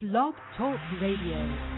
Blog Talk Radio.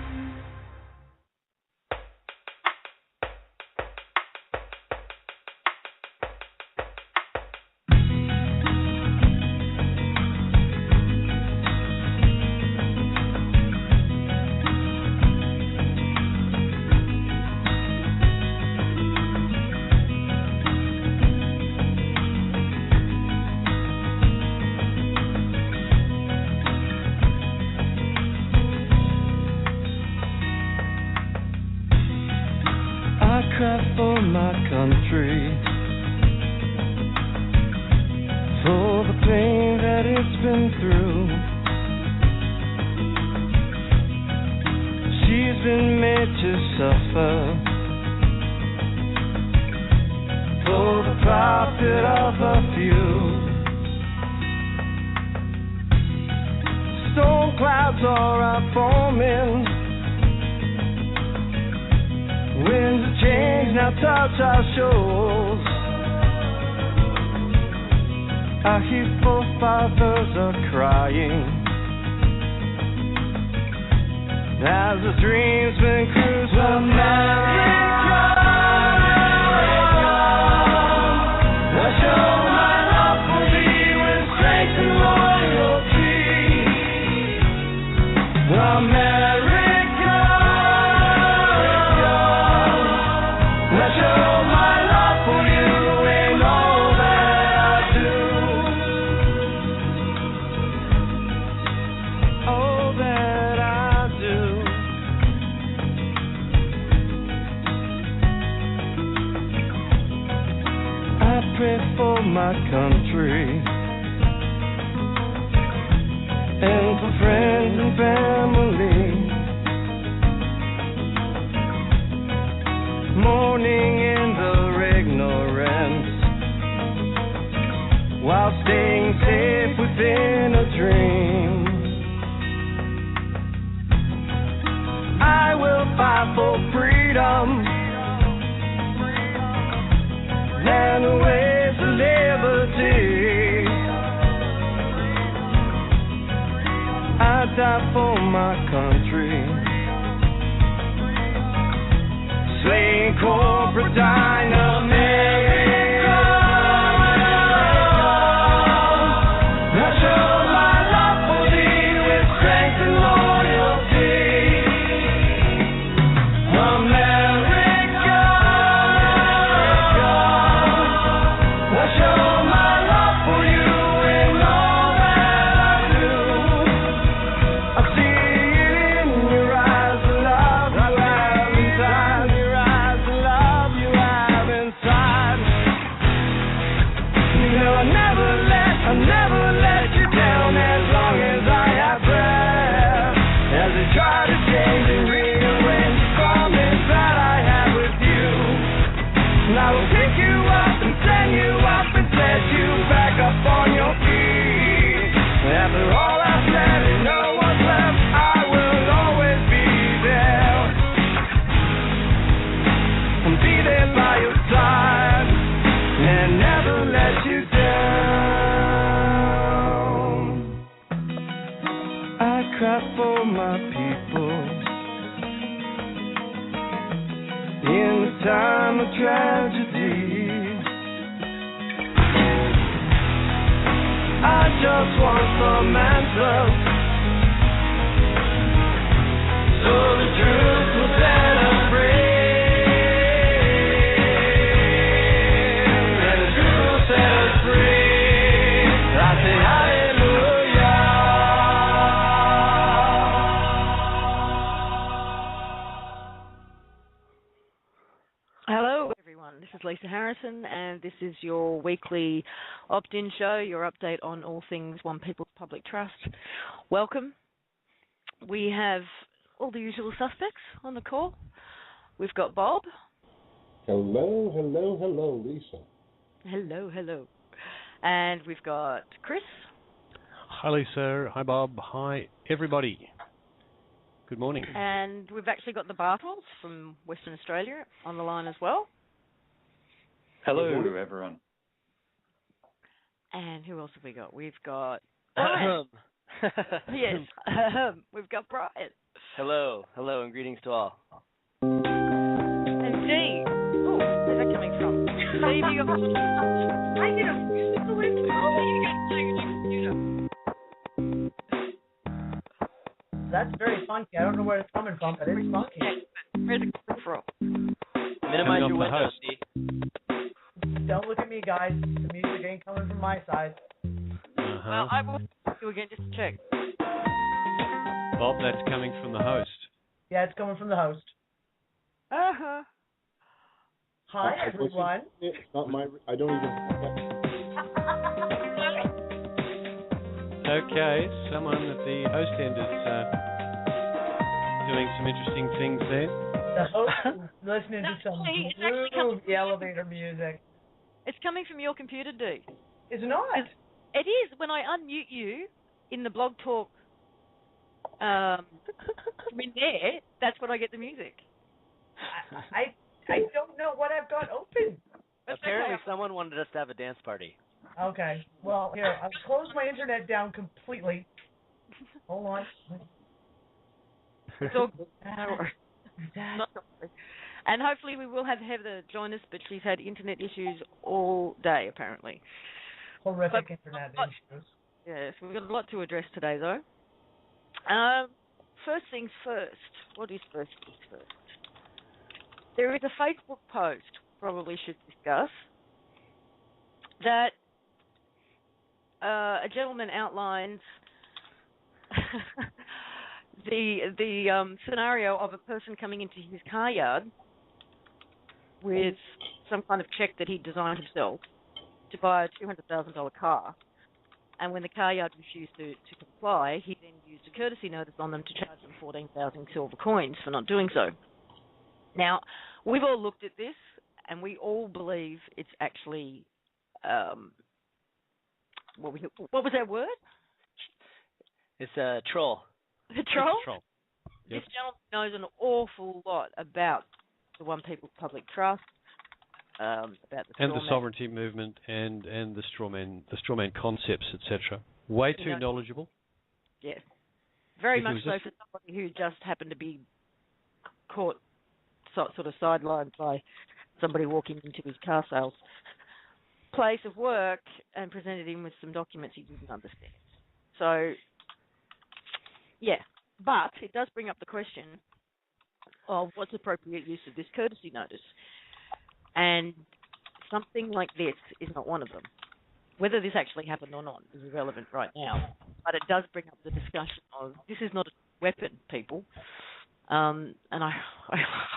This is your weekly Oppt In show, your update on all things One People's Public Trust. Welcome. We have all the usual suspects on the call. We've got Bob. Hello, hello, hello, Lisa. Hello, hello. And we've got Chris. Hi, Lisa. Hi, Bob. Hi, everybody. Good morning. And we've actually got the Bartles from Western Australia on the line as well. Hello, everyone. And who else have we got? We've got... Yes, we've got Brian. Hello, and greetings to all. And Dee. Oh, where's that coming from? Dee, have you got... I get a musical That's very funky. I don't know where it's coming from, but it's funky. Where's it coming from? Minimize your windows, Dee. Don't look at me, guys. The music ain't coming from my side. Well, I will do again just to check. Bob, that's coming from the host. Yeah, it's coming from the host. Uh-huh. Hi, everyone. It's not my. I don't even. Okay, someone at the host end is doing some interesting things there. The host is listening to some groovy elevator music. It's coming from your computer, Dee. It's not. It is. When I unmute you in the Blog Talk in there, that's when I get the music. I don't know what I've got open. Apparently someone wanted us to have a dance party. Okay. Well, here, I've closed my internet down completely. Hold on. It's all good. And hopefully we will have Heather join us, but she's had internet issues all day, apparently. Horrific internet issues. Yes, we've got a lot to address today, though. First things first. What is first things first? There is a Facebook post, probably should discuss, that a gentleman outlines the scenario of a person coming into his car yard with some kind of check that he designed himself to buy a $200,000 car. And when the car yard refused to comply, he then used a courtesy notice on them to charge them 14,000 silver coins for not doing so. Now, we've all looked at this, and we all believe it's actually, what was that word? It's a troll. The troll? Troll. This gentleman knows an awful lot about the One People's Public Trust, about the sovereignty movement and the strawman concepts, etc. Way too knowledgeable. Yes, very much so for somebody who just happened to be caught sort of sidelined by somebody walking into his car sales place of work and presented him with some documents he didn't understand. So, yeah, but it does bring up the question of what's appropriate use of this courtesy notice. And something like this is not one of them. Whether this actually happened or not is irrelevant right now, but it does bring up the discussion of this is not a weapon, people, and I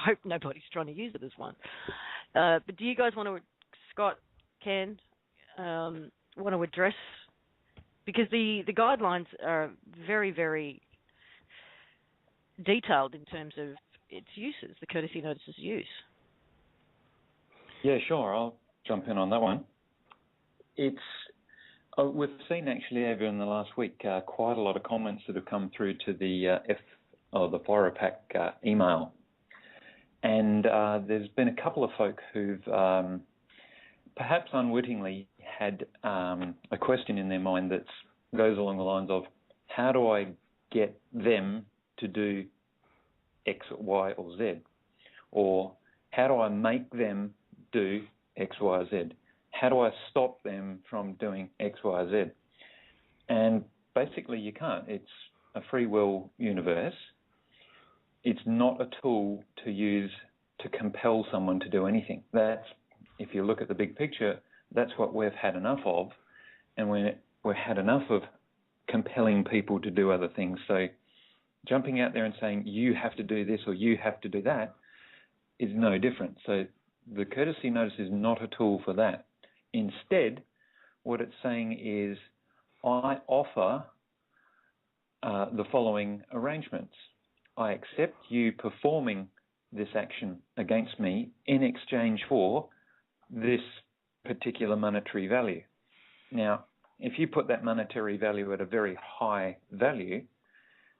hope nobody's trying to use it as one. But do you guys want to, Scott, Ken, want to address, because the guidelines are very, very detailed in terms of its uses, the courtesy notice's use. Yeah, sure. I'll jump in on that one. It's we've seen actually over in the last week quite a lot of comments that have come through to the the FORAPAC email, and there's been a couple of folk who've perhaps unwittingly had a question in their mind that goes along the lines of, how do I get them to do X, Y, or Z? Or how do I make them do X, Y, Z? How do I stop them from doing X, Y, Z? And basically you can't. It's a free will universe. It's not a tool to use to compel someone to do anything. That's, if you look at the big picture, that's what we've had enough of, and we've had enough of compelling people to do other things. So jumping out there and saying, you have to do this or you have to do that is no different. So the courtesy notice is not a tool for that. Instead, what it's saying is, I offer the following arrangements. I accept you performing this action against me in exchange for this particular monetary value. Now, if you put that monetary value at a very high value,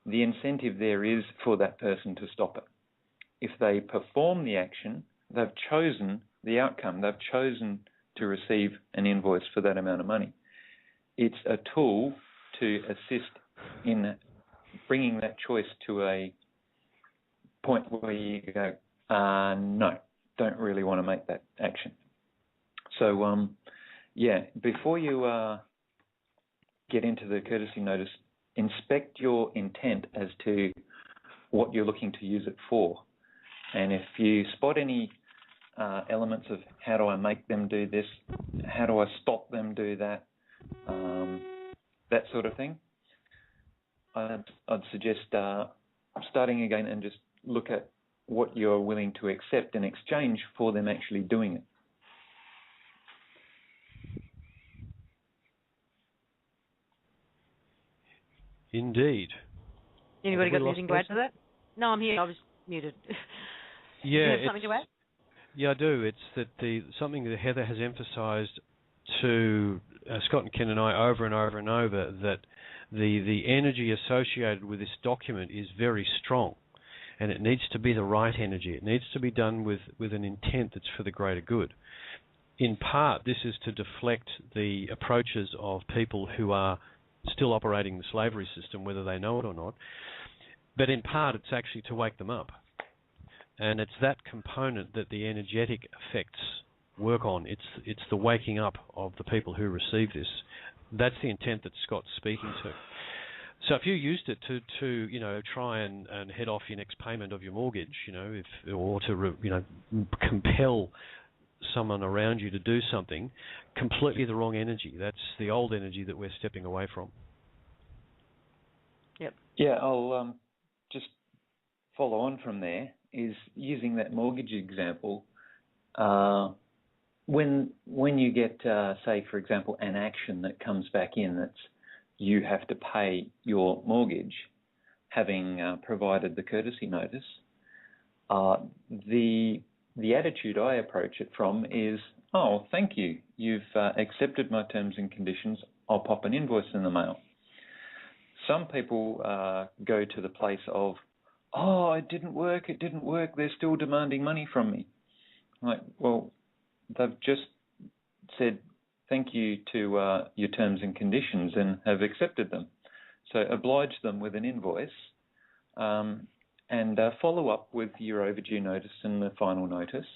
the incentive there is for that person to stop it. If they perform the action, they've chosen the outcome. They've chosen to receive an invoice for that amount of money. It's a tool to assist in bringing that choice to a point where you go, no, don't really want to make that action. So, before you get into the courtesy notice, inspect your intent as to what you're looking to use it for. And if you spot any elements of how do I make them do this, how do I stop them do that, that sort of thing, I'd suggest starting again and just look at what you're willing to accept in exchange for them actually doing it. Indeed. Anybody got anything to add to that? No, I'm here. I was muted. Yeah, you have something to add? Yeah, I do. It's that something that Heather has emphasised to Scott and Ken and I over and over and over, that the energy associated with this document is very strong, and it needs to be the right energy. It needs to be done with an intent that's for the greater good. In part, this is to deflect the approaches of people who are still operating the slavery system, whether they know it or not. But in part, it's actually to wake them up. And it's that component that the energetic effects work on. It's the waking up of the people who receive this. That's the intent that Scott's speaking to. So if you used it to try and head off your next payment of your mortgage, or to compel someone around you to do something, completely the wrong energy. That's the old energy that we're stepping away from. Yep. Yeah, I'll just follow on from there, is using that mortgage example. When you get, say, for example, an action that comes back in that's you have to pay your mortgage, having provided the courtesy notice, the attitude I approach it from is, oh, thank you. You've accepted my terms and conditions. I'll pop an invoice in the mail. Some people go to the place of, oh, it didn't work. They're still demanding money from me. Like, well, they've just said thank you to your terms and conditions and have accepted them. So oblige them with an invoice and follow up with your overdue notice and the final notice,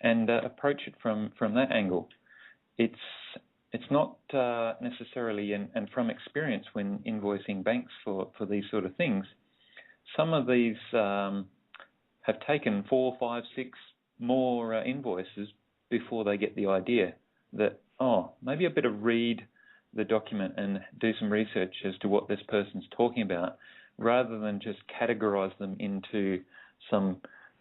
and approach it from that angle. It's not necessarily, and from experience when invoicing banks for these sort of things, some of these have taken 4, 5, 6 more invoices before they get the idea that, oh, maybe I better read the document and do some research as to what this person's talking about, rather than just categorize them into some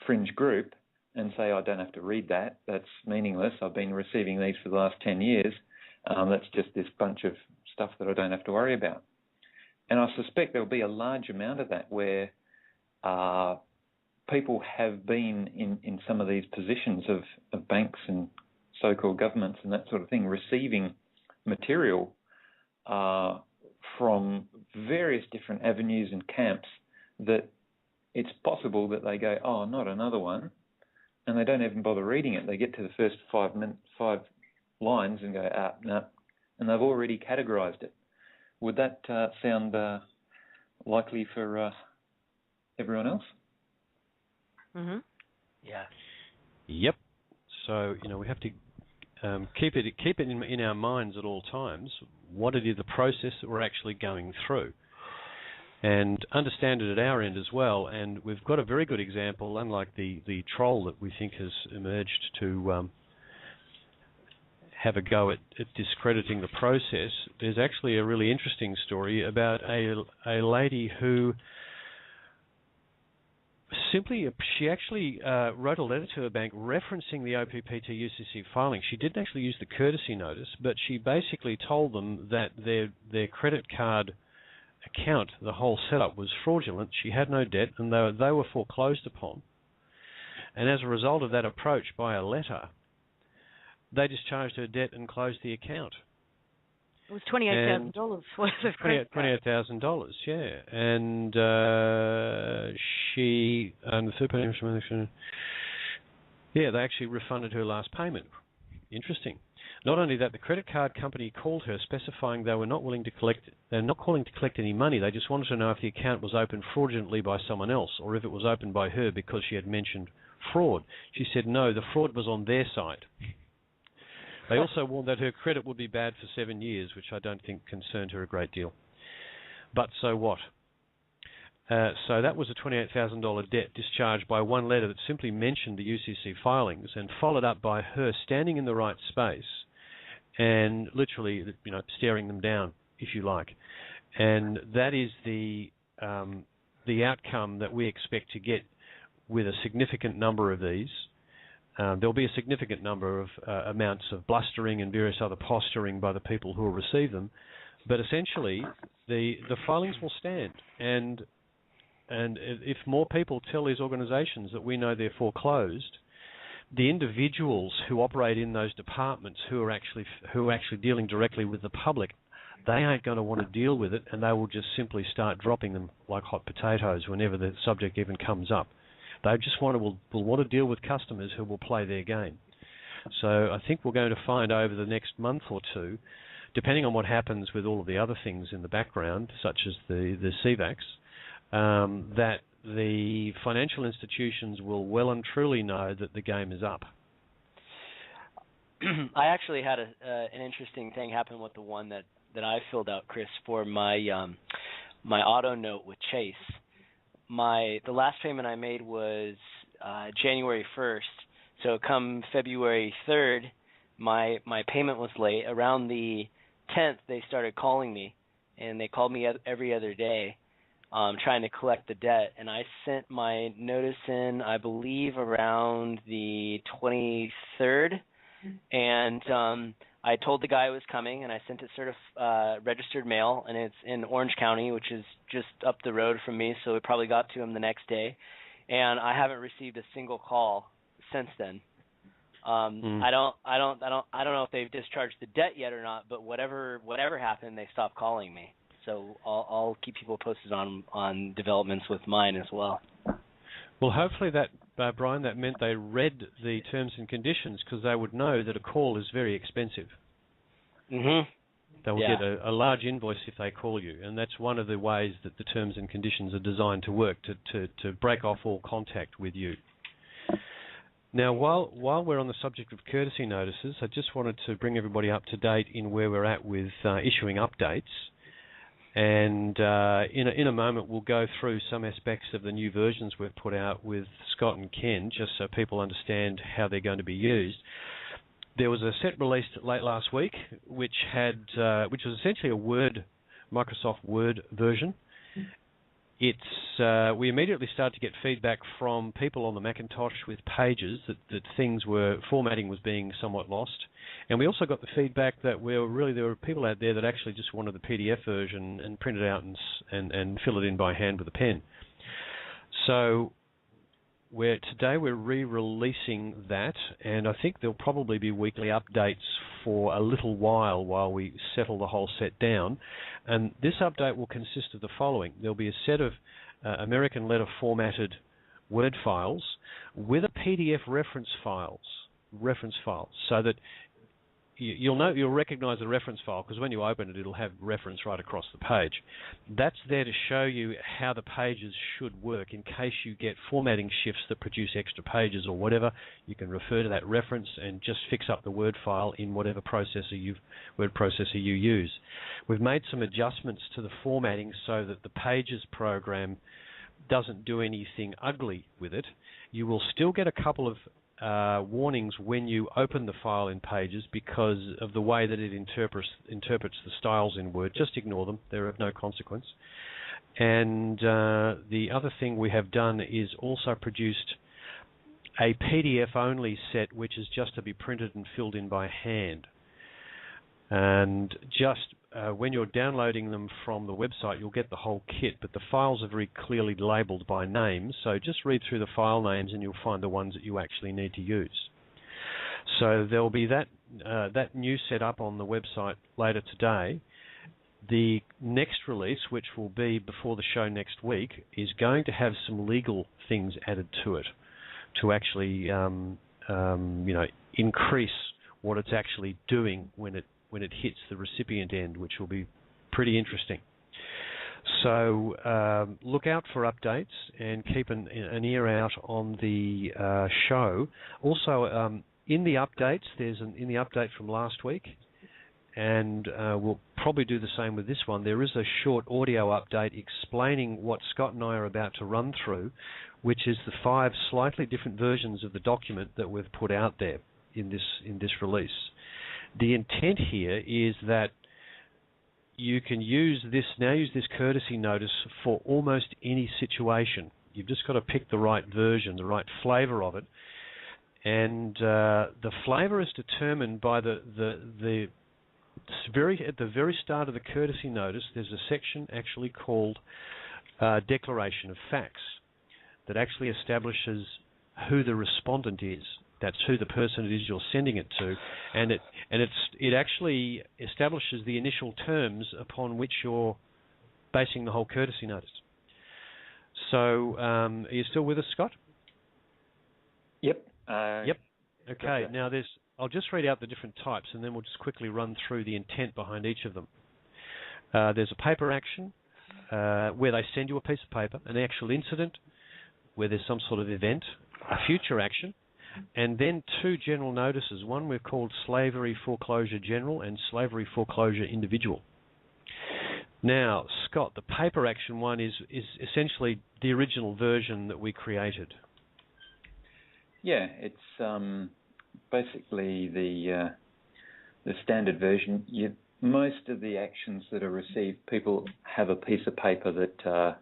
fringe group and say, I don't have to read that. That's meaningless. I've been receiving these for the last 10 years. That's just this bunch of stuff that I don't have to worry about. And I suspect there'll be a large amount of that where people have been in some of these positions of banks and so-called governments and that sort of thing, receiving material from various different avenues and camps, that it's possible that they go, oh, not another one, and they don't even bother reading it. They get to the first 5 lines and go, no, and they've already categorized it. Would that sound likely for everyone else? Mm-hmm. Yeah. Yep. So, we have to keep it in our minds at all times, what it is, the process that we're actually going through, and understand it at our end as well. And we've got a very good example, unlike the troll that we think has emerged to have a go at discrediting the process. There's actually a really interesting story about a lady who she actually wrote a letter to her bank referencing the OPPT UCC filing. She didn't actually use the courtesy notice, but she basically told them that their credit card account, the whole setup, was fraudulent. She had no debt, and they were foreclosed upon. And as a result of that approach by a letter, they discharged her debt and closed the account. It was $28,000 worth of credit. $28,000, yeah. And the third party information, they actually refunded her last payment interesting. Not only that, the credit card company called her specifying they were not willing to collect, they're not calling to collect any money. They just wanted to know if the account was opened fraudulently by someone else or if it was opened by her because she had mentioned fraud. She said no, the fraud was on their side. They also warned that her credit would be bad for 7 years, which I don't think concerned her a great deal. But so what? So that was a $28,000 debt discharged by one letter that simply mentioned the UCC filings and followed up by her standing in the right space and literally, staring them down, if you like. And that is the outcome that we expect to get with a significant number of these. There'll be a significant number of amounts of blustering and various other posturing by the people who will receive them. But essentially, the filings will stand. And if more people tell these organisations that we know they're foreclosed, the individuals who operate in those departments who are actually dealing directly with the public, they ain't going to want to deal with it, and they will just simply start dropping them like hot potatoes whenever the subject even comes up. They just will want to deal with customers who will play their game. So I think we're going to find over the next month or two, depending on what happens with all of the other things in the background, such as the CVACs, that the financial institutions will well and truly know that the game is up. I actually had an interesting thing happen with the one that I filled out, Chris, for my my auto note with Chase. The last payment I made was January 1st, so come February 3rd, my payment was late. Around the 10th, they started calling me, and they called me every other day, trying to collect the debt. And I sent my notice in, I believe, around the 23rd, and I told the guy I was coming, and I sent it registered mail, and it's in Orange County, which is just up the road from me, so it probably got to him the next day. And I haven't received a single call since then. I don't know if they've discharged the debt yet or not, but whatever happened, they stopped calling me. So I'll keep people posted on developments with mine as well. Well, hopefully that, Brian, that meant they read the terms and conditions, because they would know that a call is very expensive. Mm-hmm. They will get a large invoice if they call you, and that's one of the ways that the terms and conditions are designed to work, to break off all contact with you. Now, while we're on the subject of courtesy notices, I just wanted to bring everybody up to date in where we're at with issuing updates. And in a moment, we'll go through some aspects of the new versions we've put out with Scott and Ken, just so people understand how they're going to be used. There was a set released late last week, which was essentially a Microsoft Word version. We immediately started to get feedback from people on the Macintosh with Pages that formatting was being somewhat lost. And we also got the feedback that there were people out there that actually just wanted the PDF version and print it out and fill it in by hand with a pen. So today we're re-releasing that, and I think there'll probably be weekly updates for a little while we settle the whole set down. And this update will consist of the following. There'll be a set of American letter formatted Word files with a PDF reference file, so that you'll recognize the reference file, because when you open it, it'll have reference right across the page. That's there to show you how the pages should work. In case you get formatting shifts that produce extra pages or whatever, you can refer to that reference and just fix up the Word file in whatever word processor you use. We've made some adjustments to the formatting so that the Pages program doesn't do anything ugly with it. You will still get a couple of warnings when you open the file in Pages because of the way that it interprets the styles in Word. Just ignore them. They're of no consequence. And the other thing we have done is also produced a PDF-only set, which is just to be printed and filled in by hand. And just when you're downloading them from the website, you'll get the whole kit, but the files are very clearly labeled by names, so just read through the file names and you'll find the ones that you actually need to use. So there'll be that new setup on the website later today. The next release, which will be before the show next week, is going to have some legal things added to it to actually increase what it's actually doing when it hits the recipient end, which will be pretty interesting. So look out for updates and keep an ear out on the show. Also, in the updates, in the update from last week, and we'll probably do the same with this one, there is a short audio update explaining what Scott and I are about to run through, which is the 5 slightly different versions of the document that we've put out there in this release. The intent here is that you can use this courtesy notice for almost any situation. You've just got to pick the right version, the right flavor of it. And the flavor is determined by at the very start of the courtesy notice, there's a section actually called Declaration of Facts that actually establishes who the respondent is. That's who the person it is you're sending it to, and it actually establishes the initial terms upon which you're basing the whole courtesy notice. So, are you still with us, Scott? Yep. Yep. Okay. Now, I'll just read out the different types, and then we'll just quickly run through the intent behind each of them. There's a paper action where they send you a piece of paper, an actual incident where there's some sort of event, a future action, and then 2 general notices. One we've called Slavery Foreclosure General and Slavery Foreclosure Individual. Now, Scott, the paper action one is essentially the original version that we created. Yeah, it's basically the standard version. Most of the actions that are received, people have a piece of paper that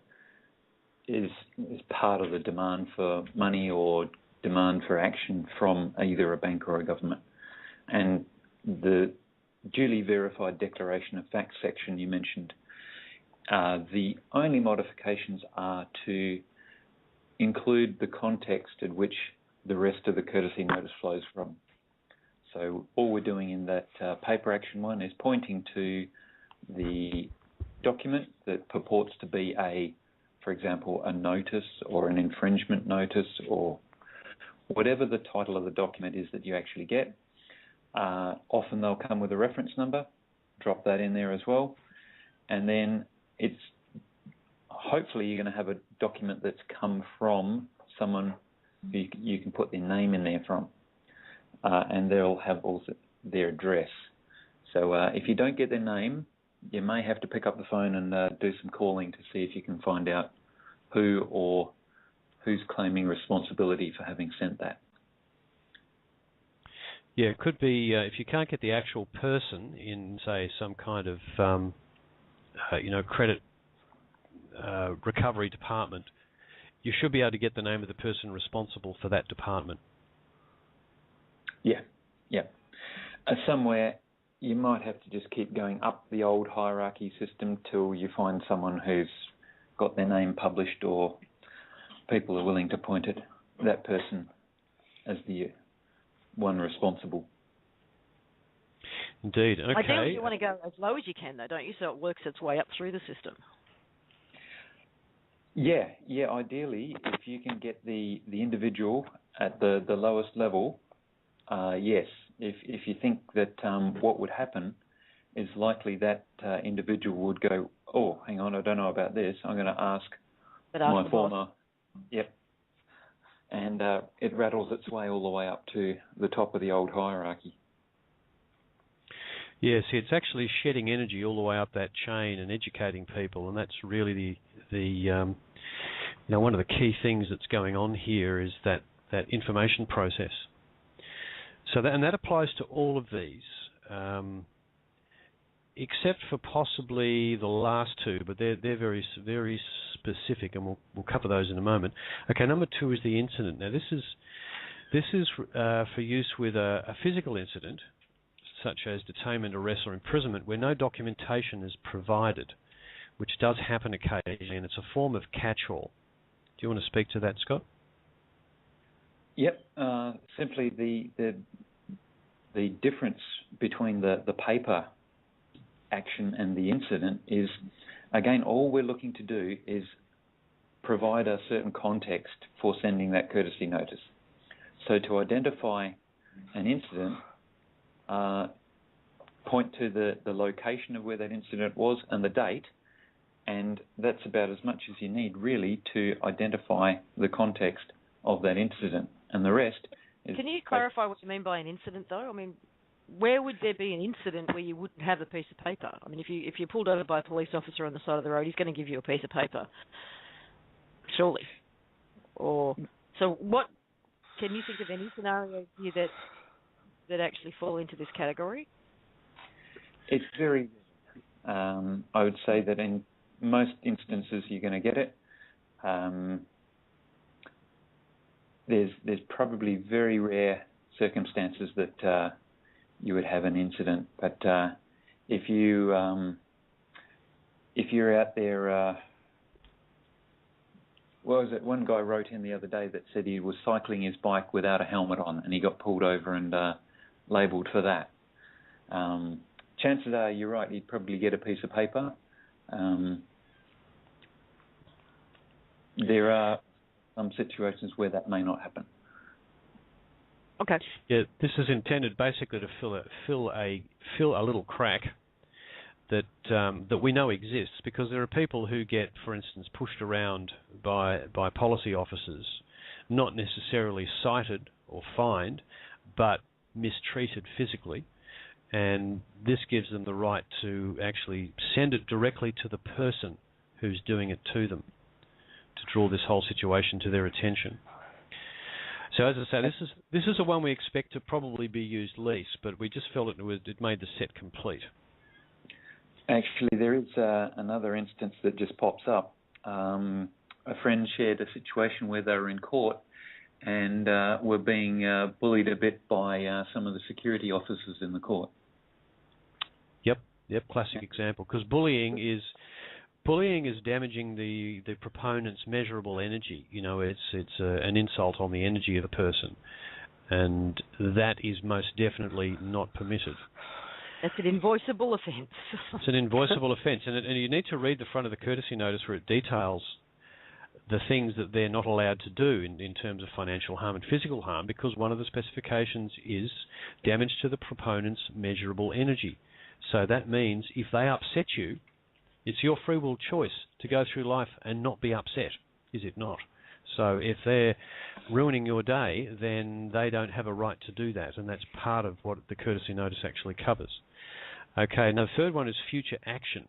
is part of the demand for money or demand for action from either a bank or a government. And the duly verified declaration of facts section you mentioned, the only modifications are to include the context in which the rest of the courtesy notice flows from. So all we're doing in that paper action one is pointing to the document that purports to be for example, a notice or an infringement notice or whatever the title of the document is that you actually get. Often they'll come with a reference number. Drop that in there as well. And then hopefully you're going to have a document that's come from someone who you can put their name in there from. And they'll have also their address. So if you don't get their name, you may have to pick up the phone and do some calling to see if you can find out who or who's claiming responsibility for having sent that. Yeah, it could be if you can't get the actual person in, say, some kind of credit recovery department, you should be able to get the name of the person responsible for that department. Yeah. Somewhere you might have to just keep going up the old hierarchy system till you find someone who's got their name published or people are willing to point at that person as the one responsible. Indeed. Okay. Ideally, you want to go as low as you can, though, don't you? So it works its way up through the system. Yeah. Ideally, if you can get the individual at the lowest level, yes. If you think that what would happen is likely that individual would go, oh, hang on, I don't know about this. I'm going to ask my former. Yep. And it rattles its way all the way up to the top of the old hierarchy. Yes, it's actually shedding energy all the way up that chain and educating people, and that's really the one of the key things that's going on here is that information process. So that applies to all of these, except for possibly the last 2, but they're very very specific, and we'll cover those in a moment. Okay, number 2 is the incident. Now this is for use with a physical incident, such as detainment, arrest, or imprisonment, where no documentation is provided, which does happen occasionally, and it's a form of catch-all. Do you want to speak to that, Scott? Yep. Simply the difference between the paper action and the incident is, again, all we're looking to do is provide a certain context for sending that courtesy notice. So to identify an incident, point to the location of where that incident was and the date, and that's about as much as you need really to identify the context of that incident, and the rest is... Can you clarify what you mean by an incident, though? I mean, where would there be an incident where you wouldn't have a piece of paper? I mean, if you're pulled over by a police officer on the side of the road, he's going to give you a piece of paper, surely. Or so what? Can you think of any scenarios here that actually fall into this category? It's very... I would say that in most instances you're going to get it. There's probably very rare circumstances that you would have an incident, but if you're out there, what was it? One guy wrote in the other day that said he was cycling his bike without a helmet on, and he got pulled over and labelled for that. Chances are, you're right, he'd probably get a piece of paper. There are some situations where that may not happen. Okay. Yeah, this is intended basically to fill a little crack that we know exists, because there are people who get, for instance, pushed around by policy officers, not necessarily cited or fined, but mistreated physically, and this gives them the right to actually send it directly to the person who's doing it to them, to draw this whole situation to their attention. So as I say, this is the one we expect to probably be used least, but we just felt it made the set complete. Actually, there is another instance that just pops up. A friend shared a situation where they were in court and were being bullied a bit by some of the security officers in the court. Yep, classic example, because bullying is damaging the proponent's measurable energy. You know, it's an insult on the energy of the person, and that is most definitely not permitted. It's an invoiceable offence. It's an invoiceable offence, and you need to read the front of the courtesy notice where it details the things that they're not allowed to do in terms of financial harm and physical harm, because one of the specifications is damage to the proponent's measurable energy. So that means if they upset you, it's your free will choice to go through life and not be upset, is it not? So if they're ruining your day, then they don't have a right to do that, and that's part of what the courtesy notice actually covers. Okay, now the third one is future action.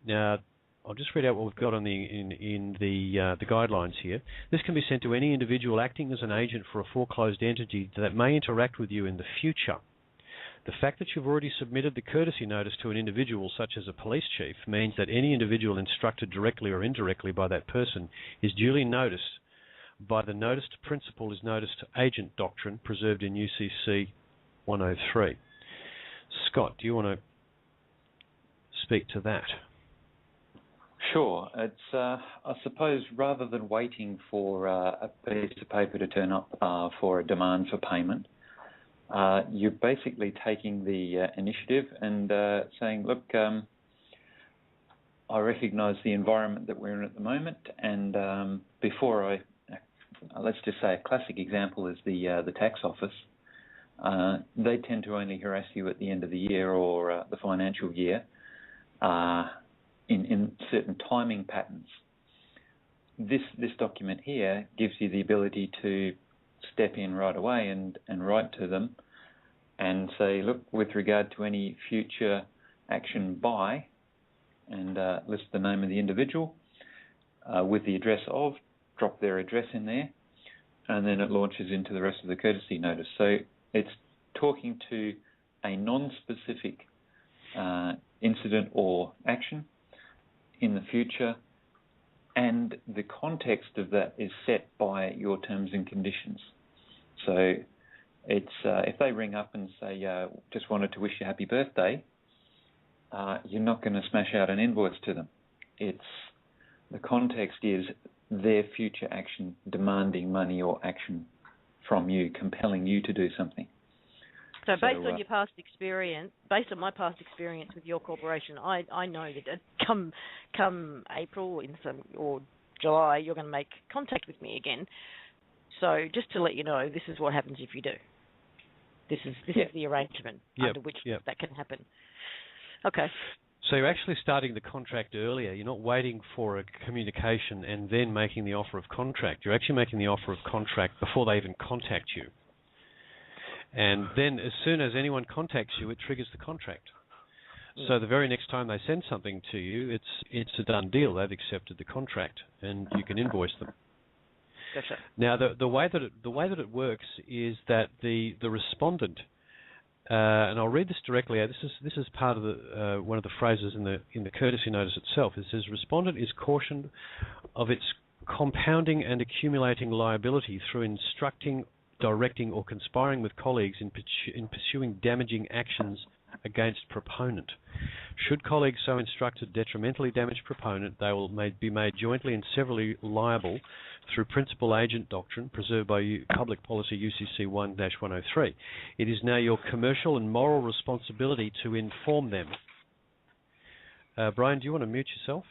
Now, I'll just read out what we've got on the guidelines here. This can be sent to any individual acting as an agent for a foreclosed entity that may interact with you in the future. The fact that you've already submitted the courtesy notice to an individual, such as a police chief, means that any individual instructed directly or indirectly by that person is duly noticed by the notice to principal is notice to agent doctrine preserved in UCC 103. Scott, do you want to speak to that? Sure. It's, I suppose, rather than waiting for a piece of paper to turn up for a demand for payment, you're basically taking the initiative and saying, look, I recognise the environment that we're in at the moment, and before let's just say a classic example is the tax office. They tend to only harass you at the end of the year or the financial year in certain timing patterns. This document here gives you the ability to step in right away and write to them and say, look, with regard to any future action by, and list the name of the individual with the address of, drop their address in there, and then it launches into the rest of the courtesy notice. So it's talking to a non-specific incident or action in the future, and the context of that is set by your terms and conditions. So it's if they ring up and say, just wanted to wish you happy birthday, you're not going to smash out an invoice to them. It's the context is their future action demanding money or action from you, compelling you to do something. So based on your past experience, based on my past experience with your corporation, I know that come April or July, you're going to make contact with me again. So just to let you know, this is what happens if you do. This is the arrangement under which that can happen. Okay. So you're actually starting the contract earlier. You're not waiting for a communication and then making the offer of contract. You're actually making the offer of contract before they even contact you. And then as soon as anyone contacts you, it triggers the contract. So the very next time they send something to you, it's a done deal. They've accepted the contract, and you can invoice them. Gotcha. Now the way that it works is that the respondent, and I'll read this directly out. This is part of the one of the phrases in the courtesy notice itself. It says, "Respondent is cautioned of its compounding and accumulating liability through instructing, directing, or conspiring with colleagues in pursuing damaging actions against proponent. Should colleagues so instructed detrimentally damage proponent, they will be made jointly and severally liable through principal agent doctrine preserved by Public Policy UCC 1-103. It is now your commercial and moral responsibility to inform them." Brian, do you want to mute yourself?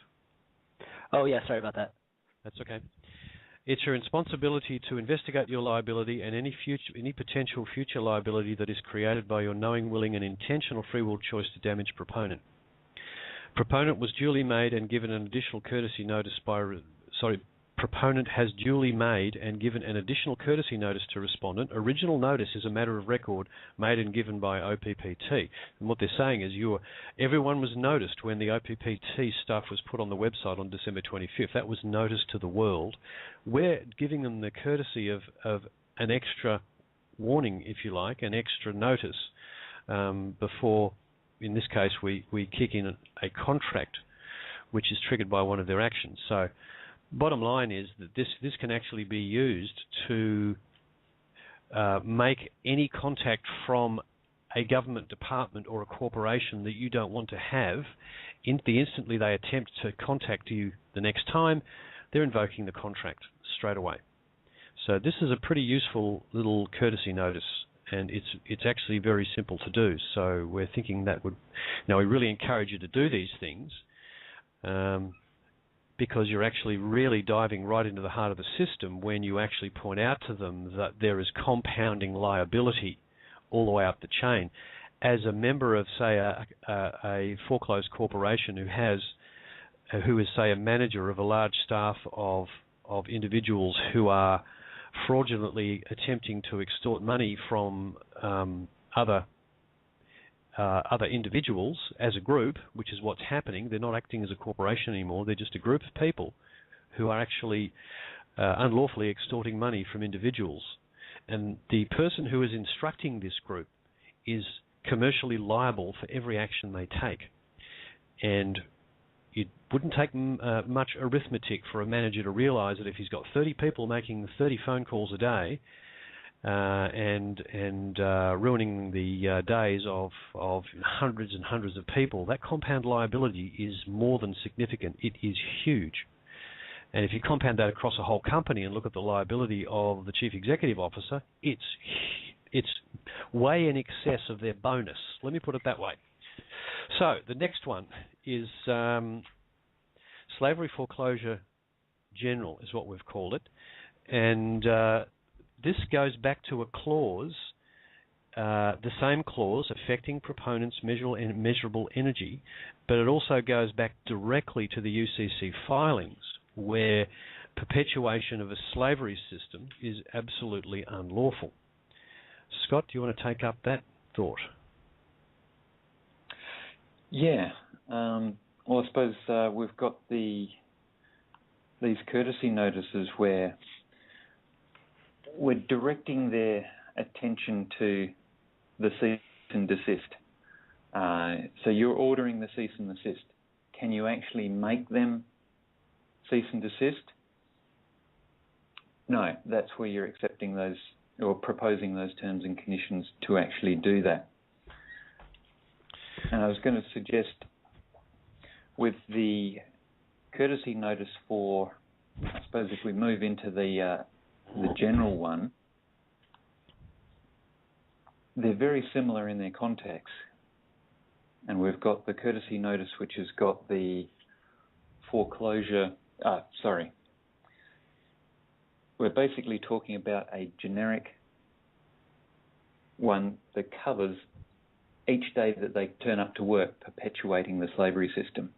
Oh, yeah, sorry about that. That's okay. It's your responsibility to investigate your liability and any potential future liability that is created by your knowing, willing, and intentional free will choice to damage proponent. Proponent was duly made and given an additional courtesy notice Proponent has duly made and given an additional courtesy notice to respondent. Original notice is a matter of record made and given by OPPT. And what they're saying is everyone was noticed when the OPPT stuff was put on the website on December 25th. That was notice to the world. We're giving them the courtesy of an extra warning, if you like, an extra notice before, in this case, we kick in a contract which is triggered by one of their actions. So bottom line is that this can actually be used to make any contact from a government department or a corporation that you don't want to have. Instantly they attempt to contact you the next time, they're invoking the contract straight away. So this is a pretty useful little courtesy notice, and it's actually very simple to do. So we're thinking that would... Now, we really encourage you to do these things, because you're actually really diving right into the heart of the system when you actually point out to them that there is compounding liability all the way up the chain. As a member of, say, a foreclosed corporation who is, say, a manager of a large staff of individuals who are fraudulently attempting to extort money from other individuals as a group, which is what's happening. They're not acting as a corporation anymore. They're just a group of people who are actually unlawfully extorting money from individuals. And the person who is instructing this group is commercially liable for every action they take. And it wouldn't take much arithmetic for a manager to realize that if he's got 30 people making 30 phone calls a day, and ruining the days of hundreds and hundreds of people, that compound liability is more than significant. It is huge. And if you compound that across a whole company and look at the liability of the chief executive officer, it's way in excess of their bonus. Let me put it that way. So the next one is slavery foreclosure general is what we've called it. And this goes back to a clause, the same clause affecting proponents' measurable energy, but it also goes back directly to the UCC filings, where perpetuation of a slavery system is absolutely unlawful. Scott, do you want to take up that thought? Yeah. Well, I suppose we've got these courtesy notices where we're directing their attention to the cease and desist. So you're ordering the cease and desist. Can you actually make them cease and desist? No, that's where you're accepting those or proposing those terms and conditions to actually do that. And I was going to suggest with the courtesy notice for, I suppose if we move into the general one, they're very similar in their context. And we've got the courtesy notice which has got the foreclosure, we're basically talking about a generic one that covers each day that they turn up to work, perpetuating the slavery system.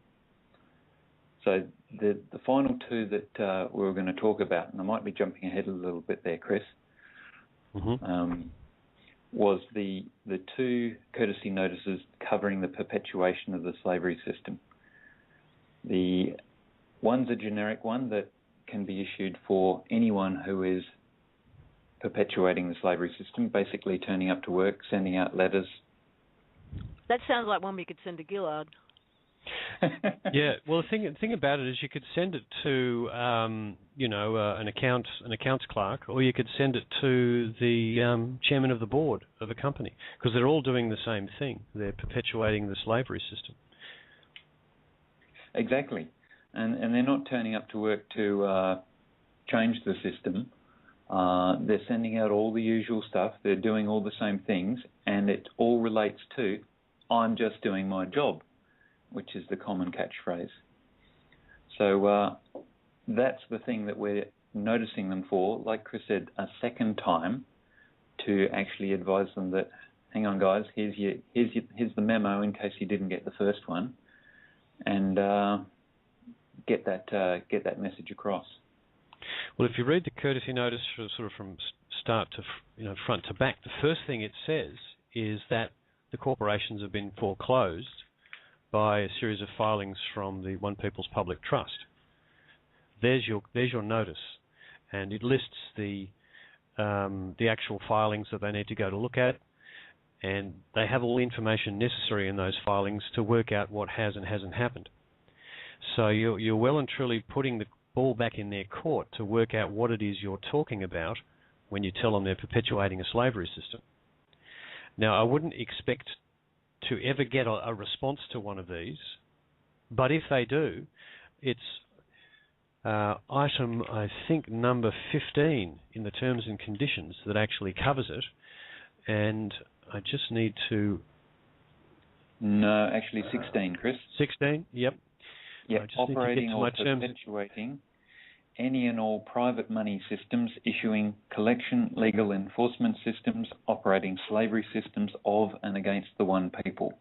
So the final two that we were going to talk about, and I might be jumping ahead a little bit there, Chris, was the two courtesy notices covering the perpetuation of the slavery system. The one's a generic one that can be issued for anyone who is perpetuating the slavery system, basically turning up to work, sending out letters. That sounds like one we could send to Gillard. Yeah, well, the thing about it is you could send it to, an accounts clerk, or you could send it to the chairman of the board of a company, because they're all doing the same thing. They're perpetuating the slavery system. Exactly, and they're not turning up to work to change the system. They're sending out all the usual stuff. They're doing all the same things, and it all relates to, I'm just doing my job, which is the common catchphrase. So that's the thing that we're noticing them for, like Chris said, a second time, to actually advise them that, hang on guys, here's the memo in case you didn't get the first one, and get that message across. Well, if you read the courtesy notice from start to front to back, the first thing it says is that the corporations have been foreclosed by a series of filings from the One People's Public Trust. There's your notice, and it lists the actual filings that they need to go to look at, and they have all the information necessary in those filings to work out what has and hasn't happened. So you're well and truly putting the ball back in their court to work out what it is you're talking about when you tell them they're perpetuating a slavery system. Now, I wouldn't expect to ever get a response to one of these, but if they do, it's item, I think, number 15 in the terms and conditions that actually covers it, and I just need to... No, actually 16, Chris. 16, yep. Yep, operating or perpetuating any and all private money systems, issuing collection, legal enforcement systems, operating slavery systems of and against the one people.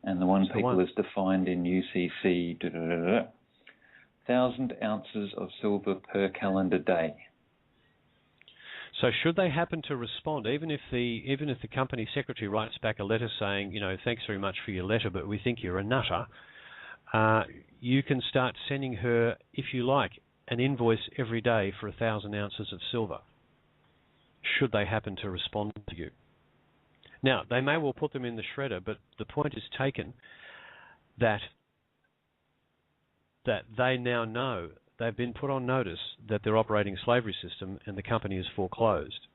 And the one people is defined in UCC, 1,000 ounces of silver per calendar day. So should they happen to respond, even if the company secretary writes back a letter saying, thanks very much for your letter, but we think you're a nutter, you can start sending her, if you like, an invoice every day for 1,000 ounces of silver, should they happen to respond to you. Now, they may well put them in the shredder, but the point is taken that they now know, they've been put on notice that they're operating a slavery system and the company is foreclosed.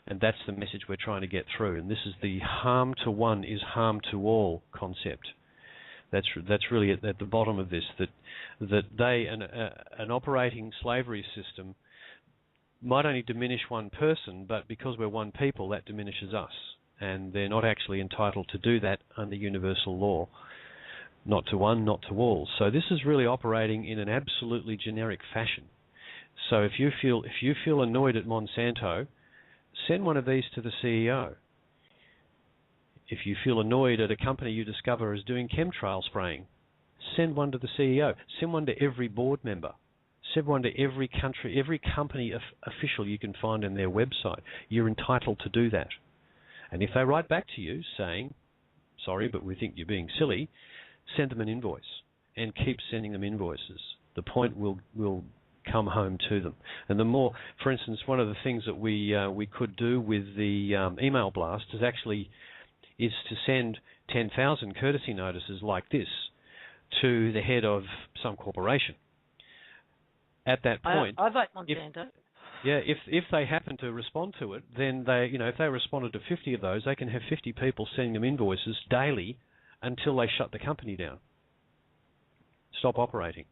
And that's the message we're trying to get through. And this is the harm to one is harm to all concept. That's really at the bottom of this, that an operating slavery system might only diminish one person, but because we're one people, that diminishes us. And they're not actually entitled to do that under universal law. Not to one, not to all. So this is really operating in an absolutely generic fashion. So if you feel annoyed at Monsanto, send one of these to the CEO. If you feel annoyed at a company you discover is doing chemtrail spraying, send one to the CEO. Send one to every board member. Send one to every country, every company official you can find in their website. You're entitled to do that. And if they write back to you saying, sorry, but we think you're being silly, send them an invoice and keep sending them invoices. The point will come home to them. And the more, for instance, one of the things that we could do with the email blast is to send 10,000 courtesy notices like this to the head of some corporation. At that point, I vote Monsanto. If they happen to respond to it, then if they responded to 50 of those, they can have 50 people sending them invoices daily until they shut the company down, stop operating.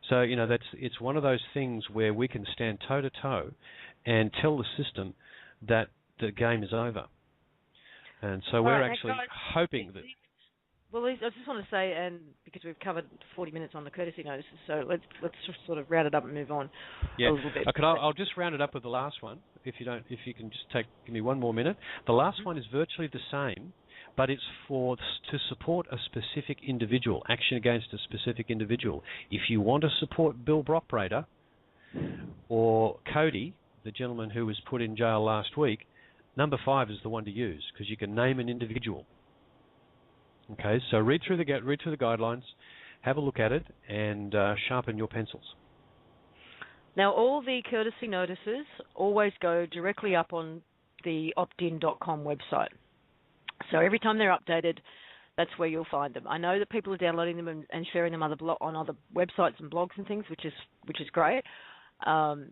So it's one of those things where we can stand toe to toe and tell the system that the game is over. And so we're actually hoping that... Well, I just want to say, and because we've covered 40 minutes on the courtesy notices, so let's just sort of round it up and move on a little bit. Okay, I'll just round it up with the last one. If you can just give me one more minute. The last one is virtually the same, but it's to support a specific individual, action against a specific individual. If you want to support Bill Brockbrader or Cody, the gentleman who was put in jail last week, number 5 is the one to use because you can name an individual. Okay, so read through the guidelines, have a look at it, and sharpen your pencils. Now, all the courtesy notices always go directly up on the optin.com website. So every time they're updated, that's where you'll find them. I know that people are downloading them and sharing them on other websites and blogs and things, which is great. But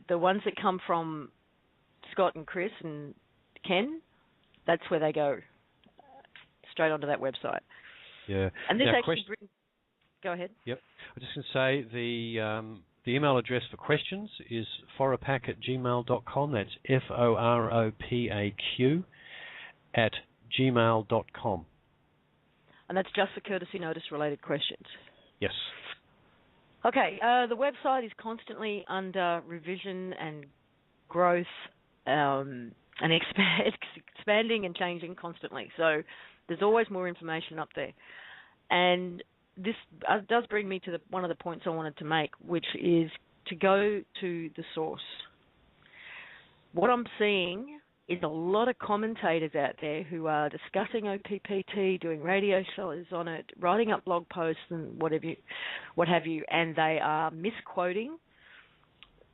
the ones that come from Scott and Chris and Ken, that's where they go. Straight onto that website. Yeah. And this go ahead. Yep. I was just going to say the email address for questions is foropak@gmail.com. That's FOROPAQ @gmail.com. And that's just for courtesy notice related questions. Yes. Okay. The website is constantly under revision and growth and expanding and changing constantly. So there's always more information up there. And this does bring me to one of the points I wanted to make, which is to go to the source. What I'm seeing is a lot of commentators out there who are discussing OPPT, doing radio shows on it, writing up blog posts and what have you, and they are misquoting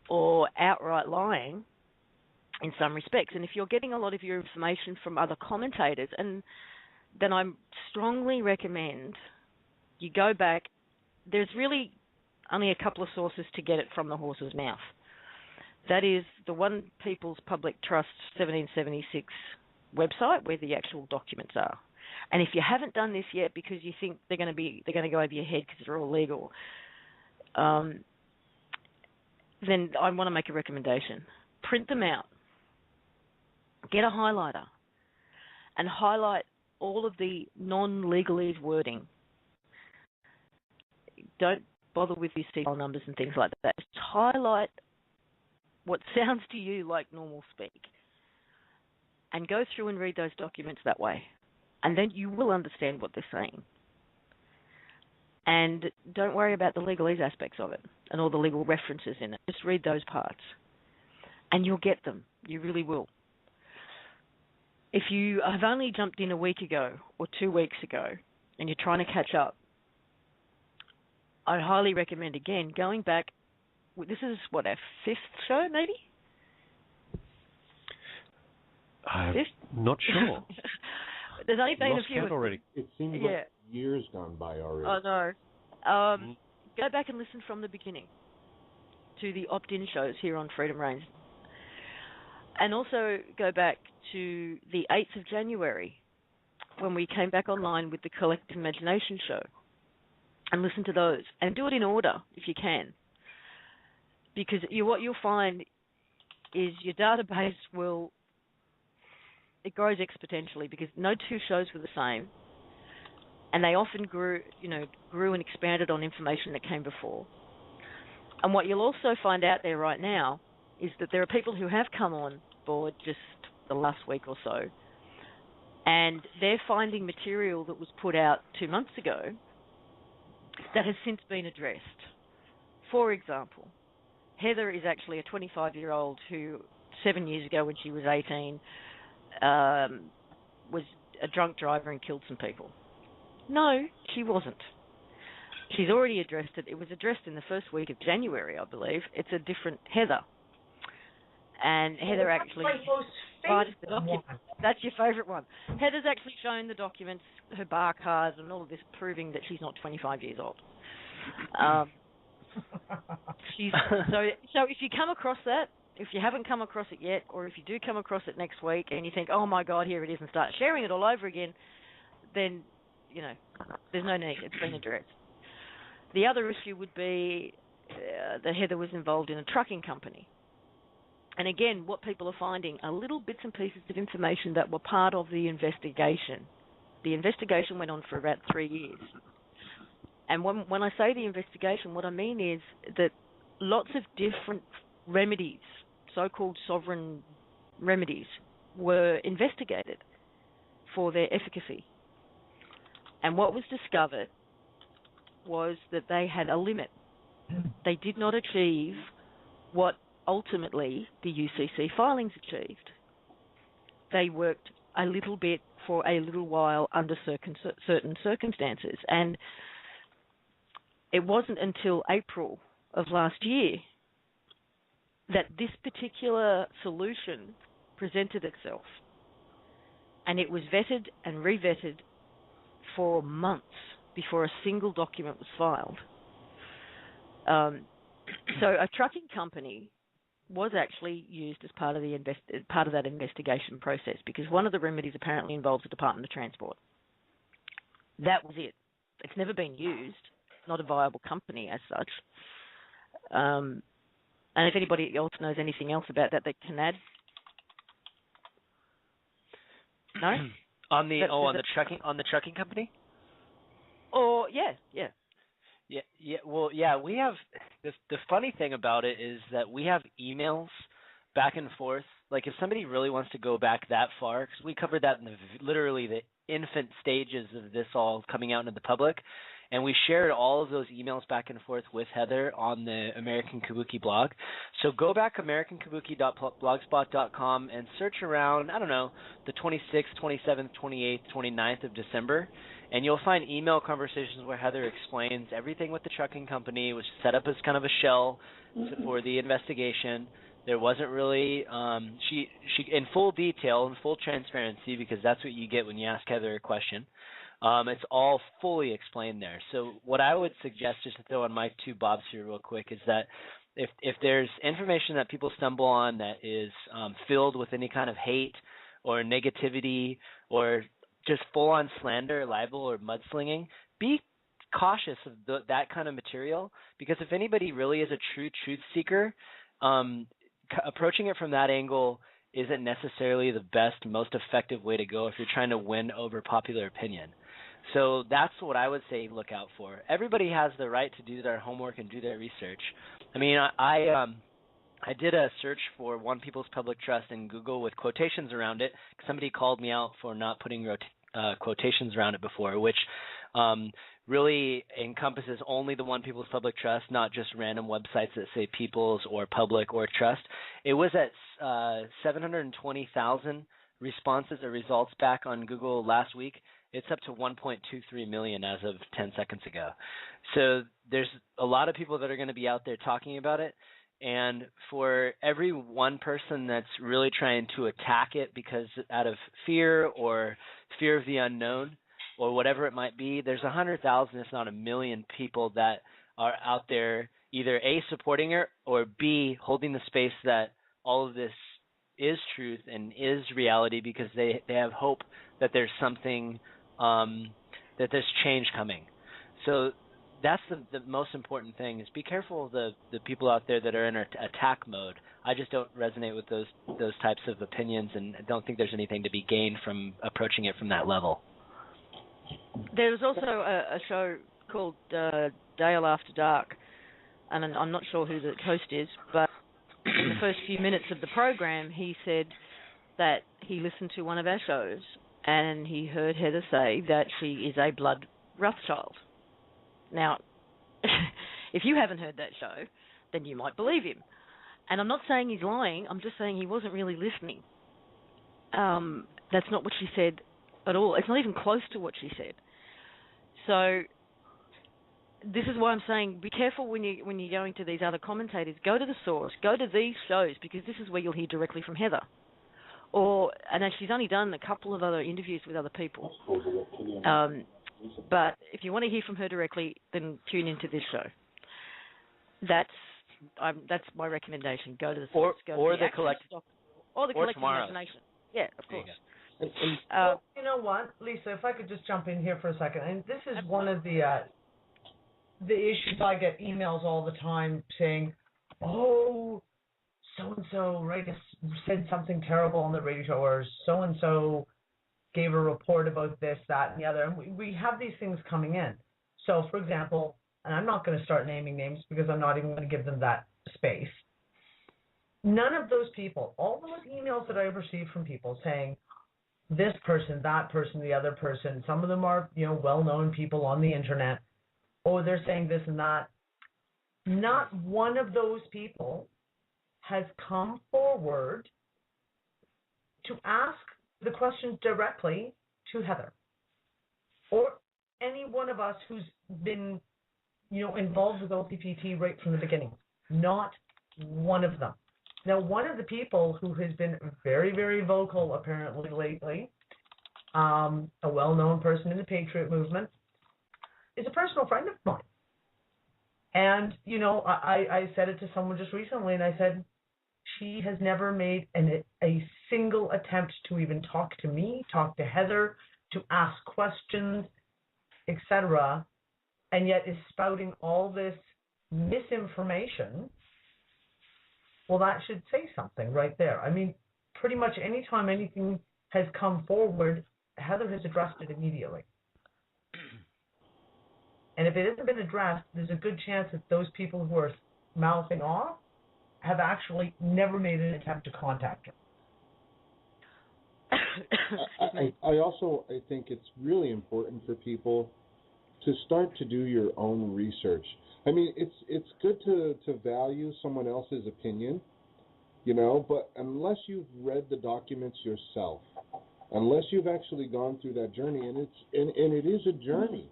or outright lying in some respects. And if you're getting a lot of your information from other commentators, then I strongly recommend you go back. There's really only a couple of sources to get it from the horse's mouth. That is the One People's Public Trust 1776 website where the actual documents are. And if you haven't done this yet because you think they're going to go over your head because they're all legal, then I want to make a recommendation. Print them out. Get a highlighter and highlight all of the non-legalese wording. Don't bother with these serial numbers and things like that. Just highlight what sounds to you like normal speak and go through and read those documents that way. And then you will understand what they're saying. And don't worry about the legalese aspects of it and all the legal references in it. Just read those parts. And you'll get them. You really will. If you have only jumped in a week ago or 2 weeks ago and you're trying to catch up, I highly recommend, again, going back. This is, what, our 5th show, maybe? I'm 5th? not sure. There's only been a few. Already. It seems like years gone by already. Oh, no. Go back and listen from the beginning to the opt-in shows here on Freedom Reigns. And also go back to the 8th of January when we came back online with the Collective Imagination show and listen to those. And do it in order if you can. Because what you'll find is your database it grows exponentially because no two shows were the same. And they often grew and expanded on information that came before. And what you'll also find out there right now is that there are people who have come on board just the last week or so, and they're finding material that was put out 2 months ago that has since been addressed. For example, Heather is actually a 25-year-old who 7 years ago when she was 18 was a drunk driver and killed some people. No, she wasn't. She's already addressed it. It was addressed in the first week of January, I believe. It's a different Heather. And Heather actually provided the document. That's your favourite one. Heather's actually shown the documents, her bar cards and all of this, proving that she's not 25 years old. So if you come across that, if you haven't come across it yet, or if you do come across it next week and you think, oh my God, here it is, and start sharing it all over again, then, there's no need. It's been addressed. The other issue would be that Heather was involved in a trucking company. And again, what people are finding are little bits and pieces of information that were part of the investigation. The investigation went on for about 3 years. And when I say the investigation, what I mean is that lots of different remedies, so-called sovereign remedies, were investigated for their efficacy. And what was discovered was that they had a limit. They did not achieve what ultimately the UCC filings achieved. They worked a little bit for a little while under certain circumstances. And it wasn't until April of last year that this particular solution presented itself. And it was vetted and revetted for months before a single document was filed. So a trucking company was actually used as part of that investigation process, because one of the remedies apparently involves the Department of Transport. That was it. It's never been used. Not a viable company as such. And if anybody else knows anything else about that, they can add. No. On the trucking company. Oh yeah. Yeah. Well, yeah. We have the funny thing about it is that we have emails back and forth. Like if somebody really wants to go back that far, because we covered that in literally the infant stages of this all coming out into the public. And we shared all of those emails back and forth with Heather on the American Kabuki blog. So go back americankabuki.blogspot.com and search around, I don't know, the 26th, 27th, 28th, 29th of December, and you'll find email conversations where Heather explains everything with the trucking company, which is set up as kind of a shell for the investigation. There wasn't really she in full detail and full transparency, because that's what you get when you ask Heather a question. It's all fully explained there. So what I would suggest, just to throw on my two bobs here real quick, is that if there's information that people stumble on that is filled with any kind of hate or negativity or just full-on slander, libel, or mudslinging, be cautious of that kind of material, because if anybody really is a true truth seeker, approaching it from that angle isn't necessarily the best, most effective way to go if you're trying to win over popular opinion. So that's what I would say look out for. Everybody has the right to do their homework and do their research. I mean, I did a search for One People's Public Trust in Google with quotations around it. Somebody called me out for not putting quotations around it before, which really encompasses only the One People's Public Trust, not just random websites that say People's or Public or Trust. It was at 720,000 responses or results back on Google last week. It's up to 1.23 million as of 10 seconds ago. So there's a lot of people that are going to be out there talking about it. And for every one person that's really trying to attack it because out of fear or fear of the unknown or whatever it might be, there's 100,000, if not a million people that are out there either A, supporting it, or B, holding the space that all of this is truth and is reality, because they have hope that there's something, that there's change coming. So that's the most important thing, is be careful of the people out there that are in attack mode. I just don't resonate with those types of opinions, and I don't think there's anything to be gained from approaching it from that level. There's also a show called Dale After Dark, and I'm not sure who the host is, but in the first few minutes of the program, he said that he listened to one of our shows and he heard Heather say that she is a blood Rothschild. Now, if you haven't heard that show, then you might believe him. And I'm not saying he's lying, I'm just saying he wasn't really listening. That's not what she said at all. It's not even close to what she said. So this is why I'm saying be careful when you're going to these other commentators. Go to the source. Go to these shows, because this is where you'll hear directly from Heather. And she's only done a couple of other interviews with other people. But if you want to hear from her directly, then tune into this show. That's my recommendation. Go to the source. Or the collective imagination. Yeah, of course. You know what, Lisa, if I could just jump in here for a second. And this is one of the issues. I get emails all the time saying, oh, so-and-so Wright said something terrible on the radio show, or so-and-so gave a report about this, that, and the other. And we have these things coming in. So, for example, and I'm not going to start naming names because I'm not even going to give them that space. None of those people, all those emails that I've received from people saying this person, that person, the other person, some of them are, well-known people on the internet, or they're saying this and that. Not one of those people has come forward to ask the questions directly to Heather or any one of us who's been, involved with OPPT right from the beginning. Not one of them. Now, one of the people who has been very, very vocal apparently lately, a well-known person in the Patriot movement, is a personal friend of mine. And, I said it to someone just recently, and I said, she has never made a single attempt to even talk to me, talk to Heather, to ask questions, etc., and yet is spouting all this misinformation. Well, that should say something right there. I mean, pretty much any time anything has come forward, Heather has addressed it immediately. And if it hasn't been addressed, there's a good chance that those people who are mouthing off have actually never made an attempt to contact her. I think it's really important for people to start to do your own research. I mean, it's good to value someone else's opinion, but unless you've read the documents yourself, unless you've actually gone through that journey, and it is a journey.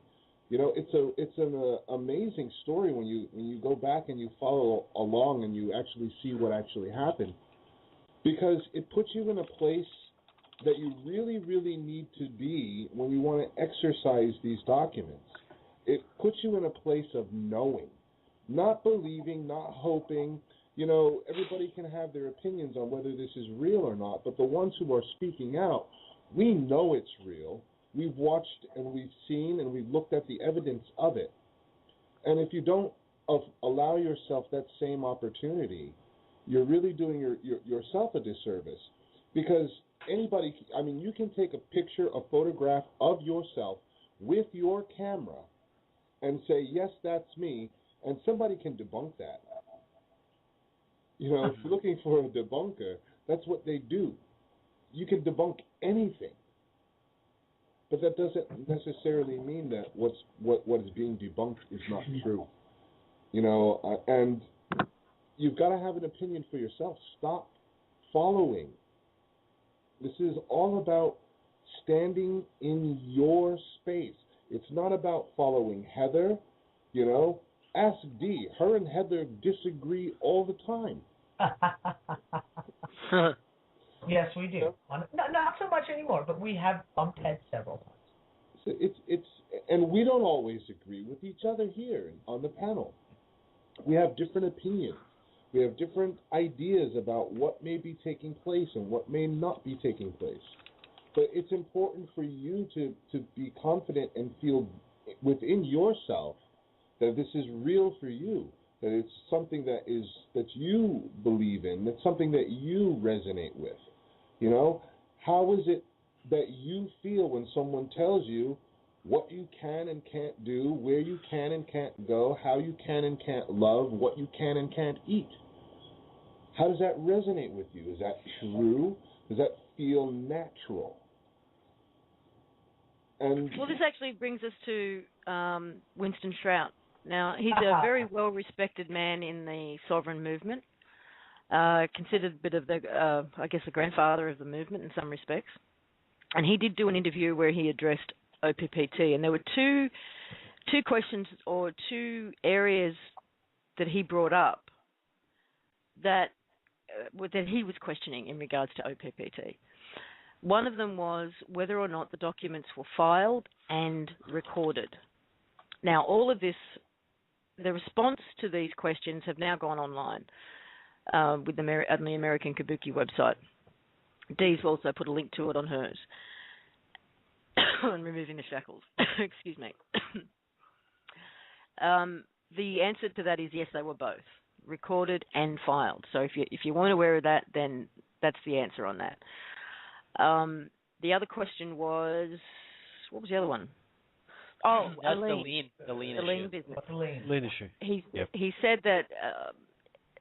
It's an amazing story when you go back and you follow along and you actually see what actually happened, because it puts you in a place that you really, really need to be when you want to exercise these documents. It puts you in a place of knowing, not believing, not hoping. Everybody can have their opinions on whether this is real or not, but the ones who are speaking out, we know it's real. We've watched and we've seen and we've looked at the evidence of it. And if you don't allow yourself that same opportunity, you're really doing yourself a disservice. Because anybody, you can take a picture, a photograph of yourself with your camera and say, yes, that's me, and somebody can debunk that. If you're looking for a debunker, that's what they do. You can debunk anything. But that doesn't necessarily mean that what is being debunked is not true. And you've got to have an opinion for yourself. Stop following. This is all about standing in your space. It's not about following Heather. Ask Dee. Her and Heather disagree all the time. Yes, we do. Not so much anymore, but we have bumped heads several times. So and we don't always agree with each other here on the panel. We have different opinions. We have different ideas about what may be taking place and what may not be taking place. But it's important for you to be confident and feel within yourself that this is real for you, that it's something that you believe in, that's something that you resonate with. How is it that you feel when someone tells you what you can and can't do, where you can and can't go, how you can and can't love, what you can and can't eat? How does that resonate with you? Is that true? Does that feel natural? Well, this actually brings us to Winston Strout. Now, he's a very well-respected man in the sovereign movement, considered a bit of the, the grandfather of the movement in some respects. And he did do an interview where he addressed OPPT, and there were two questions or two areas that he brought up that he was questioning in regards to OPPT. One of them was whether or not the documents were filed and recorded. Now, all of this, the response to these questions have now gone online on the American Kabuki website. Dee's also put a link to it on hers. On removing the shackles. Excuse me. The answer to that is yes, they were both recorded and filed. So if you weren't aware of that, then that's the answer on that. The other question was, what was the other one? Oh, That's lien. the lien The issue. lien business. What's the lien? Lien issue. He said that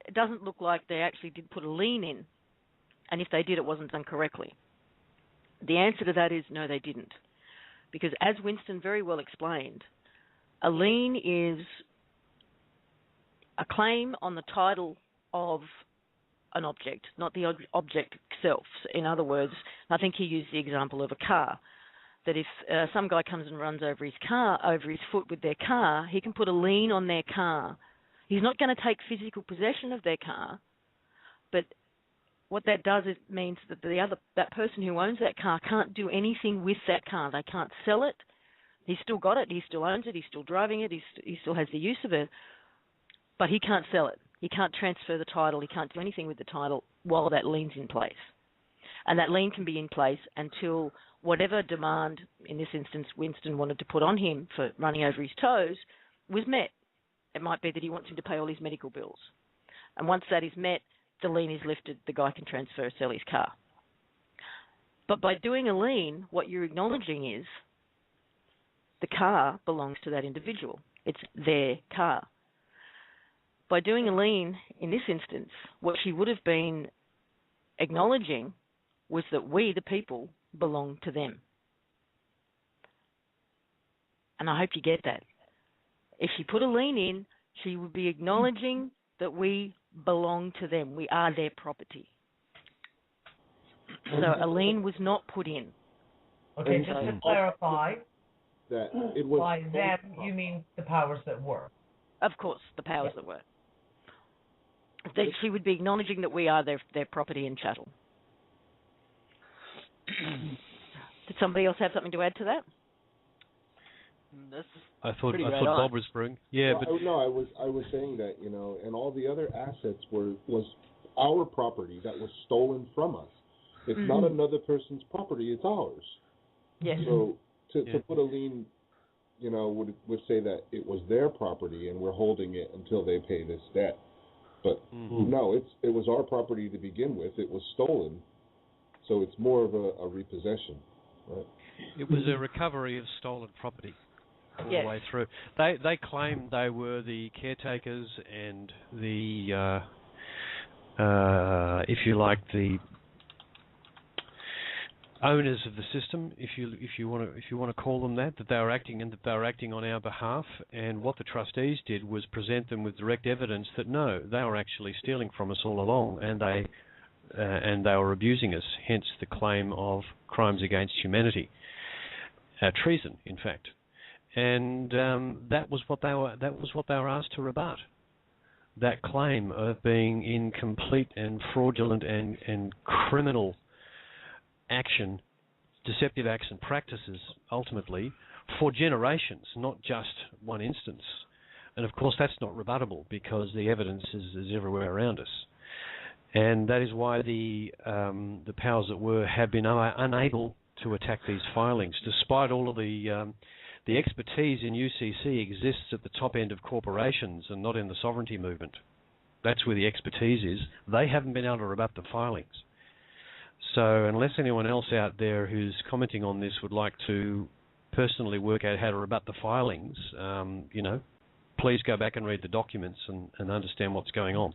it doesn't look like they actually did put a lien in, and if they did, it wasn't done correctly. The answer to that is no, they didn't, because as Winston very well explained, a lien is a claim on the title of an object, not the object itself. In other words, I think he used the example of a car, that if some guy comes and runs over his foot with their car, he can put a lien on their car. He's not going to take physical possession of their car, but what that does is means that that person who owns that car can't do anything with that car. They can't sell it. He's still got it. He still owns it. He's still driving it. He still has the use of it, but he can't sell it. He can't transfer the title. He can't do anything with the title while that lien's in place. And that lien can be in place until whatever demand, in this instance, Winston wanted to put on him for running over his toes, was met. It might be that he wants him to pay all his medical bills. And once that is met, the lien is lifted, the guy can transfer, sell his car. But by doing a lien, what you're acknowledging is the car belongs to that individual. It's their car. By doing a lien, in this instance, what she would have been acknowledging was that we, the people, belong to them. And I hope you get that. If she put a lien in, she would be acknowledging that we belong to them. We are their property. So a lien was not put in. Okay, just to clarify, that it was by them, you mean the powers that were. Of course, the powers that were. That she would be acknowledging that we are their property and chattel. Did somebody else have something to add to that? I thought Bob was bringing. Yeah, well, but no, I was saying that, and all the other assets was our property that was stolen from us. It's not another person's property; it's ours. Yes. So to put a lien, would say that it was their property and we're holding it until they pay this debt. But no, it was our property to begin with. It was stolen, so it's more of a repossession. Right? It was a recovery of stolen property all the way through. They claimed they were the caretakers and the, if you like, the owners of the system, if you want to call them that they were acting on our behalf. And what the trustees did was present them with direct evidence that no, they were actually stealing from us all along, and they were abusing us. Hence the claim of crimes against humanity, treason, in fact. And that was what they were asked to rebut. That claim of being in complete and fraudulent and criminal action, deceptive acts and practices, ultimately, for generations, not just one instance. And of course that's not rebuttable because the evidence is everywhere around us. And that is why the powers that were have been unable to attack these filings, despite all of the expertise in UCC exists at the top end of corporations and not in the sovereignty movement. That's where the expertise is. They haven't been able to rebut the filings. So unless anyone else out there who's commenting on this would like to personally work out how to rebut the filings, please go back and read the documents and understand what's going on.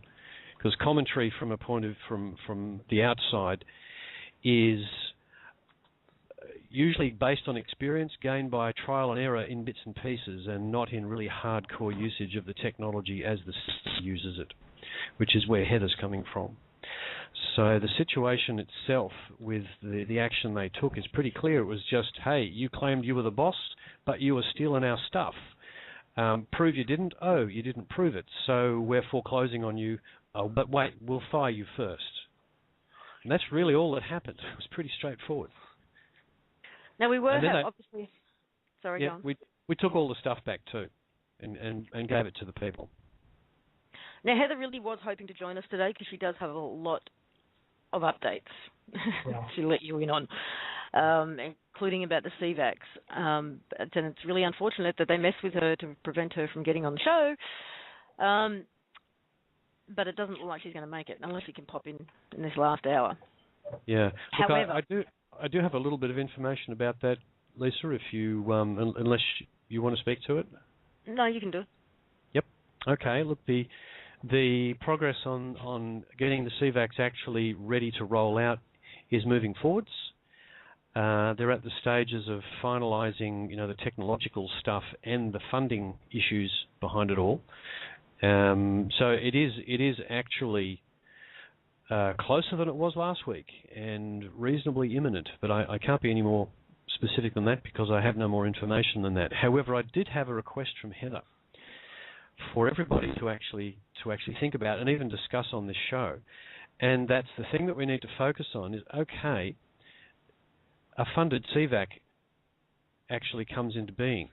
Because commentary from a point of from the outside is usually based on experience gained by trial and error in bits and pieces, and not in really hardcore usage of the technology as the system uses it, which is where Heather's coming from. So the situation itself with the action they took is pretty clear. It was just, hey, you claimed you were the boss, but you were stealing our stuff. Prove you didn't? Oh, you didn't prove it, so we're foreclosing on you. Oh, but wait, we'll fire you first. And that's really all that happened. It was pretty straightforward. Now we were obviously. Sorry, yeah, go on. we took all the stuff back too, and gave it to the people. Now Heather really was hoping to join us today because she does have a lot of updates. Yeah. She'll let you in on, including about the CVAX. And it's really unfortunate that they mess with her to prevent her from getting on the show. But it doesn't look like she's going to make it unless she can pop in this last hour. Yeah. However, I do have a little bit of information about that, Lisa, if you, unless you want to speak to it. No, you can do it. Yep. Okay. Look, the progress on getting the CVACs actually ready to roll out is moving forwards. They're at the stages of finalising, the technological stuff and the funding issues behind it all. So it is actually closer than it was last week and reasonably imminent. But I can't be any more specific than that because I have no more information than that. However, I did have a request from Heather for everybody to actually think about and even discuss on this show. And that's the thing that we need to focus on is, okay, a funded CVAC actually comes into being.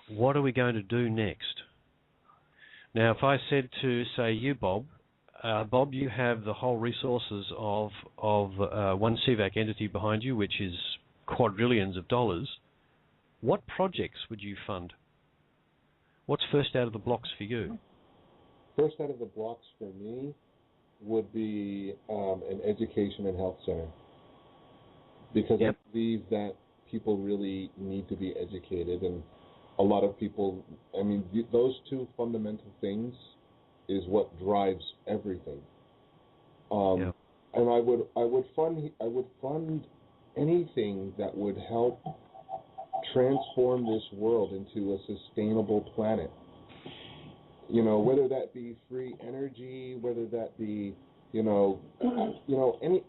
What are we going to do next? Now, if I said to, say, you, Bob, you have the whole resources of one CVAC entity behind you, which is quadrillions of dollars, what projects would you fund? What's first out of the blocks for you? First out of the blocks for me would be an education and health center. Because I believe that people really need to be educated, and a lot of people, those two fundamental things is what drives everything. And I would fund anything that would help transform this world into a sustainable planet. Whether that be free energy, whether that be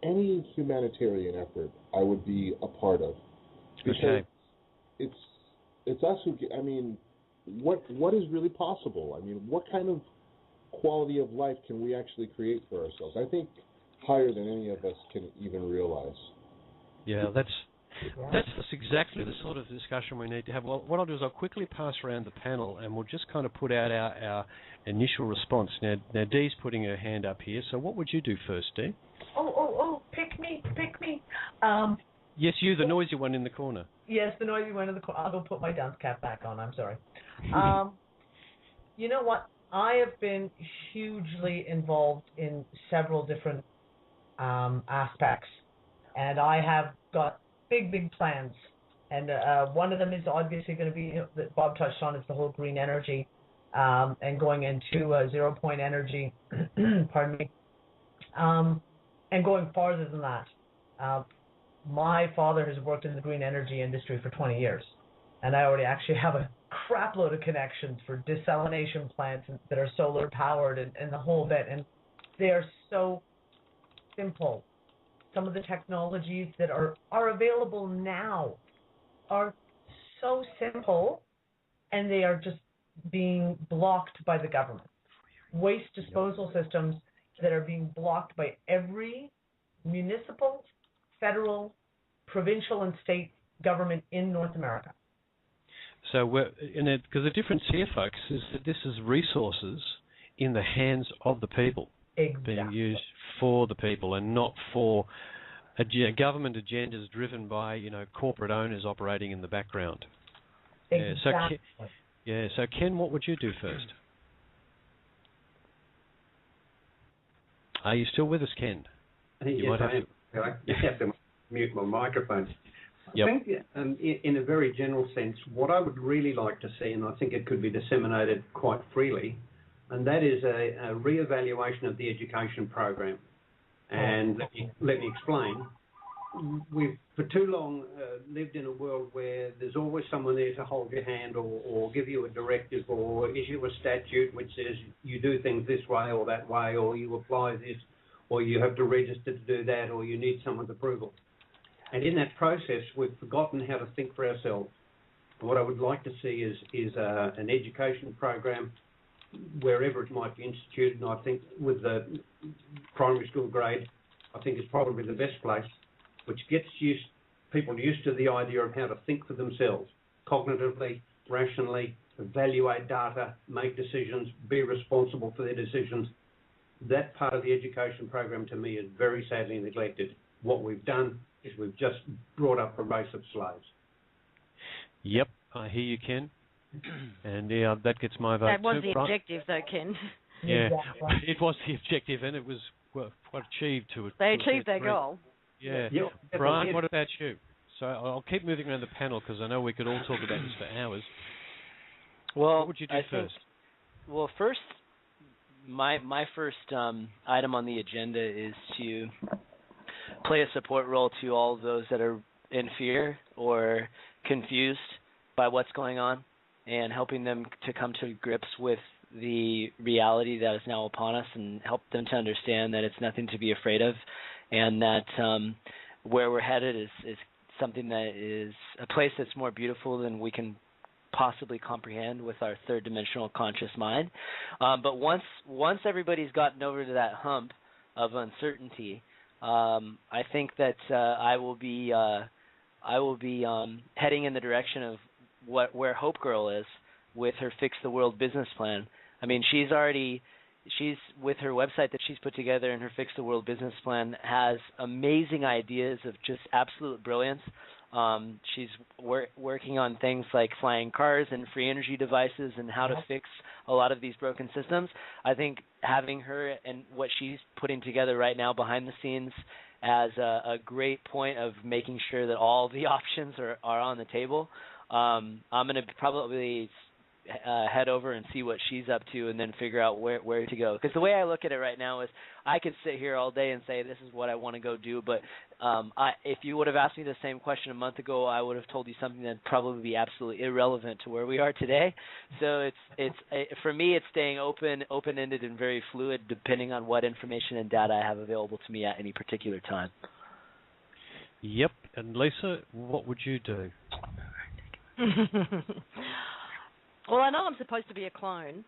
any humanitarian effort, I would be a part of. Because it's us who get, what is really possible? What kind of quality of life can we actually create for ourselves? I think higher than any of us can even realize. Yeah, that's exactly the sort of discussion we need to have. Well, what I'll do is I'll quickly pass around the panel and we'll just kind of put out our initial response. Now Dee's putting her hand up here, so what would you do first, Dee? Oh, pick me. Yes, you, the noisy one in the corner. Yes, the noisy one in the corner. I'll go put my dance cap back on, I'm sorry. You know what? I have been hugely involved in several different aspects, and I have got big plans. And one of them is obviously going to be, that Bob touched on, is the whole green energy and going into zero-point energy, pardon me, and going farther than that. My father has worked in the green energy industry for 20 years, and I already actually have a crap load of connections for desalination plants that are solar powered and the whole bit, and they are so simple. Some of the technologies that are available now are so simple, and they are just being blocked by the government. Waste disposal systems that are being blocked by every municipal, federal, provincial, and state government in North America. So because the difference here, folks, is that this is resources in the hands of the people, being used for the people and not for government agendas driven by corporate owners operating in the background. Exactly. So Ken, what would you do first? Are you still with us, Ken? You might have to. I have to mute my microphone. Yep. I think, in a very general sense, what I would really like to see, and I think it could be disseminated quite freely, and that is a re-evaluation of the education program. And let me explain. We've for too long lived in a world where there's always someone there to hold your hand or give you a directive or issue a statute which says you do things this way or that way, or you apply this, or you have to register to do that, or you need someone's approval. And in that process, we've forgotten how to think for ourselves. And what I would like to see is an education program wherever it might be instituted, and I think with the primary school grade, I think is probably the best place, which gets people used to the idea of how to think for themselves, cognitively, rationally, evaluate data, make decisions, be responsible for their decisions. That part of the education program, to me, is very sadly neglected. What we've done is we've just brought up a race of slaves. Yep, I hear you, Ken. And that gets my vote. That was too, the objective, though, Ken. Yeah, it was the objective, and it was quite achieved to it. They achieved their goal. Yeah. Yeah, Brian, what about you? So I'll keep moving around the panel because I know we could all talk about this for hours. Well, what would you do first? Well, first, my first item on the agenda is to play a support role to all those that are in fear or confused by what's going on, and helping them to come to grips with the reality that is now upon us, and help them to understand that it's nothing to be afraid of, and that where we're headed is something that is a place that's more beautiful than we can possibly comprehend with our third dimensional conscious mind. But once everybody's gotten over to that hump of uncertainty, I think that I will be heading in the direction of where Hope Girl is with her Fix the World business plan. I mean, she's with her website that she's put together, and her Fix the World business plan has amazing ideas of just absolute brilliance. She's working on things like flying cars and free energy devices and how to fix a lot of these broken systems. I think having her and what she's putting together right now behind the scenes as a great point of making sure that all the options are on the table. I'm going to probably head over and see what she's up to, and then figure out where to go. Because the way I look at it right now is, I could sit here all day and say this is what I want to go do, but if you would have asked me the same question a month ago, I would have told you something that'd probably be absolutely irrelevant to where we are today. So it's for me, it's staying open-ended and very fluid, depending on what information and data I have available to me at any particular time. Yep. And Lisa, what would you do? Well, I know I'm supposed to be a clone,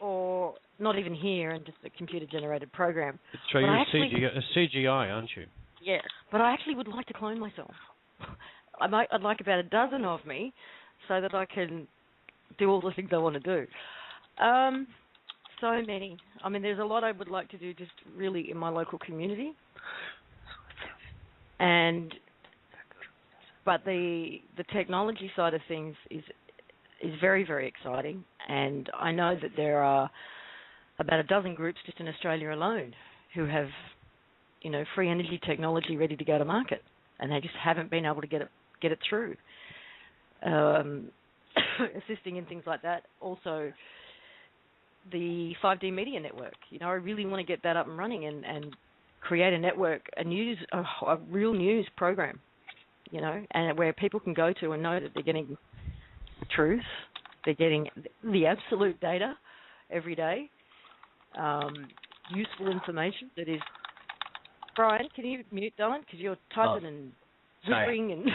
or not even here, and just a computer-generated program. So you're a CGI, aren't you? Yeah, but I actually would like to clone myself. I'd like about a dozen of me, so that I can do all the things I want to do. So many. I mean, there's a lot I would like to do just really in my local community. But the technology side of things is very, very exciting, and I know that there are about a dozen groups just in Australia alone who have, free energy technology ready to go to market, and they just haven't been able to get it through. Assisting in things like that. Also, the 5D media network. I really want to get that up and running and create a network, a real news program, and where people can go to and know that they're getting truth, they're getting the absolute data every day, useful information that is. Brian, can you mute, darling? Because you're typing and whispering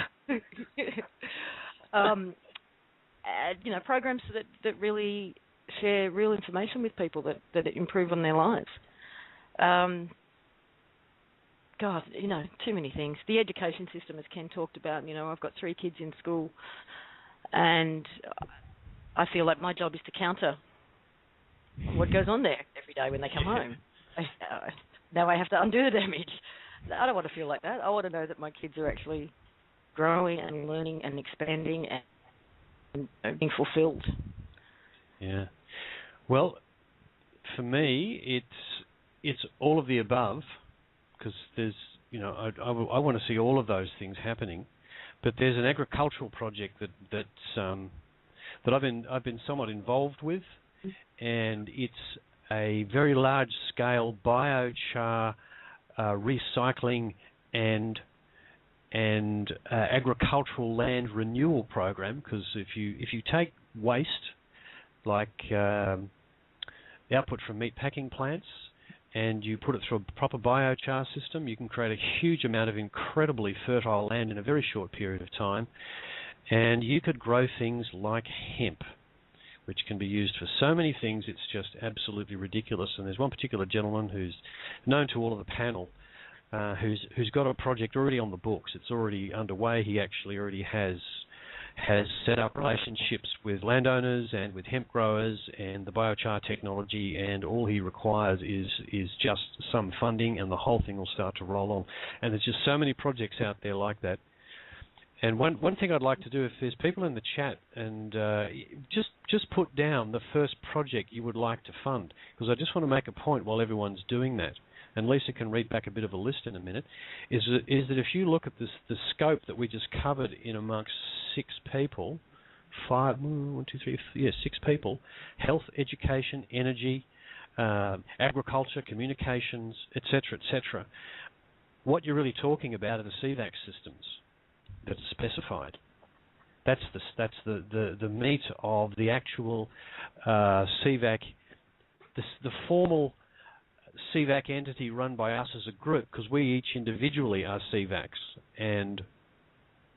and programs that really share real information with people that improve on their lives. God, too many things. The education system, as Ken talked about, I've got 3 kids in school, and I feel like my job is to counter what goes on there every day when they come home. Now I have to undo the damage. I don't want to feel like that. I want to know that my kids are actually growing and learning and expanding and being fulfilled. Yeah. Well, for me, it's all of the above, because there's, I want to see all of those things happening. But there's an agricultural project that I've been somewhat involved with, and it's a very large-scale biochar recycling and agricultural land renewal program. Because if you take waste like the output from meat packing plants and you put it through a proper biochar system, you can create a huge amount of incredibly fertile land in a very short period of time. And you could grow things like hemp, which can be used for so many things, it's just absolutely ridiculous. And there's one particular gentleman who's known to all of the panel, who's got a project already on the books. It's already underway. He actually already has set up relationships with landowners and with hemp growers and the biochar technology, and all he requires is just some funding, and the whole thing will start to roll on. And there's just so many projects out there like that. And one thing I'd like to do, if there's people in the chat, and just put down the first project you would like to fund, because I just want to make a point while everyone's doing that. and Lisa can read back a bit of a list in a minute, is that if you look at the scope that we just covered in amongst 6 people, 6 people, health, education, energy, agriculture, communications, etc., etc., what you're really talking about are the CVAC systems that's specified. That's the meat of the actual CVAC, the formal CVAC entity run by us as a group, because we each individually are CVACs, and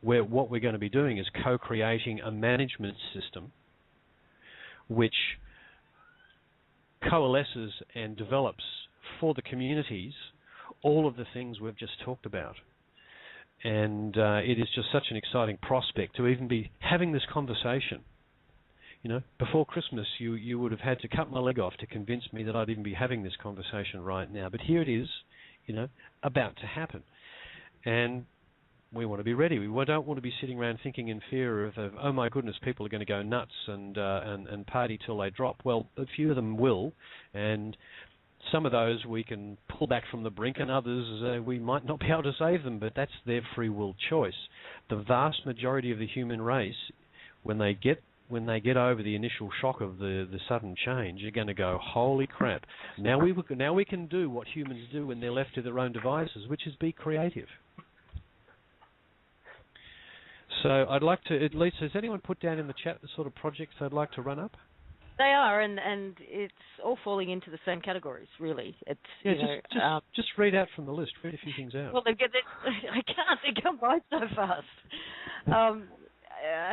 what we're going to be doing is co-creating a management system which coalesces and develops for the communities all of the things we've just talked about. And it is just such an exciting prospect to even be having this conversation. Before Christmas, you would have had to cut my leg off to convince me that I'd even be having this conversation right now. But here it is, about to happen. And we want to be ready. We don't want to be sitting around thinking in fear of oh my goodness, people are going to go nuts and party till they drop. Well, a few of them will, and some of those we can pull back from the brink, and others we might not be able to save them, but that's their free will choice. The vast majority of the human race, when they get over the initial shock of the sudden change, are going to go, holy crap! Now we can do what humans do when they're left to their own devices, which is be creative. So I'd like to, Lisa, has anyone put down in the chat the sort of projects they'd like to run up? They are, and it's all falling into the same categories, really. It's just read out from the list. Read a few things out. Well, I can't. They come by so fast.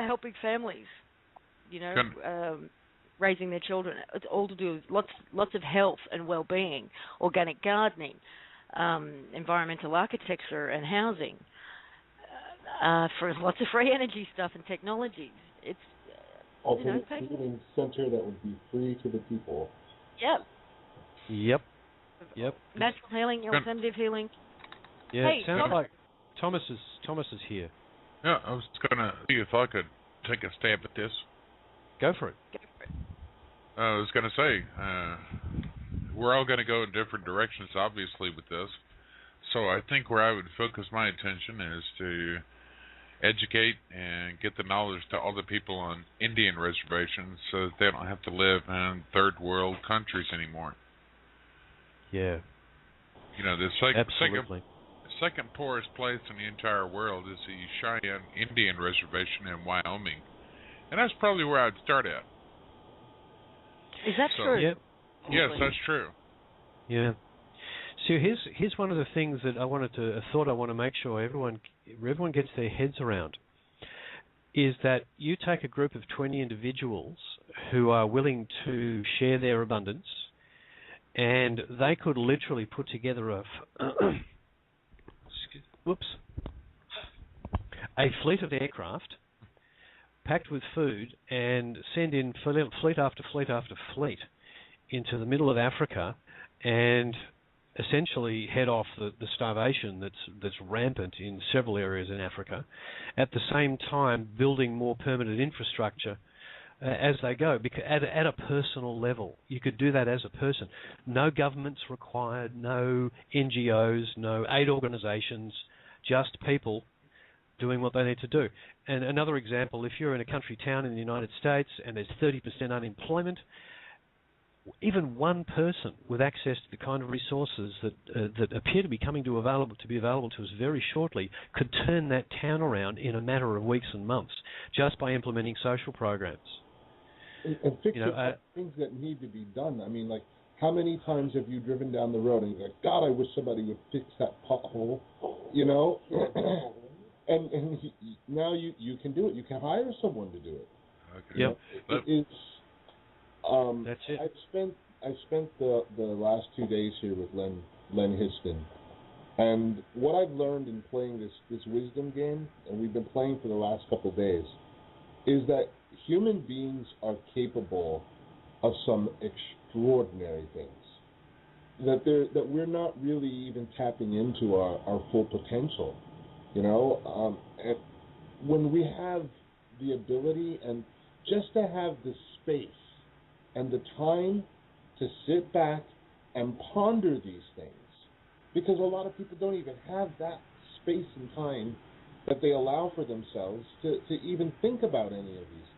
Helping families, raising their children. It's all to do with lots of health and well-being, organic gardening, environmental architecture and housing. For lots of free energy stuff and technologies. It's ultimate healing center that would be free to the people. Yep. Natural healing, alternative healing. Yeah, hey, it sounds like Thomas is here. Yeah, I was gonna see if I could take a stab at this. Go for it. I was gonna say we're all gonna go in different directions, obviously, with this. So I think where I would focus my attention is to educate and get the knowledge to all the people on Indian reservations so that they don't have to live in third world countries anymore. Yeah. The second poorest place in the entire world is the Cheyenne Indian Reservation in Wyoming. And that's probably where I'd start at. Is that true? Yep. Yes, that's true. Yeah. So here's one of the things that I want to make sure everyone gets their heads around, is that you take a group of 20 individuals who are willing to share their abundance, and they could literally put together a fleet of aircraft packed with food and send in fleet after fleet after fleet into the middle of Africa and essentially head off the starvation that's rampant in several areas in Africa, at the same time building more permanent infrastructure as they go, because at a personal level. You could do that as a person. No governments required, no NGOs, no aid organizations, just people doing what they need to do. And another example, if you're in a country town in the United States and there's 30% unemployment, even one person with access to the kind of resources that appear to be available to us very shortly could turn that town around in a matter of weeks and months just by implementing social programs. And fix things that need to be done. I mean, like, how many times have you driven down the road and you're like, God, I wish somebody would fix that pothole, and now you can do it. You can hire someone to do it. Okay. Yep. It's that's it. I spent the last 2 days here with Len Histon, and what I've learned in playing this wisdom game, and we've been playing for the last couple of days, is that human beings are capable of some extraordinary things. That we're not really even tapping into our full potential, and when we have the ability and just to have the space and the time to sit back and ponder these things, because a lot of people don't even have that space and time that they allow for themselves to even think about any of these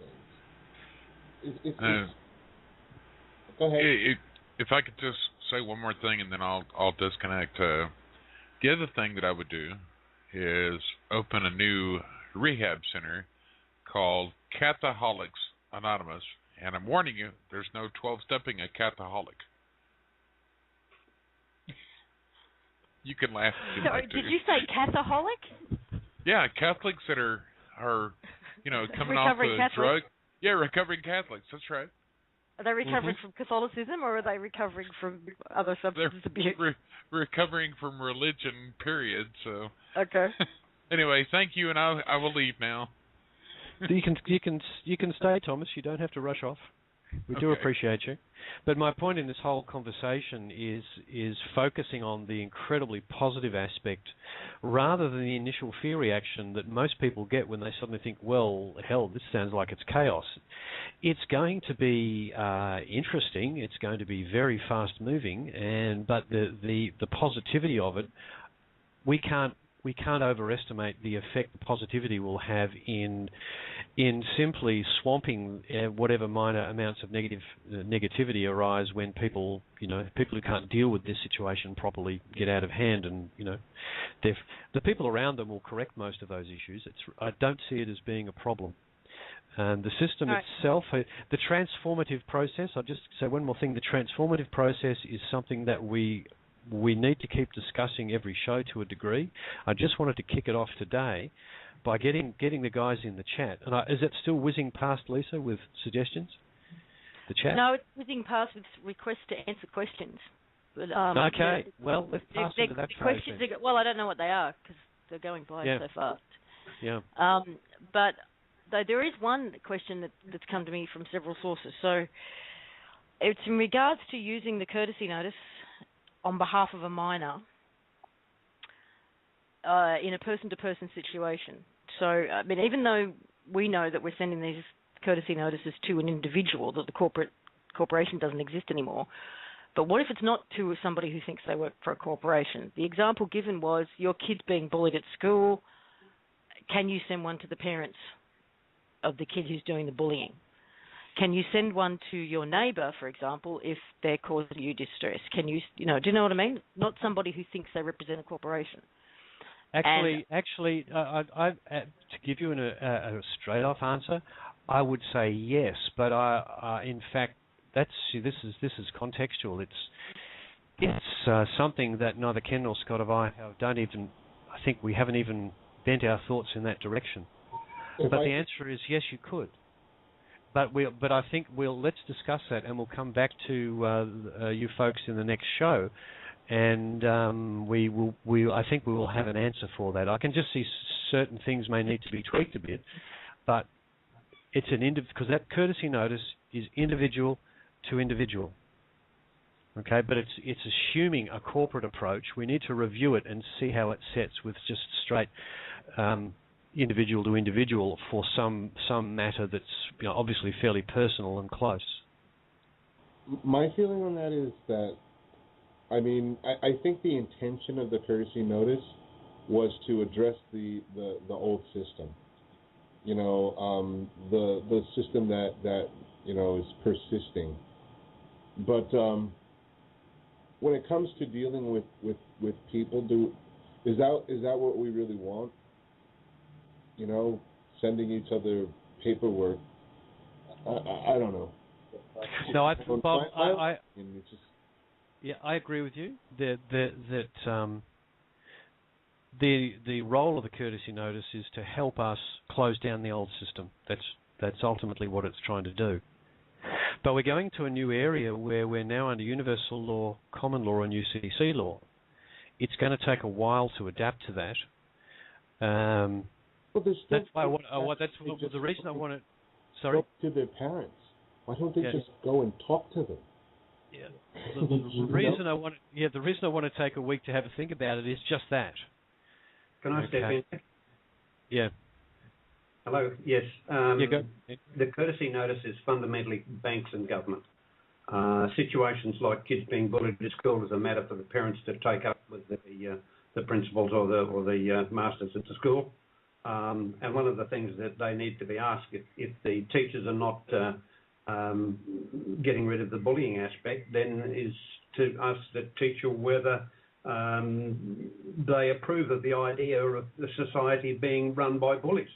things. Go ahead. If I could just say one more thing, and then I'll disconnect. The other thing that I would do is open a new rehab center called Cathaholics Anonymous, and I'm warning you, there's no 12-stepping a Cathaholic. You can laugh if you like to. Did you say Cathaholic? Yeah, Catholics that are coming off the drug. Yeah, recovering Catholics. That's right. Are they recovering from Catholicism, or are they recovering from other substance abuse? Recovering from religion, period. So. Okay. Anyway, thank you, and I will leave now. You can stay, Thomas. You don't have to rush off. We do appreciate you. But my point in this whole conversation is focusing on the incredibly positive aspect rather than the initial fear reaction that most people get when they suddenly think, well, hell, this sounds like it's chaos. It's going to be interesting. It's going to be very fast-moving, but the positivity of it, we can't overestimate the effect the positivity will have in simply swamping whatever minor amounts of negativity arise when people who can't deal with this situation properly get out of hand, and the people around them will correct most of those issues. I don't see it as being a problem. And the system itself, the transformative process. I'll just say one more thing. The transformative process is something that we need to keep discussing every show to a degree. I just wanted to kick it off today by getting the guys in the chat. And is it still whizzing past, Lisa, with suggestions? The chat? No, it's whizzing past with requests to answer questions. But, okay. Well, let's pass into that questions. Well, I don't know what they are because they're going by so fast. Yeah. But there is one question that's come to me from several sources. So it's in regards to using the courtesy notice on behalf of a minor in a person-to-person situation. So, I mean, even though we know that we're sending these courtesy notices to an individual, that the corporation doesn't exist anymore, but what if it's not to somebody who thinks they work for a corporation? The example given was your kid's being bullied at school. Can you send one to the parents of the kid who's doing the bullying? Can you send one to your neighbour, for example, if they're causing you distress? Can you, do you know what I mean? Not somebody who thinks they represent a corporation. Actually, to give you a straight-off answer, I would say yes. But in fact, this is contextual. It's something that neither Ken nor Scott or I don't even. I think we haven't even bent our thoughts in that direction. But the answer is yes, you could. But I think let's discuss that, and we'll come back to you folks in the next show, and I think we will have an answer for that. I can just see certain things may need to be tweaked a bit, but it's because that courtesy notice is individual to individual. Okay, but it's assuming a corporate approach. We need to review it and see how it sets with just straight individual to individual for some matter that's obviously fairly personal and close. My feeling on that is that, I think the intention of the courtesy notice was to address the old system. The system that is persisting. But when it comes to dealing with people, is that what we really want? Sending each other paperwork. I don't know. No, Bob, I agree with you that the role of the courtesy notice is to help us close down the old system. That's ultimately what it's trying to do. But we're going to a new area where we're now under universal law, common law, and UCC law. It's going to take a while to adapt to that. That's why that's the reason I want to. Sorry. Talk to their parents. Why don't they just go and talk to them? Yeah. The reason I want to take a week to have a think about it is just that. Can I step in? Yeah. Hello. Yes. Go. The courtesy notice is fundamentally banks and government. situations like kids being bullied at school is a matter for the parents to take up with the principals or the masters at the school. And one of the things that they need to be asked, if the teachers are not getting rid of the bullying aspect, then is to ask the teacher whether they approve of the idea of the society being run by bullies.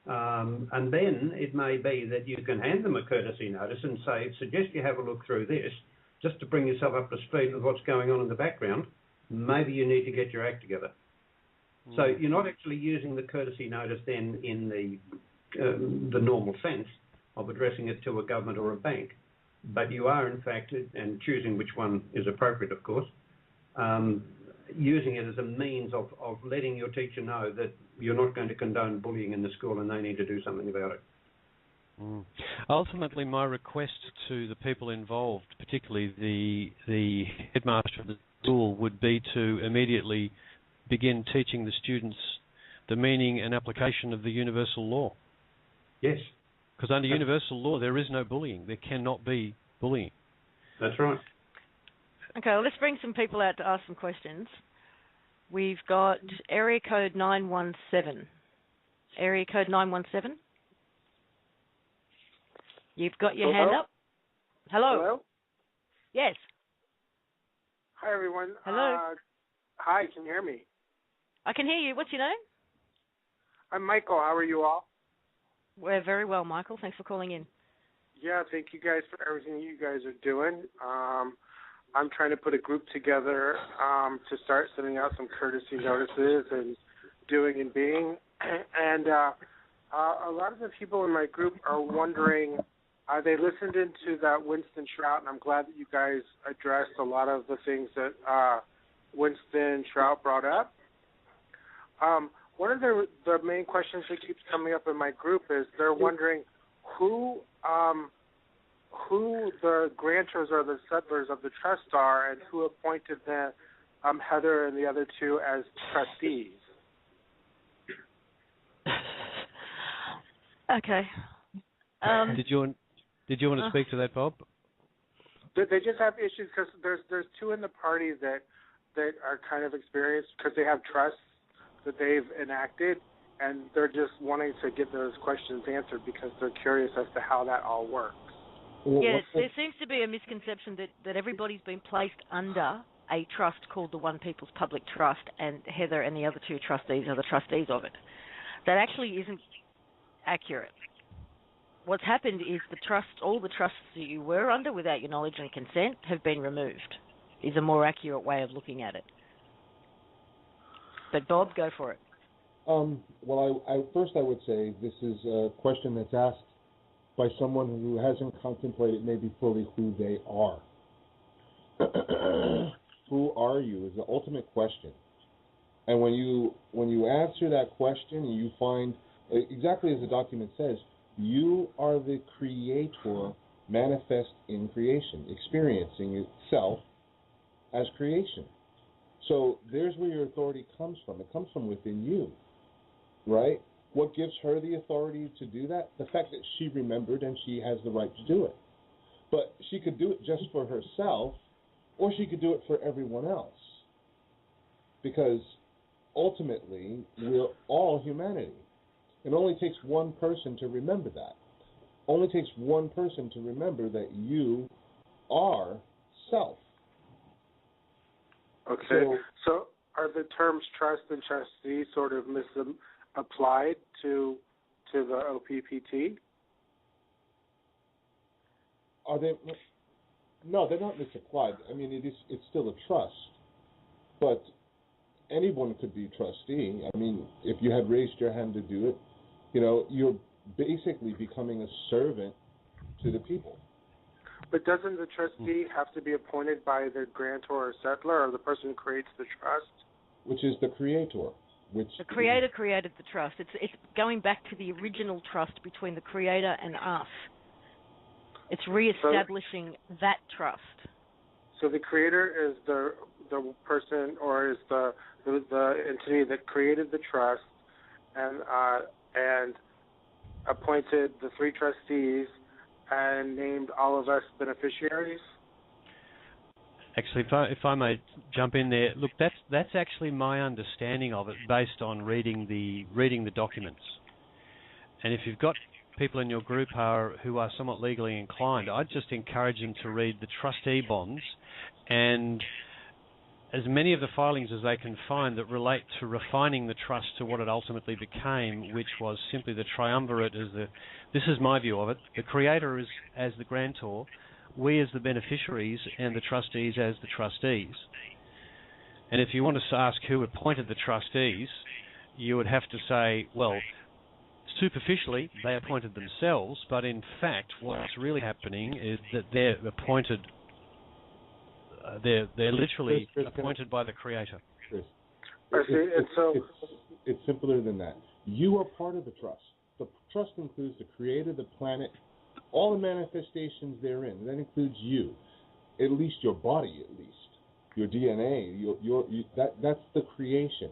And then it may be that you can hand them a courtesy notice and say, suggest you have a look through this, just to bring yourself up to speed with what's going on in the background. Maybe you need to get your act together. So you're not actually using the courtesy notice then in the normal sense of addressing it to a government or a bank, but you are in fact, and choosing which one is appropriate, of course, using it as a means of letting your teacher know that you're not going to condone bullying in the school and they need to do something about it. Ultimately, my request to the people involved, particularly the headmaster of the school, would be to immediately begin teaching the students the meaning and application of the universal law. Yes. Because under universal law, there is no bullying. There cannot be bullying. That's right. Okay, well, let's bring some people out to ask some questions. We've got area code 917. Area code 917. You've got your hand up. Hello. Hello? Yes. Hi, everyone. Hello. Hi, can you hear me? I can hear you. What's your name? I'm Michael. How are you all? We're very well, Michael. Thanks for calling in. Yeah, thank you guys for everything you guys are doing. I'm trying to put a group together to start sending out some courtesy notices and doing and being. And a lot of the people in my group are wondering, they listened into that Winston Trout, and I'm glad that you guys addressed a lot of the things that Winston Trout brought up. One of the main questions that keeps coming up in my group is they're wondering who the grantors or the settlers of the trust are and who appointed the Heather and the other two as trustees. Okay. Did you want to speak to that, Bob? They just have issues because there's two in the party that are kind of experienced because they have trusts that they've enacted, and they're just wanting to get those questions answered because they're curious as to how that all works. Yeah, there seems to be a misconception that everybody's been placed under a trust called the One People's Public Trust, and Heather and the other two trustees are the trustees of it. That actually isn't accurate. What's happened is all the trusts that you were under without your knowledge and consent have been removed, is a more accurate way of looking at it. But Bob, go for it. Well, first I would say this is a question that's asked by someone who hasn't contemplated maybe fully who they are. Who are you is the ultimate question. And when you answer that question, you find, exactly as the document says, you are the creator manifest in creation, experiencing itself as creation. So there's where your authority comes from. It comes from within you, right? What gives her the authority to do that? The fact that she remembered and she has the right to do it. But she could do it just for herself, or she could do it for everyone else. Because ultimately, we're all humanity. It only takes one person to remember that. Only takes one person to remember that you are self. Okay. So are the terms trust and trustee sort of misapplied to the OPPT? Are they? No, they're not misapplied. I mean, it's still a trust, but anyone could be trustee. I mean, if you had raised your hand to do it, you're basically becoming a servant to the people. But doesn't the trustee have to be appointed by the grantor or settler, or the person who creates the trust? Which is the creator. The creator created the trust. It's going back to the original trust between the creator and us. It's reestablishing that trust. So the creator is the person, or is the entity that created the trust, and appointed the three trustees, and named all of us beneficiaries? Actually, if I may jump in there, look, that's actually my understanding of it, based on reading the documents. And if you've got people in your group who are somewhat legally inclined, I'd just encourage them to read the trustee bonds and as many of the filings as they can find that relate to refining the trust to what it ultimately became, which was simply the triumvirate this is my view of it, the creator as the grantor, we as the beneficiaries, and the trustees as the trustees. And if you want to ask who appointed the trustees, you would have to say, well, superficially, they appointed themselves, but in fact, what's really happening is that they're appointed. They're literally appointed by the creator. Chris, it's simpler than that. You are part of the trust. The trust includes the creator, the planet, all the manifestations therein. That includes you, at least your body, at least your DNA. That's the creation.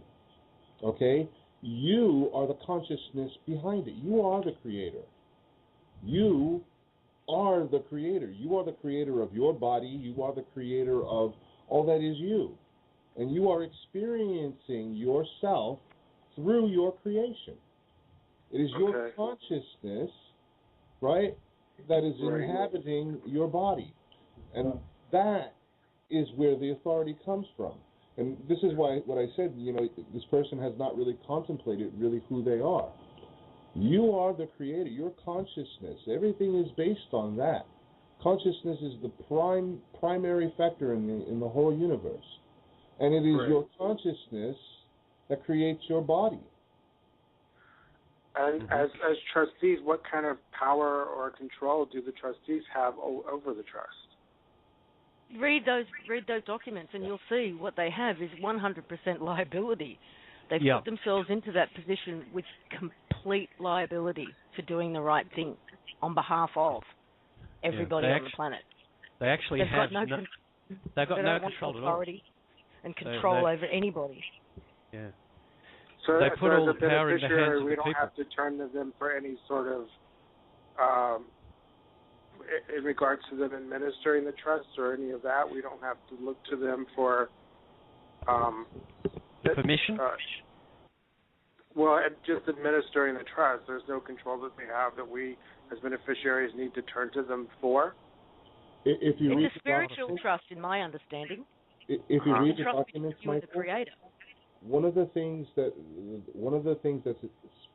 Okay. You are the consciousness behind it. You are the creator. You are the creator. You are the creator of your body. You are the creator of all that is you. And you are experiencing yourself through your creation. It is your consciousness, right, that is inhabiting your body. And that is where the authority comes from. And this is why what I said, this person has not really contemplated really who they are. You are the creator, your consciousness. Everything is based on that. Consciousness is the primary factor in the whole universe. And it is your consciousness that creates your body. And as trustees, what kind of power or control do the trustees have over the trust? Read those documents, and you'll see what they have is 100% liability. They've put themselves into that position with complete liability for doing the right thing on behalf of everybody on the planet. They actually have they've got no control at all. Authority and control over anybody. Yeah. So, they put all as the power in the hands of the people. We don't have to turn to them for any sort of, in regards to them administering the trust or any of that. We don't have to look to them for permission. Well, just administering the trust. There's no control that they have that we, as beneficiaries, need to turn to them for. If you read it's a spiritual trust, in my understanding. If you read the trust documents, you as the creator. One of the things that's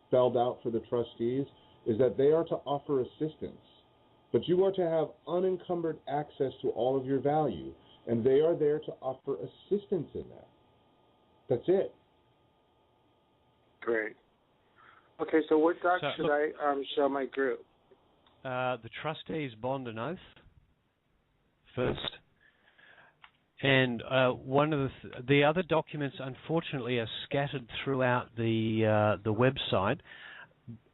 spelled out for the trustees is that they are to offer assistance, but you are to have unencumbered access to all of your value, and they are there to offer assistance in that. That's it. Great. Okay, so what doc should I show my group? The trustees bond an oath first. And one of the other documents, unfortunately, are scattered throughout the website.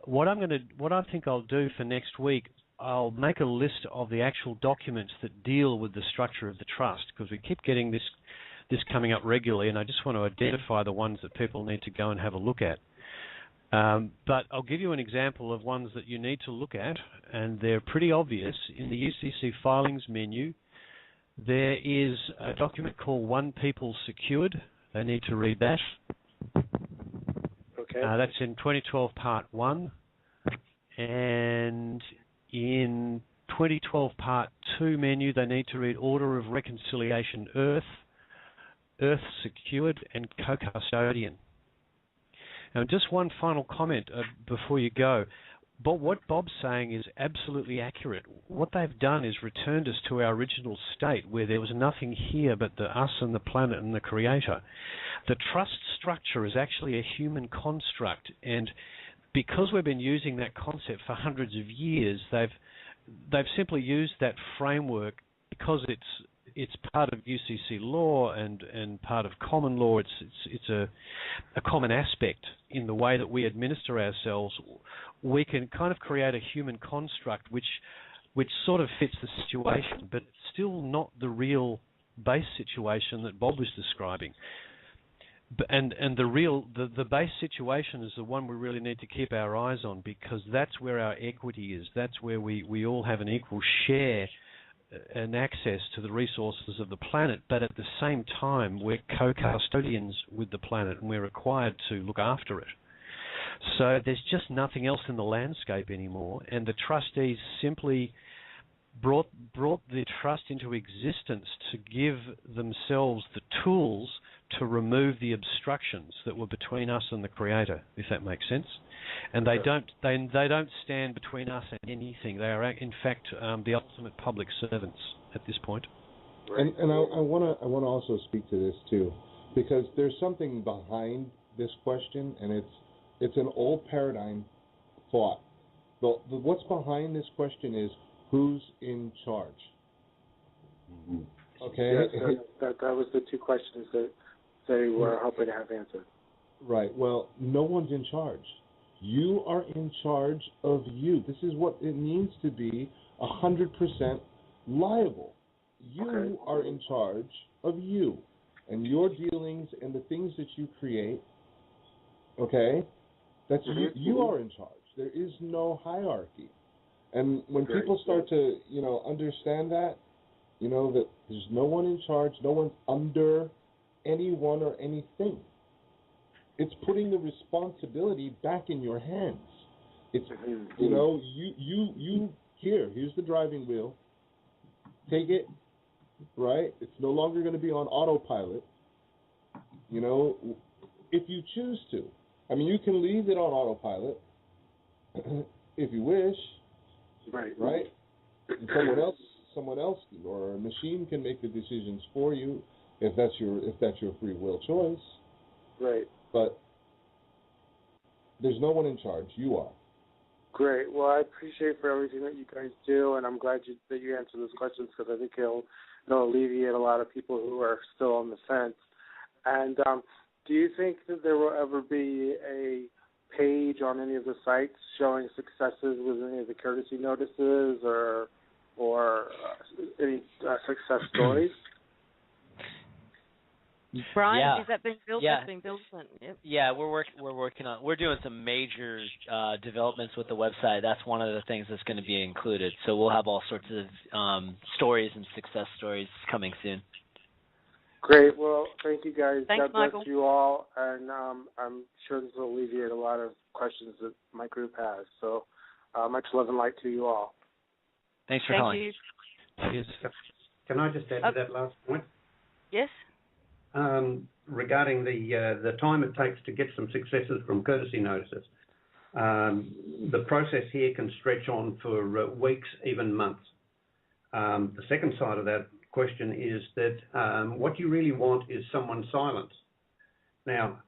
What I think I'll do for next week, I'll make a list of the actual documents that deal with the structure of the trust, because we keep getting this coming up regularly, and I just want to identify the ones that people need to go and have a look at. But I'll give you an example of ones that you need to look at, and they're pretty obvious. In the UCC filings menu, there is a document called One People Secured. They need to read that. Okay. That's in 2012 Part 1. And in 2012 Part 2 menu, they need to read Order of Reconciliation Earth Secured, and Co-Custodian. Now, just one final comment before you go. But what Bob's saying is absolutely accurate. What they've done is returned us to our original state, where there was nothing here but us and the planet and the Creator. The trust structure is actually a human construct, and because we've been using that concept for hundreds of years, they've simply used that framework because it's part of UCC law and part of common law. It's a common aspect in the way that we administer ourselves. We can kind of create a human construct which sort of fits the situation, but it's still not the real base situation that Bob was describing. And the base situation is the one we really need to keep our eyes on, because that's where our equity is. That's where we all have an equal share and access to the resources of the planet, but at the same time we're co-custodians with the planet and we're required to look after it. So there's just nothing else in the landscape anymore, and the trustees simply brought the trust into existence to give themselves the tools to remove the obstructions that were between us and the Creator, if that makes sense. And they don't stand between us and anything. They are, in fact, the ultimate public servants at this point. And I want to also speak to this too, because there's something behind this question, and it's an old paradigm thought. What's behind this question is, who's in charge? Mm-hmm. Okay. Yes, that was the two questions that they were hoping to have answered. Right. Well, no one's in charge. You are in charge of you. This is what it means to be 100% liable. You are in charge of you and your dealings and the things that you create. Okay? That's you are in charge. There is no hierarchy. And when people start to, understand that, that there's no one in charge, no one's under anyone or anything. It's putting the responsibility back in your hands. It's, here's the driving wheel. Take it, right? It's no longer going to be on autopilot, if you choose to. I mean, you can leave it on autopilot if you wish. Right? And someone else or a machine can make the decisions for you if that's your free will choice. Right. But there's no one in charge. You are. Great. Well, I appreciate for everything that you guys do, and I'm glad that you answered those questions, because I think it'll alleviate a lot of people who are still on the fence. And do you think that there will ever be a page on any of the sites showing successes with any of the courtesy notices or any success stories? Brian, is that being built? Yeah. That's being built. Yep. Yeah, we're working on. We're doing some major developments with the website. That's one of the things that's going to be included. So we'll have all sorts of stories and success stories coming soon. Great. Well, thank you guys. Thanks, God bless Michael. you all, and I'm sure this will alleviate a lot of questions that my group has. So much love and light to you all. Thanks for Thank calling. you. Yes. Can I just add to that last point? Yes. Regarding the time it takes to get some successes from courtesy notices, the process here can stretch on for weeks, even months. The second side of that question is that what you really want is someone's silence. Now,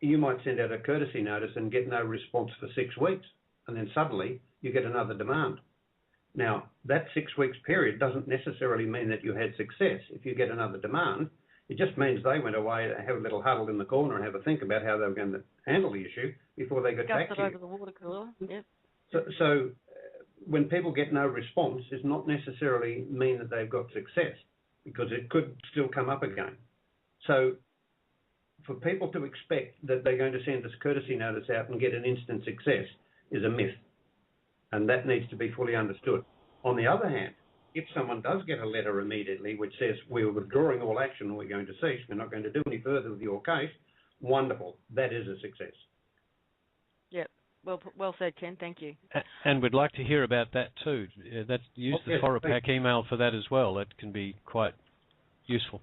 you might send out a courtesy notice and get no response for 6 weeks, and then suddenly you get another demand. Now, that 6 weeks period doesn't necessarily mean that you had success. If you get another demand, it just means they went away to have a little huddle in the corner and have a think about how they were going to handle the issue before they got back to you. Over the water cooler. Yep. So when people get no response, does not necessarily mean that they've got success, because it could still come up again. So for people to expect that they're going to send this courtesy notice out and get an instant success is a myth, and that needs to be fully understood. On the other hand, if someone does get a letter immediately which says we're withdrawing all action and we're going to cease, we're not going to do any further with your case, wonderful. That is a success. Yep. Well said, Ken. Thank you. And we'd like to hear about that too. Use the FORAPAC email for that as well. That can be quite useful.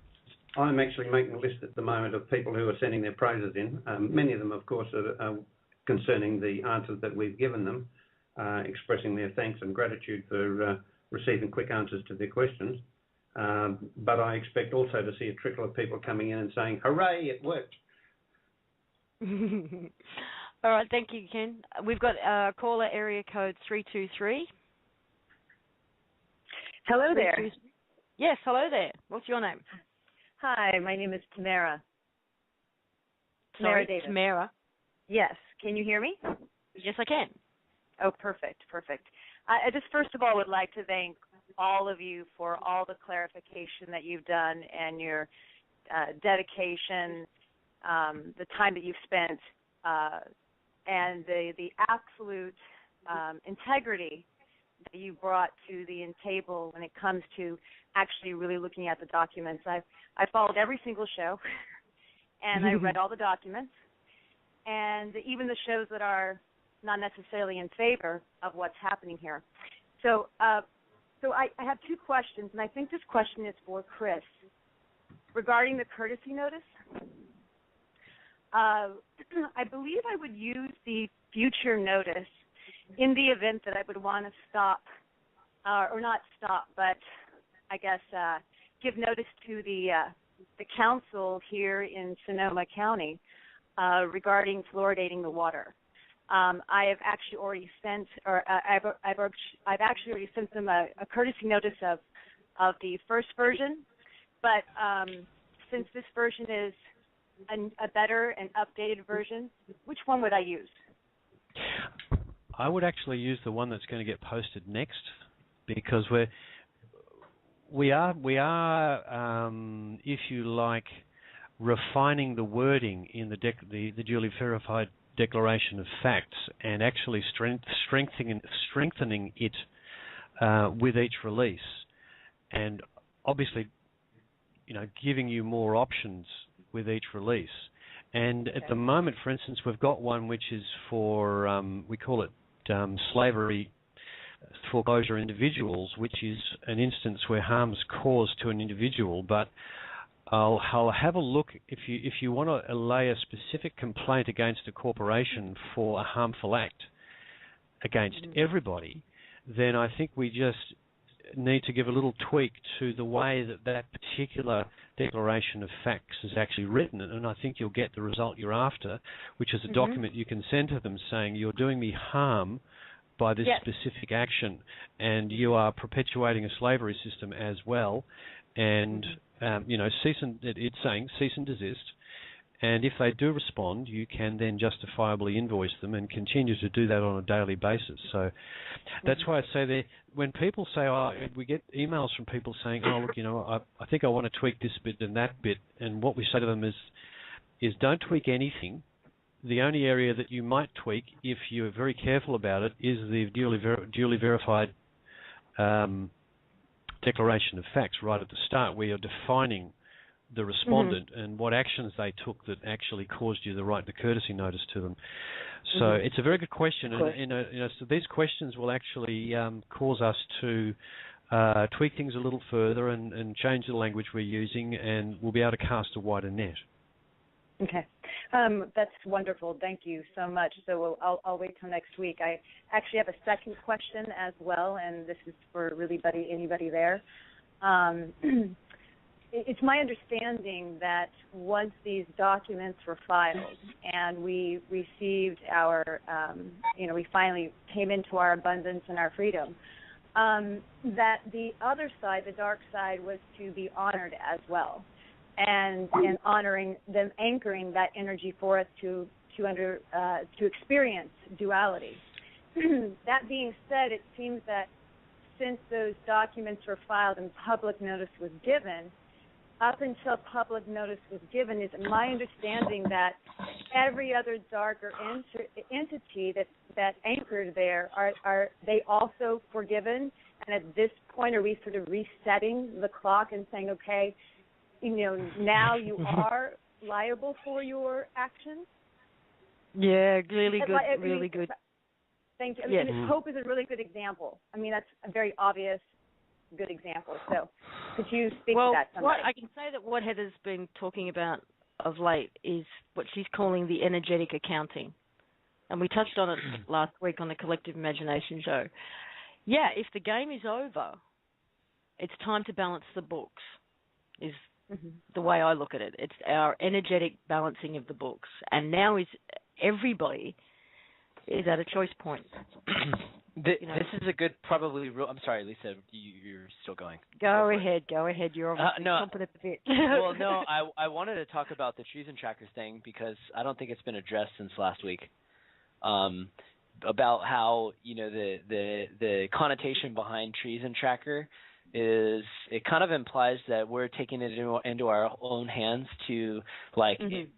I'm actually making a list at the moment of people who are sending their praises in. Many of them, of course, are concerning the answers that we've given them, expressing their thanks and gratitude for receiving quick answers to their questions. But I expect also to see a trickle of people coming in and saying, hooray, it worked. All right, thank you, Ken. We've got caller area code 323. Hello there. Yes, hello there. What's your name? Hi, my name is Tamara. Sorry, Davis. Tamara. Yes. Can you hear me? Yes, I can. Oh, perfect. I just first of all would like to thank all of you for all the clarification that you've done and your dedication the time that you've spent, and the absolute integrity that you brought to the table when it comes to actually really looking at the documents. I followed every single show, and I read all the documents, and even the shows that are not necessarily in favor of what's happening here. So I have two questions, and I think this question is for Chris. Regarding the courtesy notice, I believe I would use the future notice in the event that I would want to stop, or not stop, but I guess give notice to the council here in Sonoma County regarding fluoridating the water. I have actually already sent, or I've actually already sent them a courtesy notice of the first version, but since this version is a better and updated version, which one would I use? I would actually use the one that's going to get posted next, because we are, if you like, refining the wording in the duly verified declaration of facts, and actually strengthening it with each release, and obviously, giving you more options with each release. And at the moment, for instance, we've got one which is for we call it slavery foreclosure individuals, which is an instance where harm's caused to an individual. But I'll have a look if you want to lay a specific complaint against a corporation for a harmful act against everybody, then I think we just need to give a little tweak to the way that particular declaration of facts is actually written, and I think you'll get the result you're after, which is a document you can send to them saying you're doing me harm by this specific action, and you are perpetuating a slavery system as well, and it's saying cease and desist. And if they do respond, you can then justifiably invoice them and continue to do that on a daily basis. So that's why I say that when people say, we get emails from people saying, look, I think I want to tweak this bit and that bit. And what we say to them is don't tweak anything. The only area that you might tweak, if you're very careful about it, is the duly verified declaration of facts right at the start, where you're defining the respondent and what actions they took that actually caused you the right to courtesy notice to them. So it's a very good question, and so these questions will actually cause us to tweak things a little further and change the language we're using, and we'll be able to cast a wider net. Okay. That's wonderful. Thank you so much. So I'll wait till next week. I actually have a second question as well, and this is for really anybody there. It's my understanding that once these documents were filed and we received our, we finally came into our abundance and our freedom, that the other side, the dark side, was to be honored as well, and honoring them, anchoring that energy for us to experience duality. That being said, it seems that since those documents were filed and public notice was given, up until public notice was given, is my understanding that every other darker entity that anchored there, are they also forgiven? And at this point, are we sort of resetting the clock and saying, okay, now you are liable for your actions? Yeah, really good, really good. Thank you. Hope is a really good example. I mean, that's a very obvious good example. So could you speak to that? Somebody? I can say that what Heather's been talking about of late is what she's calling the energetic accounting. And we touched on it last week on the Collective Imagination show. Yeah, if the game is over, it's time to balance the books, is the way I look at it. It's our energetic balancing of the books. And now everybody is at a choice point. This is a good, probably. I'm sorry, Lisa. You're still going. Go ahead. You're competent a bit. Well, no, I wanted to talk about the treason trackers thing because I don't think it's been addressed since last week. About how the connotation behind treason tracker is it kind of implies that we're taking it into our own hands to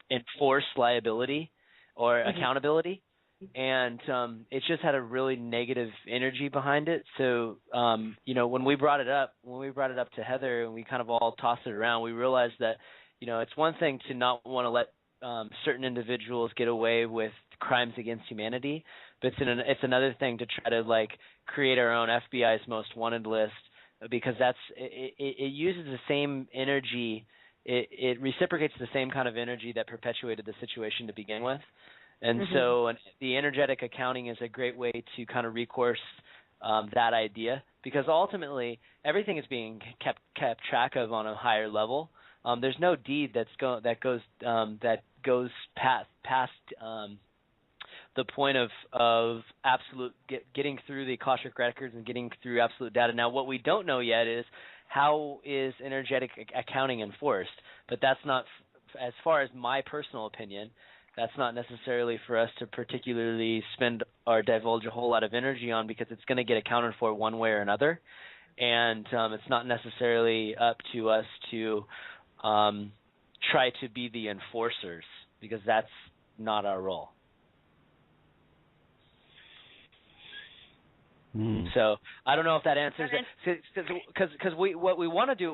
enforce liability or accountability, and it's just had a really negative energy behind it. So when we brought it up to Heather and we kind of all tossed it around, we realized that it's one thing to not want to let certain individuals get away with crimes against humanity, but it's another thing to try to create our own FBI's most wanted list, because it uses the same energy, it reciprocates the same kind of energy that perpetuated the situation to begin with. And so the energetic accounting is a great way to kind of recourse that idea, because ultimately everything is being kept track of on a higher level. There's no deed that goes past the point of absolute getting through the Akashic records and getting through absolute data. Now, what we don't know yet is how is energetic accounting enforced, but that's not, as far as my personal opinion, that's not necessarily for us to particularly spend or divulge a whole lot of energy on, because it's going to get accounted for one way or another, and it's not necessarily up to us to try to be the enforcers, because that's not our role. So I don't know if that answers it, because what we want to do,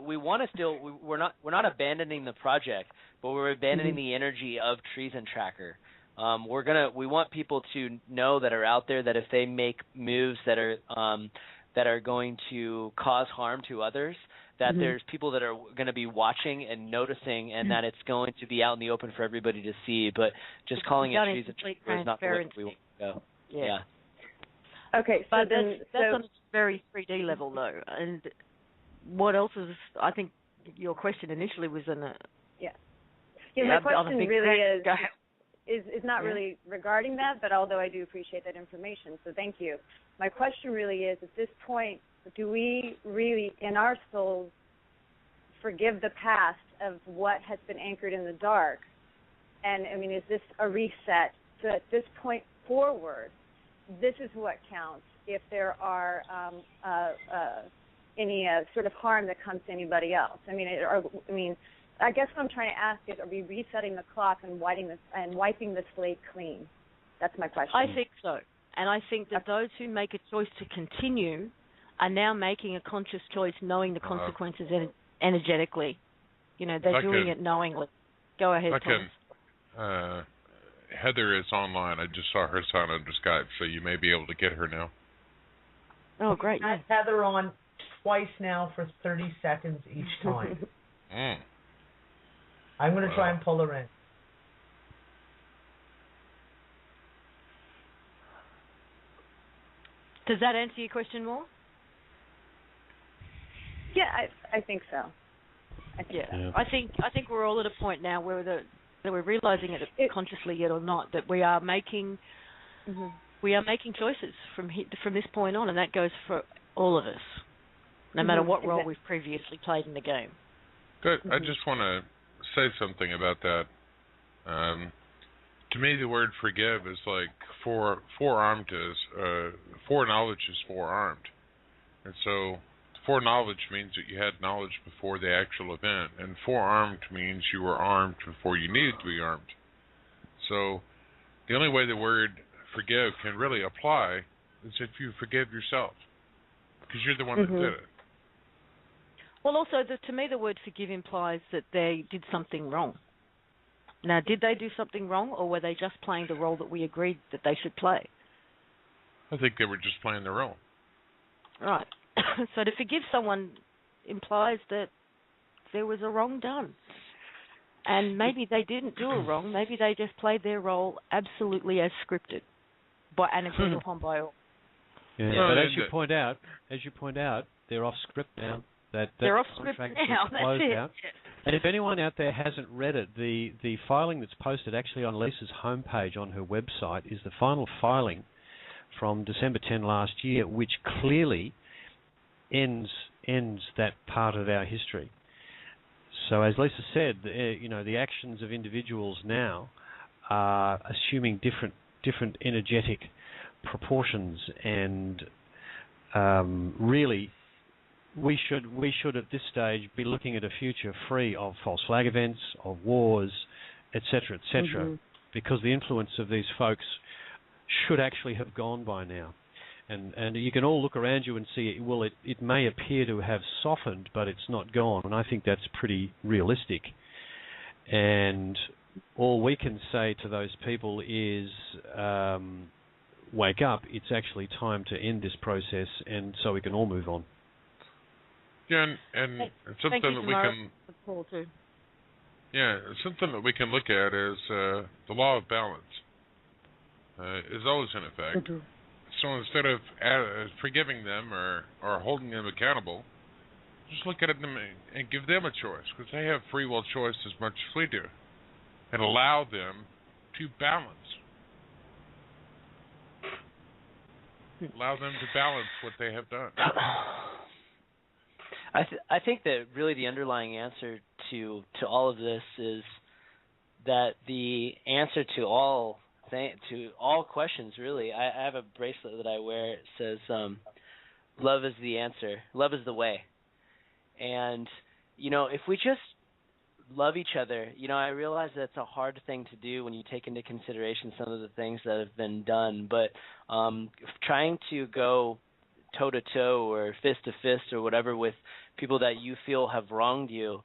we're not abandoning the project, but we're abandoning the energy of Treason Tracker. We want people to know that are out there that if they make moves that are going to cause harm to others, that there's people that are going to be watching and noticing, and that it's going to be out in the open for everybody to see. But just calling it Treason Tracker is not the way we want to go. Yeah. Okay, so but that's on a very 3D level, though. And what else is? I think your question initially was in a. My question really is not really regarding that, but although I do appreciate that information, so thank you. My question really is, at this point, do we really, in our souls, forgive the past of what has been anchored in the dark? And, I mean, is this a reset? So at this point forward, this is what counts if there are any sort of harm that comes to anybody else. I guess what I'm trying to ask is, are we resetting the clock and wiping the slate clean? That's my question. I think so. And I think that those who make a choice to continue are now making a conscious choice, knowing the consequences energetically. They're doing it knowingly. Go ahead, Thomas. Heather is online. I just saw her sign under Skype, so you may be able to get her now. Oh, great. I've had Heather on twice now for 30 seconds each time. I'm going to try and pull her in. Does that answer your question more? Yeah, I think so. I think we're all at a point now where we're realizing it consciously yet or not, that we are making choices from this point on, and that goes for all of us, no matter what role we've previously played in the game. Good. I just want to say something about that. To me, the word forgive is like forearmed is foreknowledge is forearmed, and so foreknowledge means that you had knowledge before the actual event, and forearmed means you were armed before you needed to be armed. So the only way the word forgive can really apply is if you forgive yourself, because you're the one that did it. Well, also, to me, the word forgive implies that they did something wrong. Now, did they do something wrong, or were they just playing the role that we agreed that they should play? I think they were just playing the role. Right. So to forgive someone implies that there was a wrong done. And maybe they didn't do a wrong. Maybe they just played their role absolutely as scripted, and agreed upon by all. Yeah, but as you point out, they're off script now. They're off script now. That's it. Out. And if anyone out there hasn't read it, the filing that's posted actually on Lisa's homepage on her website is the final filing from December 10 last year, which clearly ends that part of our history. So as Lisa said, the actions of individuals now are assuming different energetic proportions and really we should at this stage be looking at a future free of false flag events, of wars, etc., etc., because the influence of these folks should actually have gone by now. And you can all look around you and see, well, it may appear to have softened, but it's not gone, and I think that's pretty realistic. And all we can say to those people is, wake up, it's actually time to end this process, and so we can all move on. Yeah, and something that we can... Paul too. Yeah, something that we can look at is the law of balance is always in effect. So instead of forgiving them or holding them accountable, just look at them and give them a choice, because they have free will choice as much as we do, and allow them to balance. Allow them to balance what they have done. I think that really the underlying answer to all of this is that the answer to all questions, really. I have a bracelet that I wear. It says, "Love is the answer. Love is the way." And if we just love each other, I realize that's a hard thing to do when you take into consideration some of the things that have been done. But trying to go toe-to-toe or fist-to-fist or whatever with people that you feel have wronged you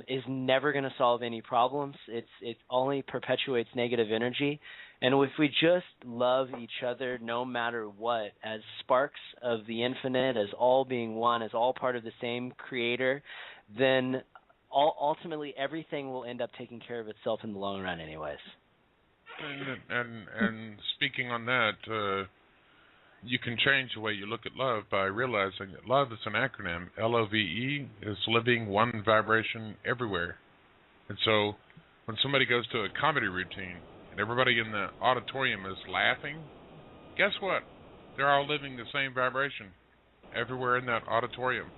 is never going to solve any problems. It only perpetuates negative energy. And if we just love each other no matter what, as sparks of the infinite, as all being one, as all part of the same creator, then ultimately everything will end up taking care of itself in the long run anyways. And speaking on that, you can change the way you look at love by realizing that love is an acronym. LOVE is living one vibration everywhere. And so when somebody goes to a comedy routine and everybody in the auditorium is laughing, guess what? They're all living the same vibration everywhere in that auditorium.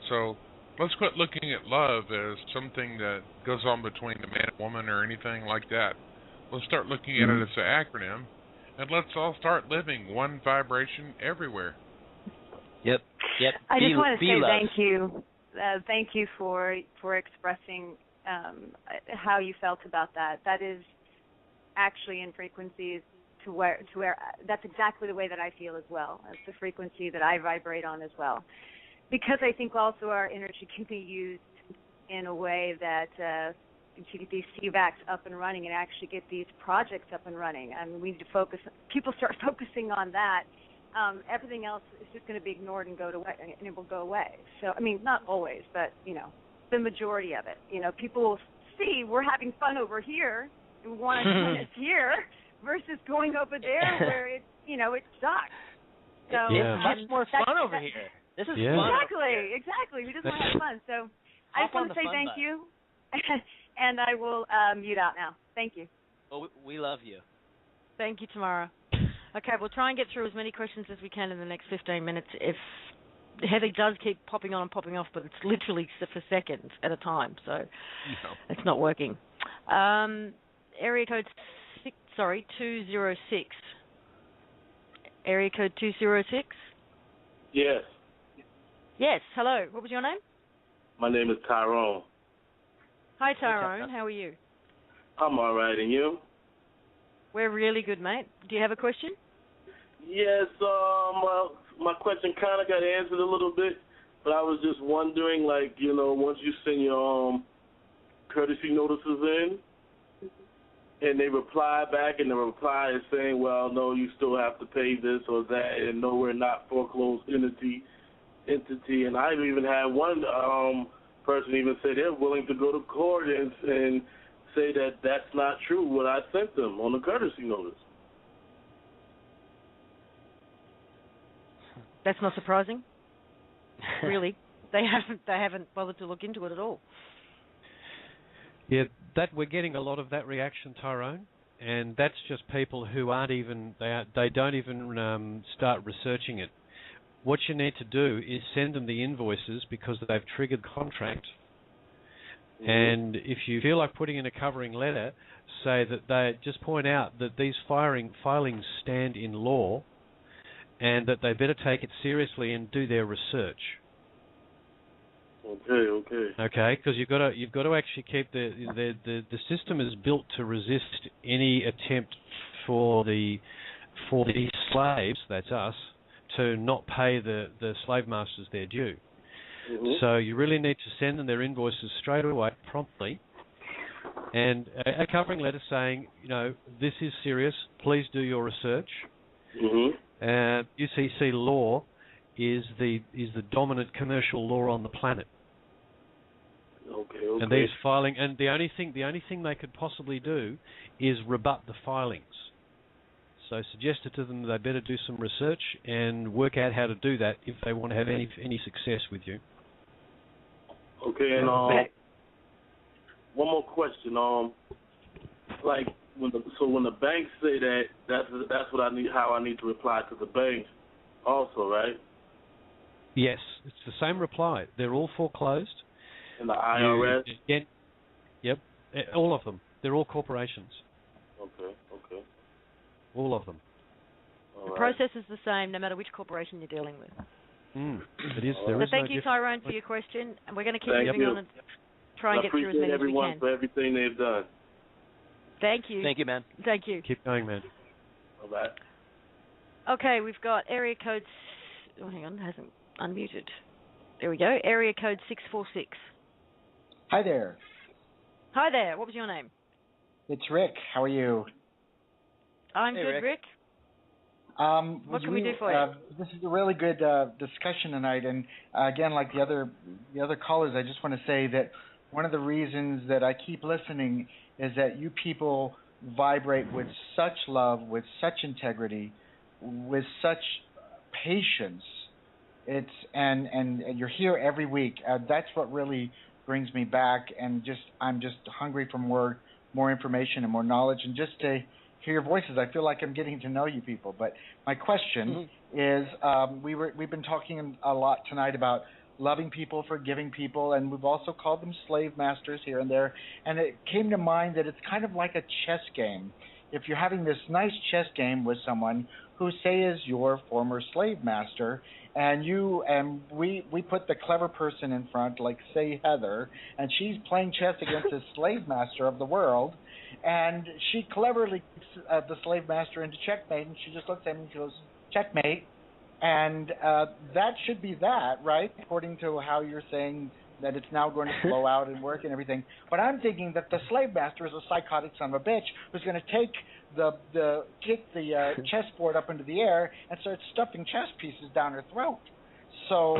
So let's quit looking at love as something that goes on between a man and woman or anything like that. Let's start looking at it as an acronym. And let's all start living one vibration everywhere. Yep. I just want to say love. thank you. Thank you for expressing how you felt about that. That is actually in frequencies to where that's exactly the way that I feel as well. It's the frequency that I vibrate on as well. Because I think also our energy can be used in a way that to get these CVACs up and running and actually get these projects up and running. I mean, we need to focus. People start focusing on that. Everything else is just going to be ignored and it will go away. So, I mean, not always, but the majority of it. People will see we're having fun over here and we want to join us here versus going over there where it sucks. So it's much more fun over here. This is fun. Exactly. We just want to have fun. So I just want to say thank you. And I will mute out now. Thank you. Well, we love you. Thank you, Tamara. Okay, we'll try and get through as many questions as we can in the next 15 minutes. If Heather does keep popping on and popping off, but it's literally for seconds at a time, so it's not working. Area code 206. Area code 206? Yes. Yes, hello. What was your name? My name is Tyrone. Hi, Tyrone. How are you? I'm all right, and you? We're really good, mate. Do you have a question? Yes, my question kind of got answered a little bit, but I was just wondering, once you send your courtesy notices in, and they reply back, and the reply is saying, well, no, you still have to pay this or that, and no, we're not foreclosed entity, and I've even had one person even say they're willing to go to court and say that that's not true what I sent them on the courtesy notice. That's not surprising. Really, they haven't bothered to look into it at all. Yeah, that we're getting a lot of that reaction, Tyrone, and that's just people who aren't even they don't even start researching it. What you need to do is send them the invoices because they've triggered the contract. And if you feel like putting in a covering letter, say that they just point out that these filings stand in law and that they better take it seriously and do their research. Okay, because you've got to actually keep the system is built to resist any attempt for the slaves, that's us, to not pay the slave masters their due. So you really need to send them their invoices straight away, promptly, and a covering letter saying, this is serious. Please do your research. UCC law is the dominant commercial law on the planet. And these the only thing they could possibly do is rebut the filings. So suggested to them they better do some research and work out how to do that if they want to have any success with you. Okay, and one more question. Like when the banks say that's what I need, how I need to reply to the banks, also, right? Yes, it's the same reply. They're all foreclosed. And the IRS? Yep, all of them. They're all corporations. Okay. All of them. The process is the same no matter which corporation you're dealing with. It is. So thank you, Tyrone, for your question, and we're going to keep moving on and try and get through as many as we can. I appreciate everyone for everything they've done. Thank you. Thank you, man. Thank you. Keep going, man. All right. Okay, we've got area code... Oh, hang on, it hasn't unmuted. There we go. Area code 646. Hi there. Hi there. What was your name? It's Rick. How are you? I'm good, Rick. What can we do for you? This is a really good discussion tonight, and again, like the other callers, I just want to say that one of the reasons that I keep listening is that you people vibrate with such love, with such integrity, with such patience. And you're here every week. That's what really brings me back, and I'm just hungry for more information and more knowledge, and just to hear your voices. I feel like I'm getting to know you people. But my question is, we've been talking a lot tonight about loving people, forgiving people, and we've also called them slave masters here and there. And it came to mind that it's kind of like a chess game. If you're having this nice chess game with someone who, say, is your former slave master, and we put the clever person in front, like, say, Heather, and she's playing chess against the slave master of the world, and she cleverly keeps the slave master into checkmate, and she just looks at him and she goes, checkmate, and that should be that, right, according to how you're saying that it's now going to flow out and work and everything. But I'm thinking that the slave master is a psychotic son of a bitch who's going to kick the chessboard up into the air and start stuffing chess pieces down her throat. So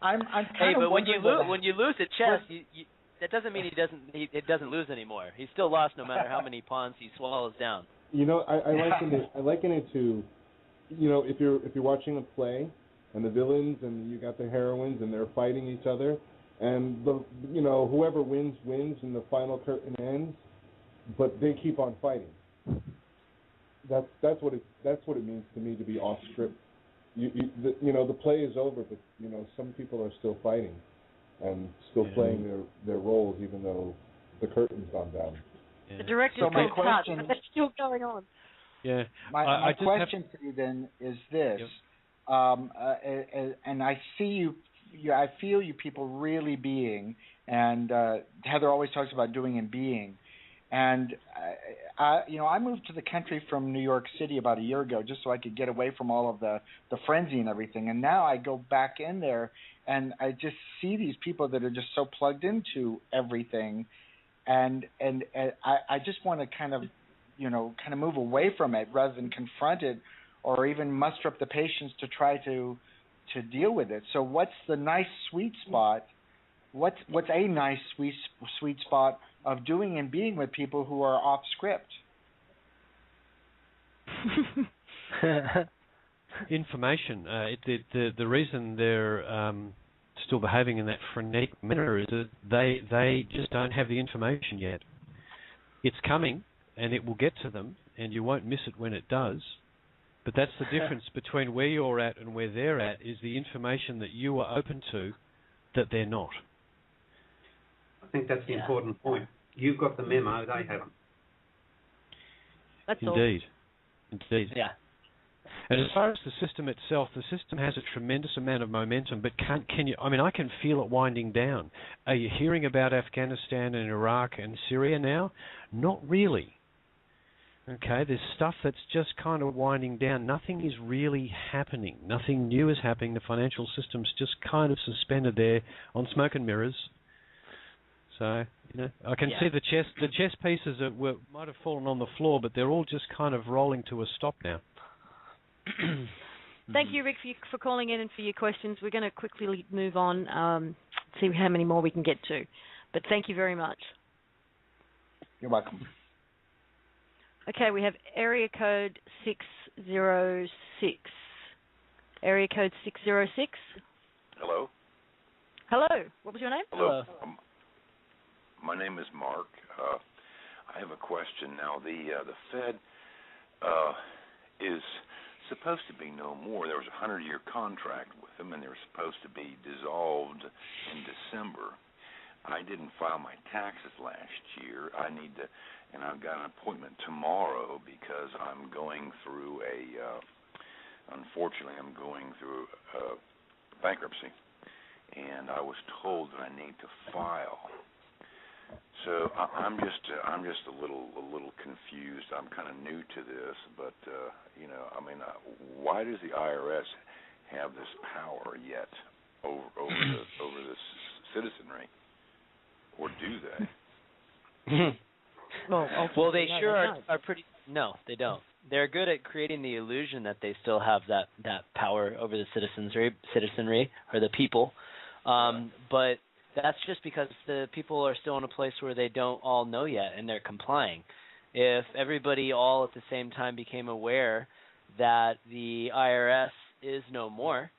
I'm hey, but when you lose at chess, you, that doesn't mean it doesn't lose anymore. He's still lost no matter how many pawns he swallows down. I liken it to, if you're watching a play, and the villains, and you got the heroines, and they're fighting each other, and whoever wins, and the final curtain ends, but they keep on fighting. That's what it means to me to be off script. The play is over, but some people are still fighting, and still playing their roles, even though the curtain's gone down. Yeah. The director's still cut, but that's still going on. Yeah. My question for you then is this. Yep. And I see you. I feel you people really being, and Heather always talks about doing and being. And I moved to the country from New York City about a year ago just so I could get away from all of the frenzy and everything. And now I go back in there, and I just see these people that are just so plugged into everything, and I just want to kind of move away from it rather than confront it, or even muster up the patience to try to deal with it. So what's the nice sweet spot? What's a nice sweet spot of doing and being with people who are off script? Information. The reason they're still behaving in that frenetic manner is that they just don't have the information yet. It's coming, and it will get to them, and you won't miss it when it does. But that's the difference between where you're at and where they're at, is the information that you are open to that they're not. I think that's the important point. You've got the memo, they haven't. That's Indeed. all. Indeed. Yeah. And as far as the system itself, the system has a tremendous amount of momentum, but can you? I mean, I can feel it winding down. Are you hearing about Afghanistan and Iraq and Syria now? Not really. Okay, there's stuff that's just kind of winding down. Nothing is really happening. Nothing new is happening. The financial system's just kind of suspended there on smoke and mirrors. So, I can see the chess pieces might have fallen on the floor, but they're all just kind of rolling to a stop now. Thank you, Rick, for calling in and for your questions. We're going to quickly move on, see how many more we can get to. But thank you very much. You're welcome. Okay, we have area code 606. Area code 606. Hello. Hello. What was your name? Hello. My name is Mark. I have a question now. The Fed is supposed to be no more. There was a 100-year contract with them, and they were supposed to be dissolved in December. I didn't file my taxes last year. And I've got an appointment tomorrow because I'm going through unfortunately, I'm going through bankruptcy, and I was told that I need to file. So I'm just a little confused. I'm kind of new to this, but why does the IRS have this power yet over the citizenry, or do they? Well, they sure are pretty. No, they don't. They're good at creating the illusion that they still have that power over the citizenry or the people, but that's just because the people are still in a place where they don't all know yet, and they're complying. If everybody all at the same time became aware that the IRS is no more,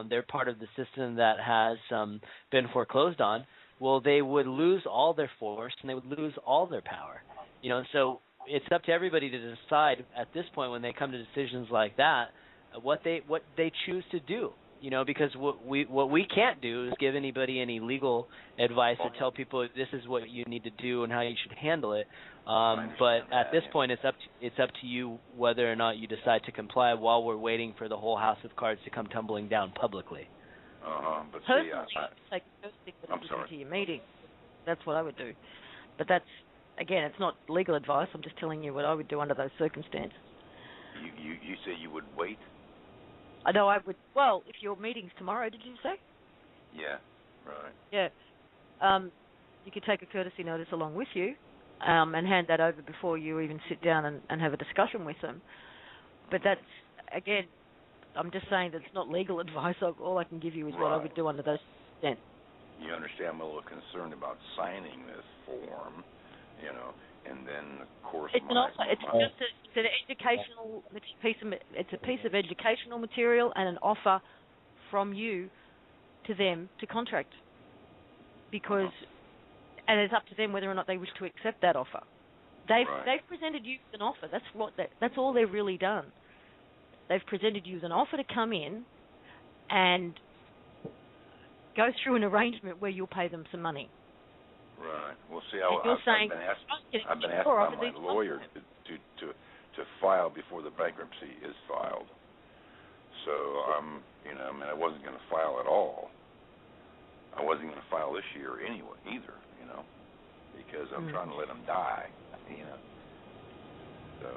they're part of the system that has been foreclosed on, well, they would lose all their force and they would lose all their power. So it's up to everybody to decide at this point when they come to decisions like that what they choose to do. Because what we can't do is give anybody any legal advice or tell people this is what you need to do and how you should handle it. But at this point, it's up to you whether or not you decide to comply while we're waiting for the whole house of cards to come tumbling down publicly. But personally, take to your meeting. That's what I would do. But that's, again, it's not legal advice. I'm just telling you what I would do under those circumstances. You say you would wait? I know I would. Well, if your meeting's tomorrow, did you say? Yeah, right. Yeah. You could take a courtesy notice along with you and hand that over before you even sit down and have a discussion with them. But that's, again, I'm just saying that it's not legal advice. All I can give you is what I would do under those circumstances. You understand, I'm a little concerned about signing this form, and then of course it's an educational piece of it's a piece of educational material and an offer from you to them to contract, because and it's up to them whether or not they wish to accept that offer. They've presented you with an offer. That's all they've really done. They've presented you with an offer to come in and go through an arrangement where you'll pay them some money. Right. Well, see, I've been asked by my lawyer to file before the bankruptcy is filed. So I wasn't going to file at all. I wasn't going to file this year anyway either, because I'm trying to let them die, So.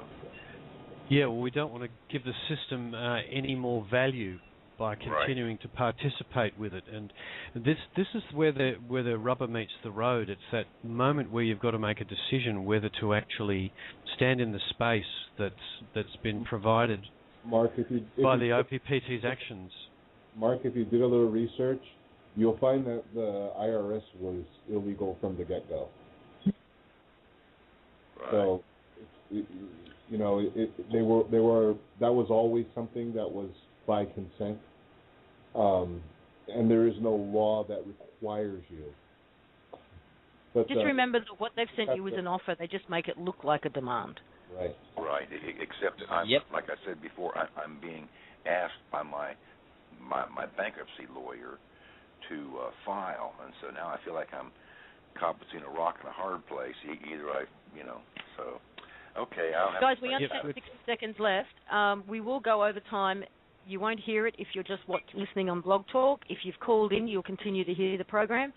Yeah, well, we don't want to give the system any more value by continuing to participate with it, and this is where the rubber meets the road. It's that moment where you've got to make a decision whether to actually stand in the space that's been provided by the OPPT's actions. Mark, if you did a little research, you'll find that the IRS was illegal from the get-go. Right. So, they were. That was always something that was by consent, and there is no law that requires you. But just remember that what they've sent you is an offer. They just make it look like a demand. Right. Right. Except that like I said before, I'm being asked by my bankruptcy lawyer to file, and so now I feel like I'm caught between a rock and a hard place. Either so Okay, I'll have Guys, to we think only about have it. 60 seconds left. We will go over time. You won't hear it if you're just listening on Blog Talk. If you've called in, you'll continue to hear the program.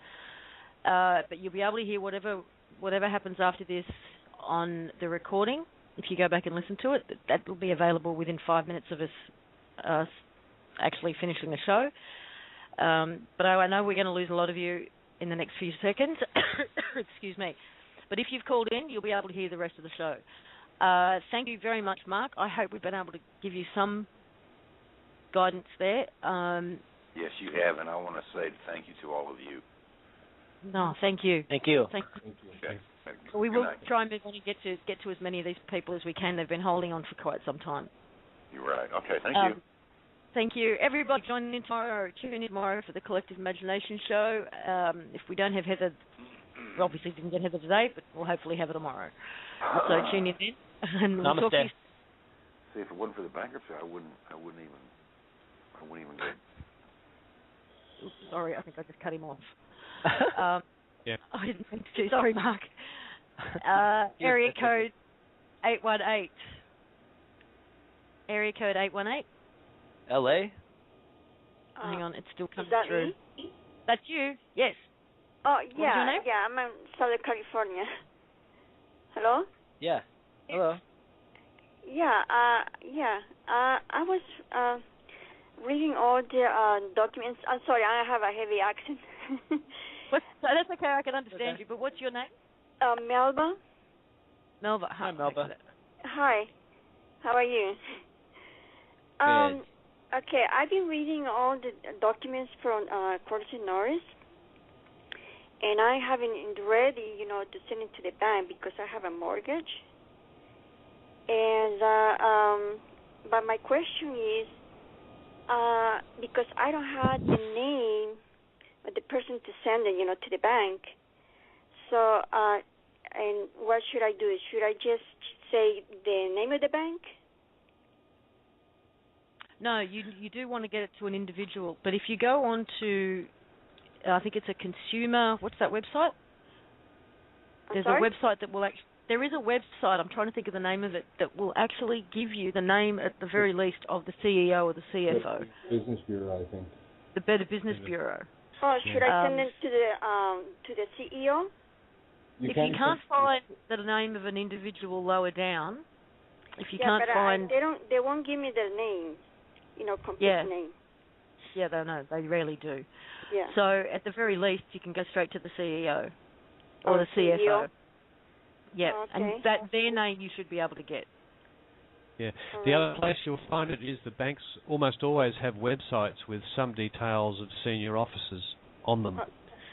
But you'll be able to hear whatever happens after this on the recording. If you go back and listen to it, that will be available within 5 minutes of us actually finishing the show. But I know we're going to lose a lot of you in the next few seconds. Excuse me. But if you've called in, you'll be able to hear the rest of the show. Thank you very much, Mark. I hope we've been able to give you some guidance there. Yes, you have, and I want to say thank you to all of you. No, thank you. Thank you. Thank you. Okay. We will Good night. try and move on and get to as many of these people as we can. They've been holding on for quite some time. You're right. Okay, thank you. Thank you. Everybody join in tomorrow, tune in tomorrow for the Collective Imagination Show. If we don't have Heather, we obviously didn't get Heather today, but we'll hopefully have her tomorrow. So tune in then. And we'll talk to you. See, if it wasn't for the bankruptcy, I wouldn't even get. Oops, sorry, I think I just cut him off. Yeah. I didn't mean to. Sorry, Mark. Area code 818. Area code 818. L.A.? Hang on, it's still coming Is that through. me? That's you? Yes. Oh, What was your name? yeah, I'm in Southern California. Hello? Yeah. Hello. Yeah, I was reading all the documents. I'm sorry, I have a heavy accent. That's okay, I can understand you, but what's your name? Melba. Melba. Hi, Melba. Hi. How are you? Good. Okay, I've been reading all the documents from Curtis Norris, and I haven't ready, to send it to the bank because I have a mortgage. And but my question is, because I don't have the name of the person to send it, to the bank. So, and what should I do? Should I just say the name of the bank? No, you do want to get it to an individual, but if you go on to, I think it's a consumer, what's that website? There's a website that will actually, there is a website, I'm trying to think of the name of it, that will actually give you the name, at the very least, of the CEO or the CFO. Business Bureau, I think. The Better Business Bureau. Oh, should I send it to the CEO? If you can't find the name of an individual lower down, if you can't find... they won't give me their name, complete name. Yeah, they rarely do. Yeah. So at the very least, you can go straight to the CEO or the CFO. CEO? Yeah, Okay. and their name you should be able to get. Yeah. The other place you'll find it is the banks almost always have websites with some details of senior officers on them.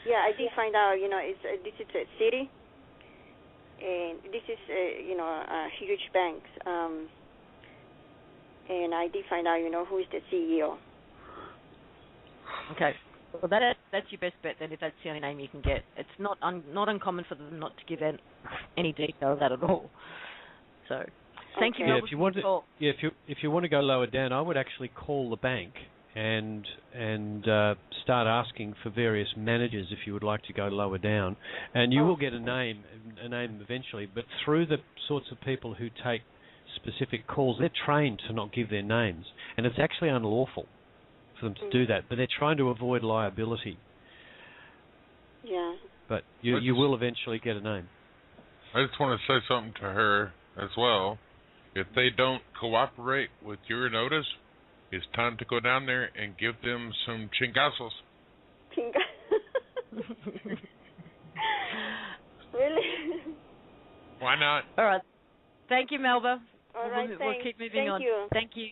Yeah, I did find out, this is a city, and this is, a huge bank. And I did find out, who is the CEO. Okay. Well, that's your best bet then, if that's the only name you can get. It's not uncommon for them not to give any detail of that at all. So, thank you. Yeah, if you want to go lower down, I would actually call the bank and start asking for various managers if you would like to go lower down, and you will get a name eventually. But through the sorts of people who take specific calls, they're trained to not give their names, and it's actually unlawful for them to do that, but they're trying to avoid liability. Yeah. But you will eventually get a name. I just want to say something to her as well. If they don't cooperate with your notice, it's time to go down there and give them some chingazos. Really? Why not? All right. Thank you, Melba. All right, we'll keep moving on. Thank you.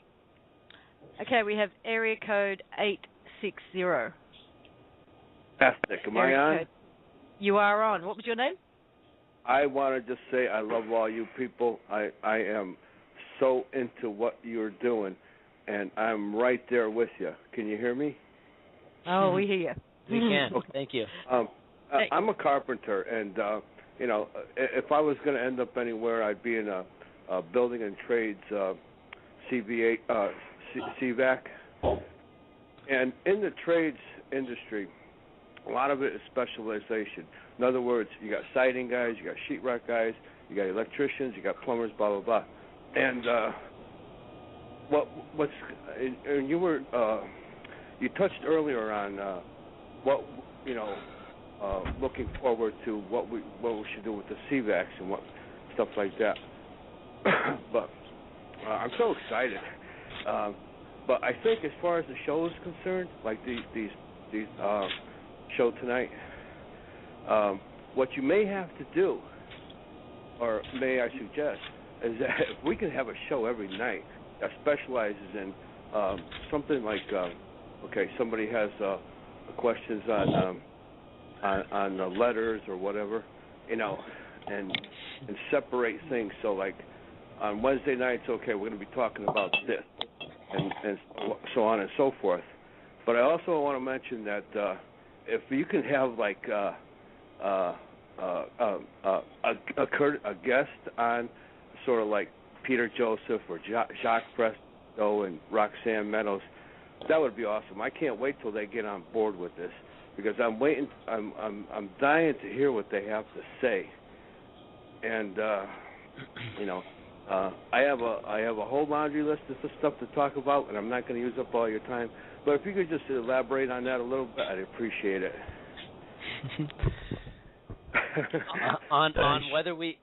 Okay, we have area code 860. Fantastic. Am I on? You are on. What was your name? I want to just say I love all you people. I am so into what you're doing, and I'm right there with you. Can you hear me? Oh, we hear you. We can. Thank you. I'm a carpenter, and if I was going to end up anywhere, I'd be in a building and trades CVAC. And in the trades industry, a lot of it is specialization. In other words, you got siding guys, you got sheetrock guys, you got electricians, you got plumbers, blah blah blah. And and you were you touched earlier on what looking forward to what we should do with the CVACs and what stuff like that. But I'm so excited. But I think as far as the show is concerned, like these show tonight, what you may have to do, or may I suggest, is that if we can have a show every night that specializes in something like, somebody has questions on the letters or whatever, and separate things. So like on Wednesday nights, okay, we're going to be talking about this, and so on and so forth. But I also want to mention that if you can have like a guest on, sort of like Peter Joseph or Jacques Presto and Roxanne Meadows, that would be awesome. I can't wait till they get on board with this, because I'm waiting. I'm dying to hear what they have to say. And I have a whole laundry list of stuff to talk about, and I'm not going to use up all your time. But if you could just elaborate on that a little bit, I'd appreciate it. on whether we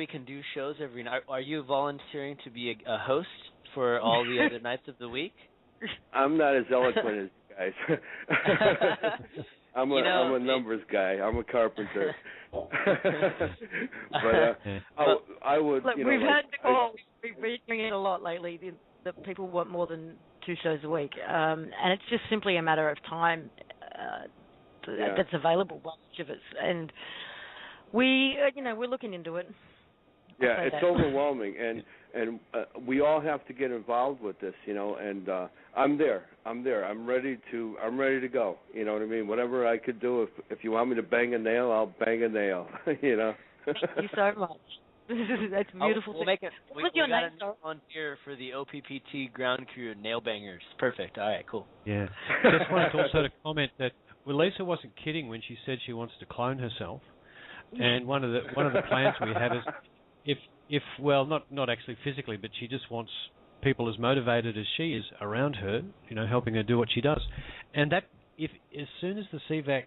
can do shows every night. Are you volunteering to be a host for all the other nights of the week? I'm not as eloquent as you guys. I'm a numbers guy. I'm a carpenter. But I would. Look, we've heard the call. We've been doing it a lot lately. That people want more than 2 shows a week, and it's just simply a matter of time that's available by each of us. And we're looking into it. Yeah, it's overwhelming, and we all have to get involved with this, and I'm there. I'm ready to go. You know what I mean? Whatever I could do, if you want me to bang a nail, I'll bang a nail. Thank you so much. That's beautiful. We'll make it. We got a volunteer for the OPPT ground crew nail bangers. Perfect. All right, cool. Yeah. Just wanted also to comment that Lisa wasn't kidding when she said she wants to clone herself. And one of the plans we have is if not actually physically, but she just wants people as motivated as she is around her, helping her do what she does. And that as soon as the CVAC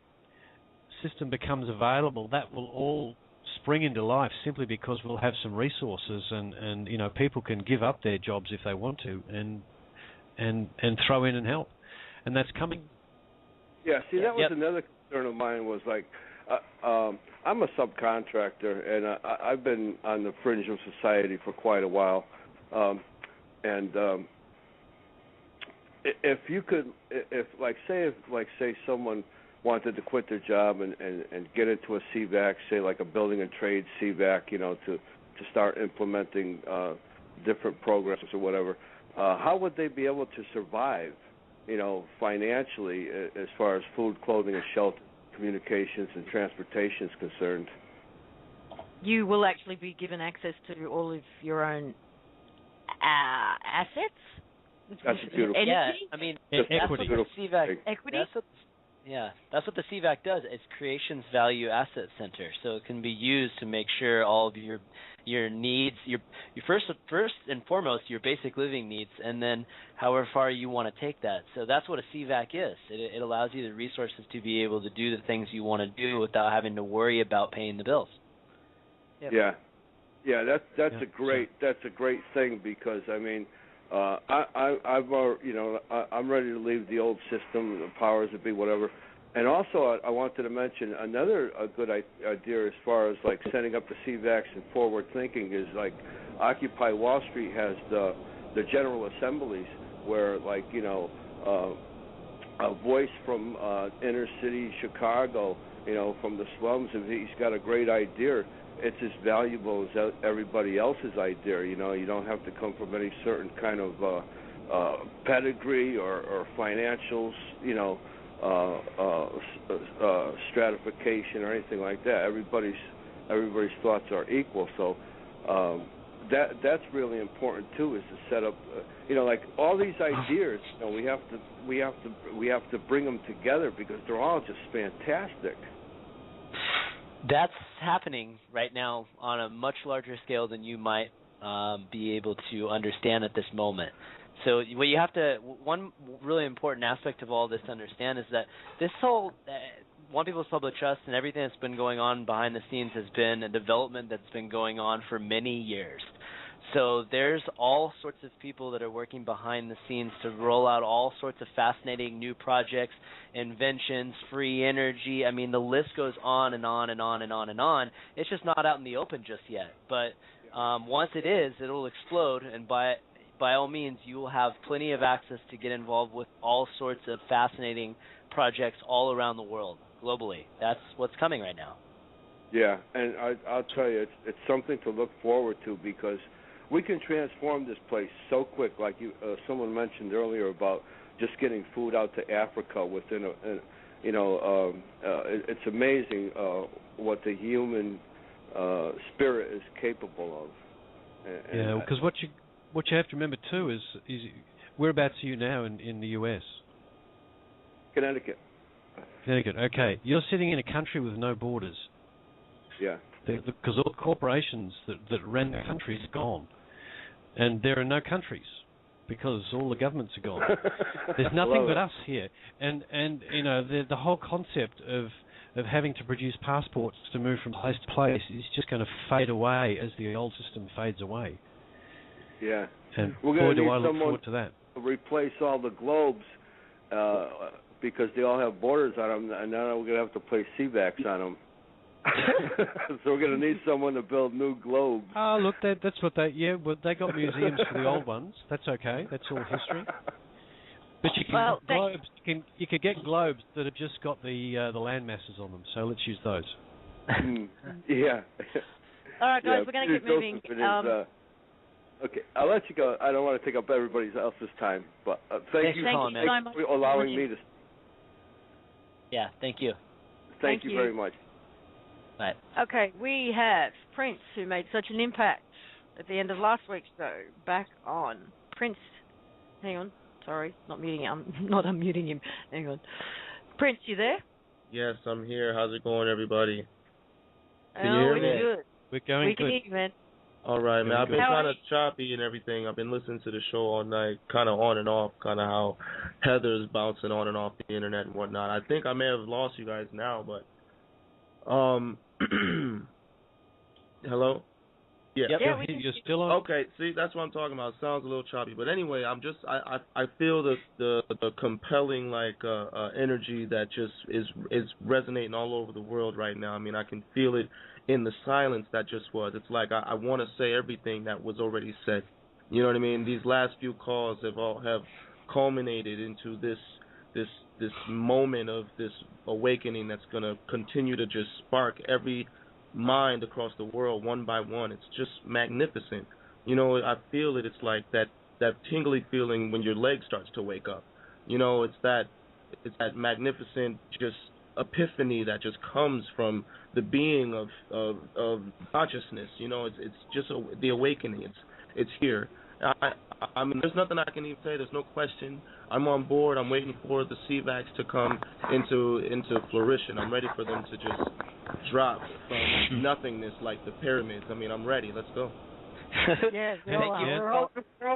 system becomes available, that will all spring into life, simply because we'll have some resources and people can give up their jobs if they want to and throw in and help. And that's coming. Yeah, see, that was another concern of mine, was like, I'm a subcontractor, and I've been on the fringe of society for quite a while. If you could, if say someone wanted to quit their job and get into a CVAC, say like a building and trade CVAC, to start implementing different programs or whatever, how would they be able to survive, financially, as far as food, clothing, and shelter, communications, and transportation is concerned? You will actually be given access to all of your own assets. That's beautiful. Energy? Yeah, I mean, equity. That's what the CVAC. Equity. That's what the CVAC does. It's Creations Value Asset Center. So it can be used to make sure all of your needs, your first and foremost, your basic living needs, and then however far you want to take that. So that's what a CVAC is. It allows you the resources to be able to do the things you want to do without having to worry about paying the bills. Yep. Yeah. That's a great thing, because I mean, I'm ready to leave the old system, the powers that be, whatever. And also, I wanted to mention another good idea as far as like setting up the CVACs and forward thinking is like Occupy Wall Street has the General Assemblies where a voice from inner city Chicago, from the slums, if he's got a great idea, it's as valuable as everybody else's idea. You don't have to come from any certain kind of pedigree or financials, stratification or anything like that. Everybody's thoughts are equal. So that's really important too, is to set up, like all these ideas. We have to bring them together, because they're all just fantastic. That's happening right now on a much larger scale than you might be able to understand at this moment. So what you have to, one really important aspect of all this to understand is that this whole One People's Public Trust and everything that's been going on behind the scenes has been a development that's been going on for many years. So there's all sorts of people that are working behind the scenes to roll out all sorts of fascinating new projects, inventions, free energy. I mean, the list goes on and on and on and on and on. It's just not out in the open just yet. But once it is, it'll explode, and by all means, you will have plenty of access to get involved with all sorts of fascinating projects all around the world, globally. That's what's coming right now. Yeah, and I'll tell you, it's something to look forward to, because we can transform this place so quick. Like someone mentioned earlier about just getting food out to Africa within it's amazing what the human spirit is capable of. Yeah, because what you have to remember too is whereabouts are you now in the US? Connecticut. Connecticut. Okay, you're sitting in a country with no borders. Yeah. Because all the corporations that ran the country is gone, and there are no countries because all the governments are gone. There's nothing but us here, and the whole concept of having to produce passports to move from place to place is just going to fade away as the old system fades away. Yeah. And we're boy, going to do need I look someone forward to that. to replace all the globes because they all have borders on them, and now we're going to have to place CVAX on them. So we're going to need someone to build new globes. Oh, look, that's what they got museums for the old ones. That's okay. That's all history. But you can globes. You can get globes that have just got the land masses on them. So let's use those. Yeah. All right, guys, we're going to get moving. Okay, I'll let you go. I don't want to take up everybody else's time, but thank you for allowing me to. Yeah, thank you. Thank you very much. Bye. Okay, we have Prince, who made such an impact at the end of last week's show, back on. Prince, hang on, sorry, not muting him. I'm not unmuting him. Hang on. Prince, you there? Yes, I'm here. How's it going, everybody? Can you hear me? Good. We're going we can hear you, man. All right, man. I've been kind of choppy and everything. I've been listening to the show all night, kind of on and off, kind of how Heather's bouncing on and off the internet and whatnot. I think I may have lost you guys now, but hello? Yeah. You're still on. Okay, see, that's what I'm talking about. It sounds a little choppy, but anyway, I feel the compelling energy that just is resonating all over the world right now. I mean, I can feel it in the silence that just was. It's like I want to say everything that was already said. You know what I mean? These last few calls have culminated into this moment of this awakening that's going to continue to just spark every mind across the world one by one. It's just magnificent. You know, I feel it. It's like that tingly feeling when your leg starts to wake up. You know, it's that magnificent just epiphany that just comes from the being of consciousness. You know, it's just the awakening. It's here. I mean, there's nothing I can even say. There's no question. I'm on board. I'm waiting for the CVAX to come into fruition. I'm ready for them to just drop from nothingness like the pyramids. I mean, I'm ready. Let's go. Yeah, we're all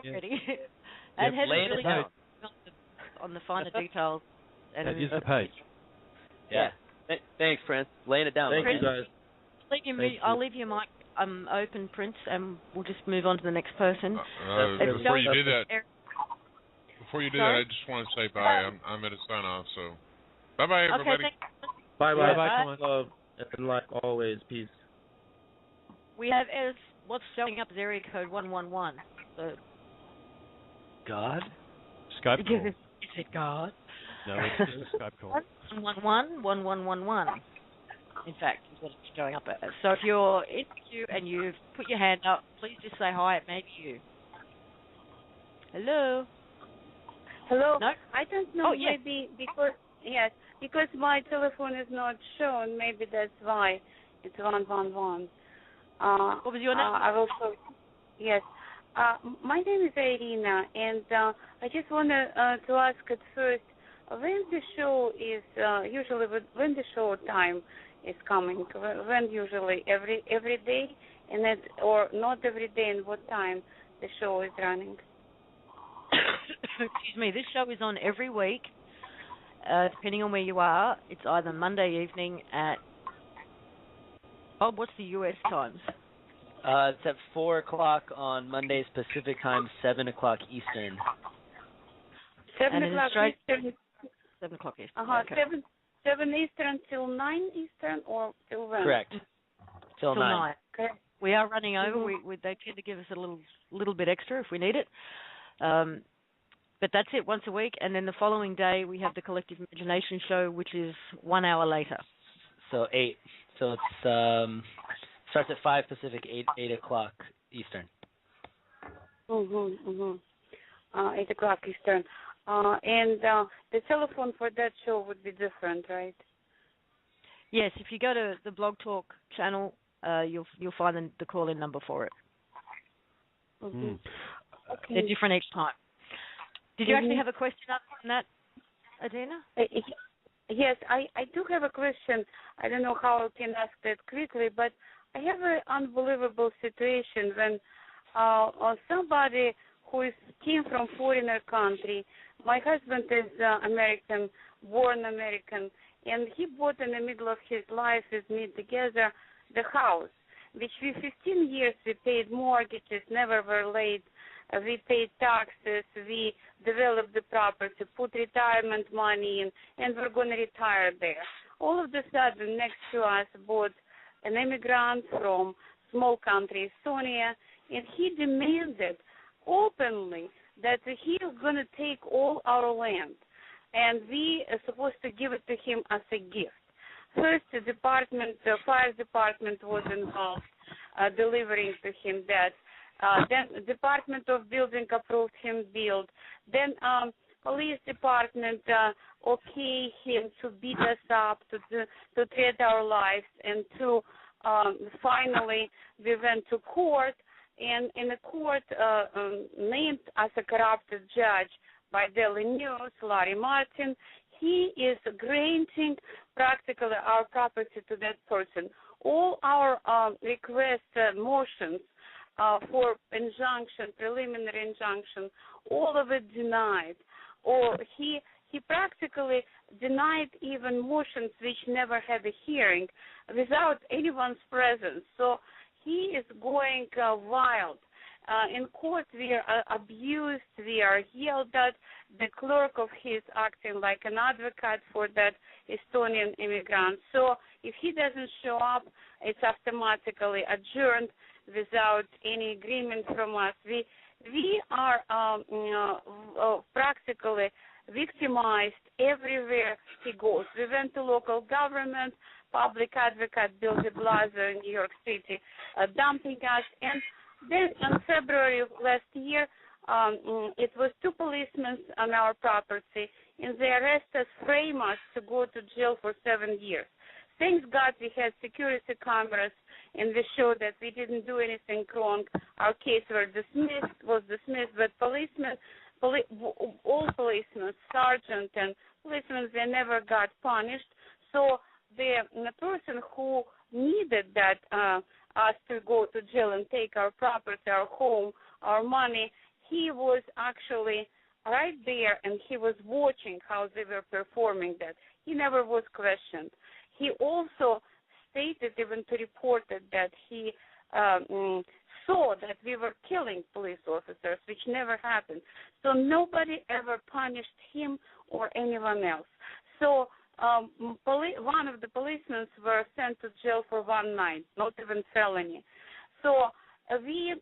ready. And Heather's really down on the finer details. And that is the page. Yeah. Thanks, Prince. Laying it down. Thank you, guys. I'll leave your mic open, Prince, and we'll just move on to the next person. Before you do that, I just want to say bye. I'm at a sign off, so bye, everybody. Okay, bye. Love, and like always, peace. We have what's showing up is area code 111. So. God? Skype call. Is it God? No, it's just a Skype call. 111. In fact, is what it's showing up as. So if you're in queue and you've put your hand up, please just say hi. It may be you. Hello. Hello. No? I don't know. Oh, yes. Maybe because my telephone is not shown. Maybe that's why it's 111. What was your name? Yes. My name is Irina, and I just want to ask at first when the show is usually when the show time is coming? When usually? Every day? Or not every day, and what time the show is running? Excuse me, this show is on every week, depending on where you are. It's either Monday evening at... Bob, what's the US times? It's at 4 o'clock on Mondays Pacific time, 7 o'clock Eastern. 7 o'clock Eastern? 7 o'clock Eastern. Okay. 7 Eastern till 9 Eastern, or till when? Correct. Till 9. Okay. We are running over. They tend to give us a little bit extra if we need it. But that's it, once a week. And then the following day we have the Collective Imagination show, which is 1 hour later. So 8. So it's starts at 5 Pacific, 8 o'clock Eastern. 8 o'clock Eastern. And the telephone for that show would be different, right? Yes, if you go to the Blog Talk channel, you'll find the call-in number for it. Okay. They're different each time. Did you actually have a question on that, Adina? Yes, I do have a question. I don't know how I can ask that quickly, but I have an unbelievable situation when somebody who came from foreigner country. My husband is American, born American, and he bought in the middle of his life with me together the house, which we 15 years we paid mortgages, never were late. We paid taxes, we developed the property, put retirement money in, and we're going to retire there. All of a sudden, next to us bought an immigrant from small country, Estonia, and he demanded openly that he is going to take all our land, and we are supposed to give it to him as a gift. First, the fire department was involved, delivering to him that. Then Department of Building approved him build. Then police department okayed him to beat us up, to threat our lives, and to finally we went to court, and in the court named as a corrupted judge by Daily News, Larry Martin. He is granting practically our property to that person. All our requests, motions, for injunction, preliminary injunction, all of it denied. Or he practically denied even motions which never had a hearing without anyone's presence. So he is going wild. In court, we are abused, we are yelled at. The clerk of his acting like an advocate for that Estonian immigrant. So if he doesn't show up, it's automatically adjourned without any agreement from us. We are practically victimized everywhere he goes. We went to local government, public advocate Bill de Blasio in New York City, dumping us. And then in February of last year, it was 2 policemen on our property, and they arrested us, frame us to go to jail for 7 years. Thank God we had security cameras, and we showed that we didn't do anything wrong. Our case was dismissed, but all policemen, sergeant and policemen, they never got punished. So the person who needed that us to go to jail and take our property, our home, our money, he was actually right there, and he was watching how they were performing that. He never was questioned. He also stated, even to report it, that he saw that we were killing police officers, which never happened. So nobody ever punished him or anyone else. So one of the policemen were sent to jail for 1 night, not even felony. So we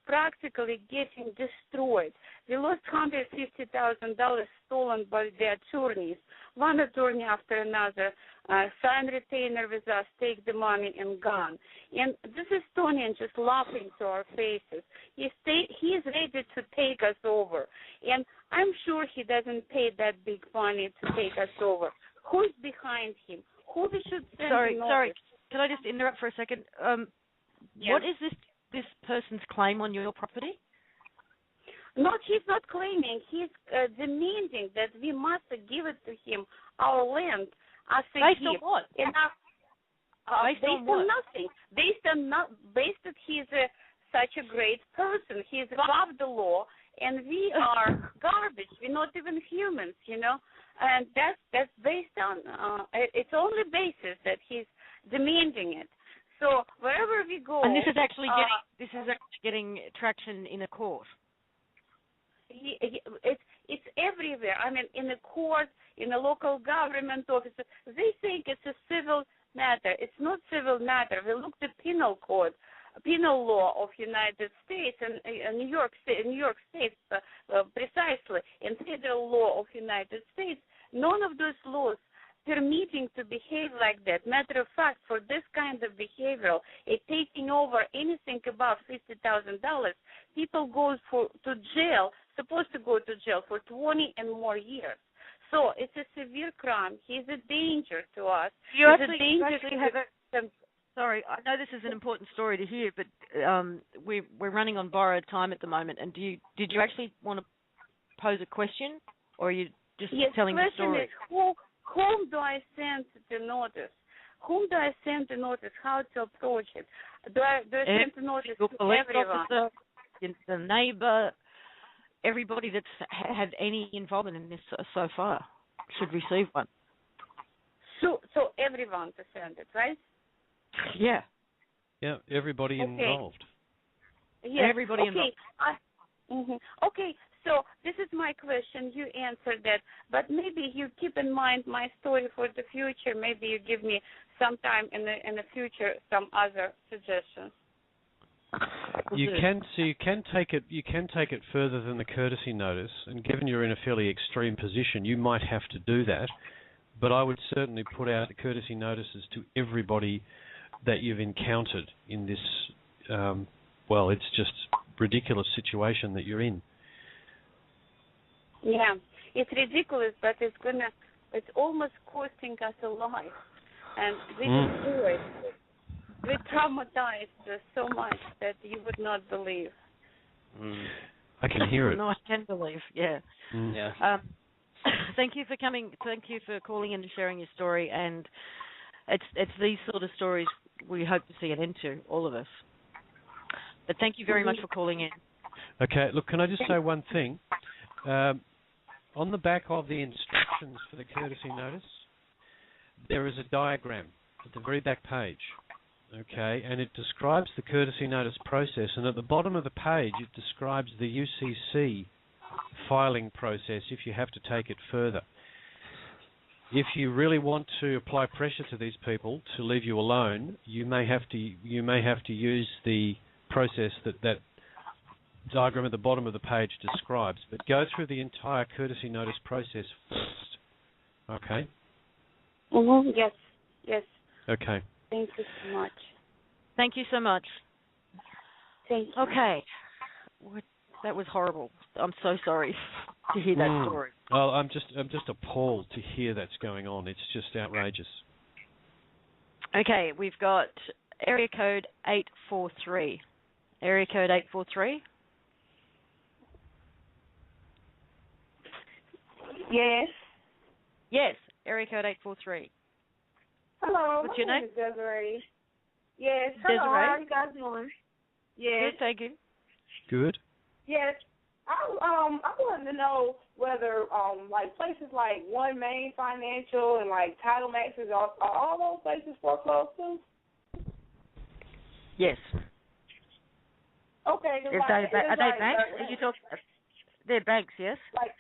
practically getting destroyed. We lost $150,000 stolen by the attorneys. One attorney after another sign retainer with us, take the money and gone. And this Estonian just laughing to our faces. He is ready to take us over. And I'm sure he doesn't pay that big money to take us over. Who is behind him? Who we should send? Sorry. Can I just interrupt for a second? Yes. What is this person's claim on your property? No, he's not claiming. He's demanding that we must give it to him, our land, as a Based gift. on what? Based on what? nothing. Based that he's such a great person. He's above the law, and we are garbage. We're not even humans, And that's based on it's only basis that he's demanding it. So wherever we go, and this is actually getting traction in a court. It's everywhere. I mean, in the court, in the local government offices, they think it's a civil matter. It's not civil matter. We looked at penal code, penal law of United States and New York State precisely, and federal law of United States. None of those laws permitting to behave like that. Matter of fact, for this kind of behavioral, taking over anything above $50,000, people go to jail, supposed to go to jail for 20 and more years. So it's a severe crime. He's a danger to us. You actually have sorry, I know this is an important story to hear, but we're running on borrowed time at the moment. And did you actually want to pose a question, or are you just telling the story? Yes, the question is whom do I send the notice? Whom do I send the notice? How to approach it? Do I send the notice to everyone? Officer, the neighbor, everybody that's had any involvement in this so far should receive one. So everyone to send it, right? Yeah. Yeah, everybody involved. Yeah, everybody involved. Okay, so this is my question. You answered that, but maybe you keep in mind my story for the future. Maybe you give me sometime in the future some other suggestions. You can take it further than the courtesy notice, and given you're in a fairly extreme position, you might have to do that. But I would certainly put out the courtesy notices to everybody that you've encountered in this. It's just ridiculous situation that you're in. Yeah, it's ridiculous, but it's almost costing us a life, and we destroyed. We traumatized so much that you would not believe. I can hear it. No, I can believe. Yeah. Yeah. Thank you for coming. Thank you for calling in and sharing your story. And it's these sort of stories we hope to see an end to, all of us. But thank you very much for calling in. Okay. Look, can I just say one thing? On the back of the instructions for the courtesy notice, there is a diagram at the very back page. Okay, and it describes the courtesy notice process, and at the bottom of the page it describes the UCC filing process if you have to take it further. If you really want to apply pressure to these people to leave you alone, you may have to use the process that diagram at the bottom of the page describes. But go through the entire courtesy notice process first. Okay? Yes. Okay. Thank you so much. Thank you so much. Thank you. Okay. That was horrible. I'm so sorry to hear that story. Well, I'm just appalled to hear that's going on. It's just outrageous. Okay, we've got area code 843. Area code 843. Yes. Yes, area code 843. Hello. What's your name? Is Desiree. Yes. Desiree. Hello. How are you guys doing? Yes. Good, thank you. Good. Yes. I wanted to know whether like places like One Main Financial and like Title Maxes are all those places foreclosed too? Yes. Okay. Are they banks? Are you talking? They're banks, yes. Like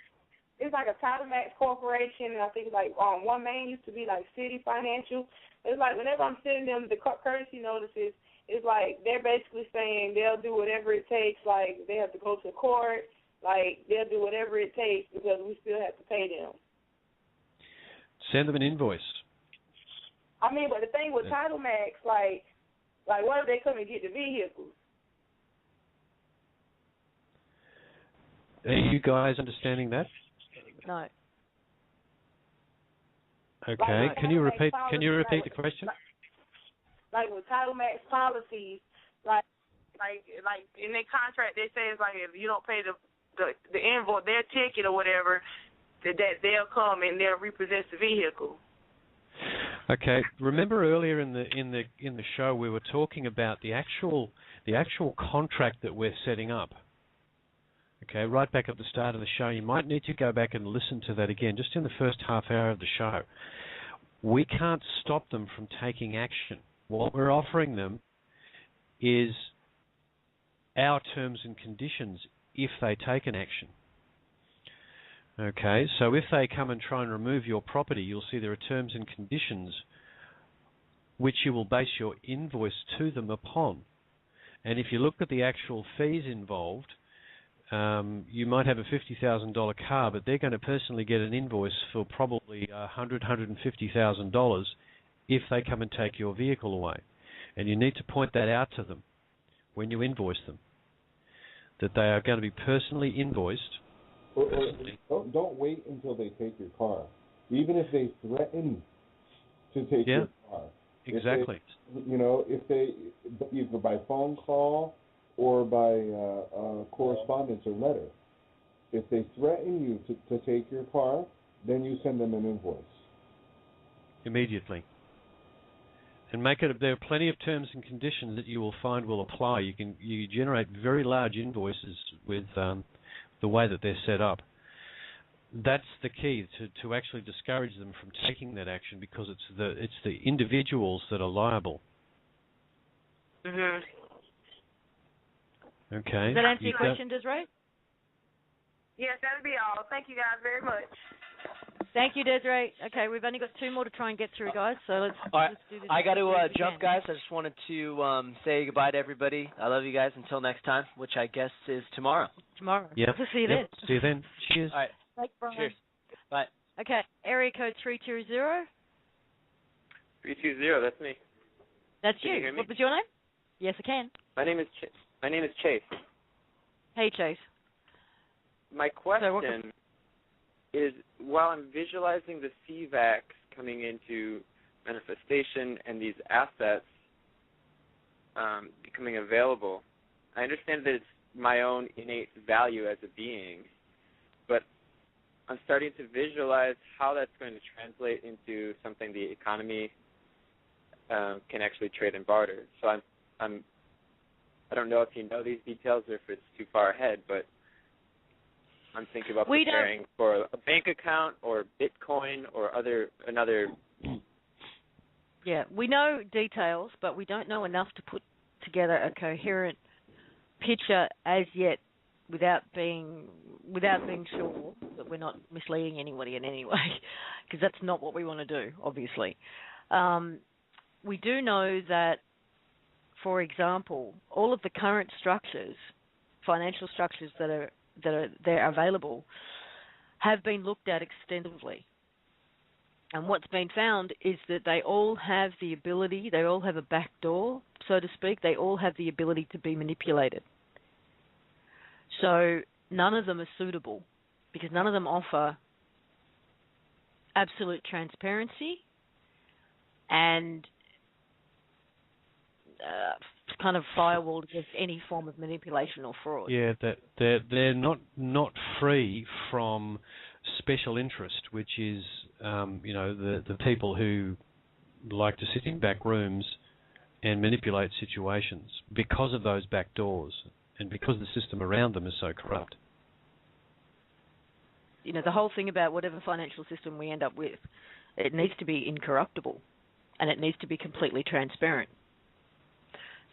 it's like a Title Max Corporation, and I think like One Main used to be like City Financial. It's like whenever I'm sending them the courtesy notices, it's like they're basically saying they'll do whatever it takes. Like they have to go to court. Like they'll do whatever it takes because we still have to pay them. Send them an invoice. I mean, but the thing with Title Max, like what if they come and get the vehicles? Are you guys understanding that? No. Okay. Can you repeat the question? Like with Title Max policies, like in their contract they say it's like if you don't pay the invoice, their ticket or whatever, that they'll come and they'll repossess the vehicle. Okay. Remember earlier in the show we were talking about the actual contract that we're setting up. Okay, right back at the start of the show. You might need to go back and listen to that again, just in the first half hour of the show. We can't stop them from taking action. What we're offering them is our terms and conditions if they take an action. Okay, so if they come and try and remove your property, you'll see there are terms and conditions which you will base your invoice to them upon. And if you look at the actual fees involved, you might have a $50,000 car, but they're going to personally get an invoice for probably $150,000 if they come and take your vehicle away. And you need to point that out to them when you invoice them, that they are going to be personally invoiced. Don't wait until they take your car. Even if they threaten to take your car. Exactly. If they either by phone call or by correspondence or letter, if they threaten you to take your car, then you send them an invoice. Immediately. And make it. There are plenty of terms and conditions that you will find will apply. You generate very large invoices with the way that they're set up. That's the key to actually discourage them from taking that action, because it's the individuals that are liable. Mhm. Okay. Does that answer your question, Desiree? Yes, that'll be all. Thank you guys very much. Thank you, Desiree. Okay, we've only got 2 more to try and get through, guys. So let's do this. I got to jump, guys. I just wanted to say goodbye to everybody. I love you guys until next time, which I guess is tomorrow. Tomorrow. Yeah. See you then. See you then. Cheers. All right. Thanks, Brian. Cheers. Bye. Okay, area code 320. 320, that's me. That's Can you. you hear me? What was your name? Yes, I can. My name is Chase. Hey, Chase. My question is, while I'm visualizing the CVAX coming into manifestation and these assets becoming available, I understand that it's my own innate value as a being, but I'm starting to visualize how that's going to translate into something the economy can actually trade and barter. So I don't know if you know these details or if it's too far ahead, but I'm thinking about preparing for a bank account or Bitcoin or another. Yeah, we know details, but we don't know enough to put together a coherent picture as yet, without being sure that we're not misleading anybody in any way, because that's not what we want to do, obviously. We do know that, for example, all of the current structures, financial structures that are there available, have been looked at extensively. And what's been found is that they all have the ability, they all have a back door, so to speak, they all have the ability to be manipulated. So none of them are suitable, because none of them offer absolute transparency and kind of firewall against any form of manipulation or fraud. Yeah, that they're not free from special interest, which is the people who like to sit in back rooms and manipulate situations because of those back doors and because the system around them is so corrupt. The whole thing about whatever financial system we end up with, it needs to be incorruptible and it needs to be completely transparent.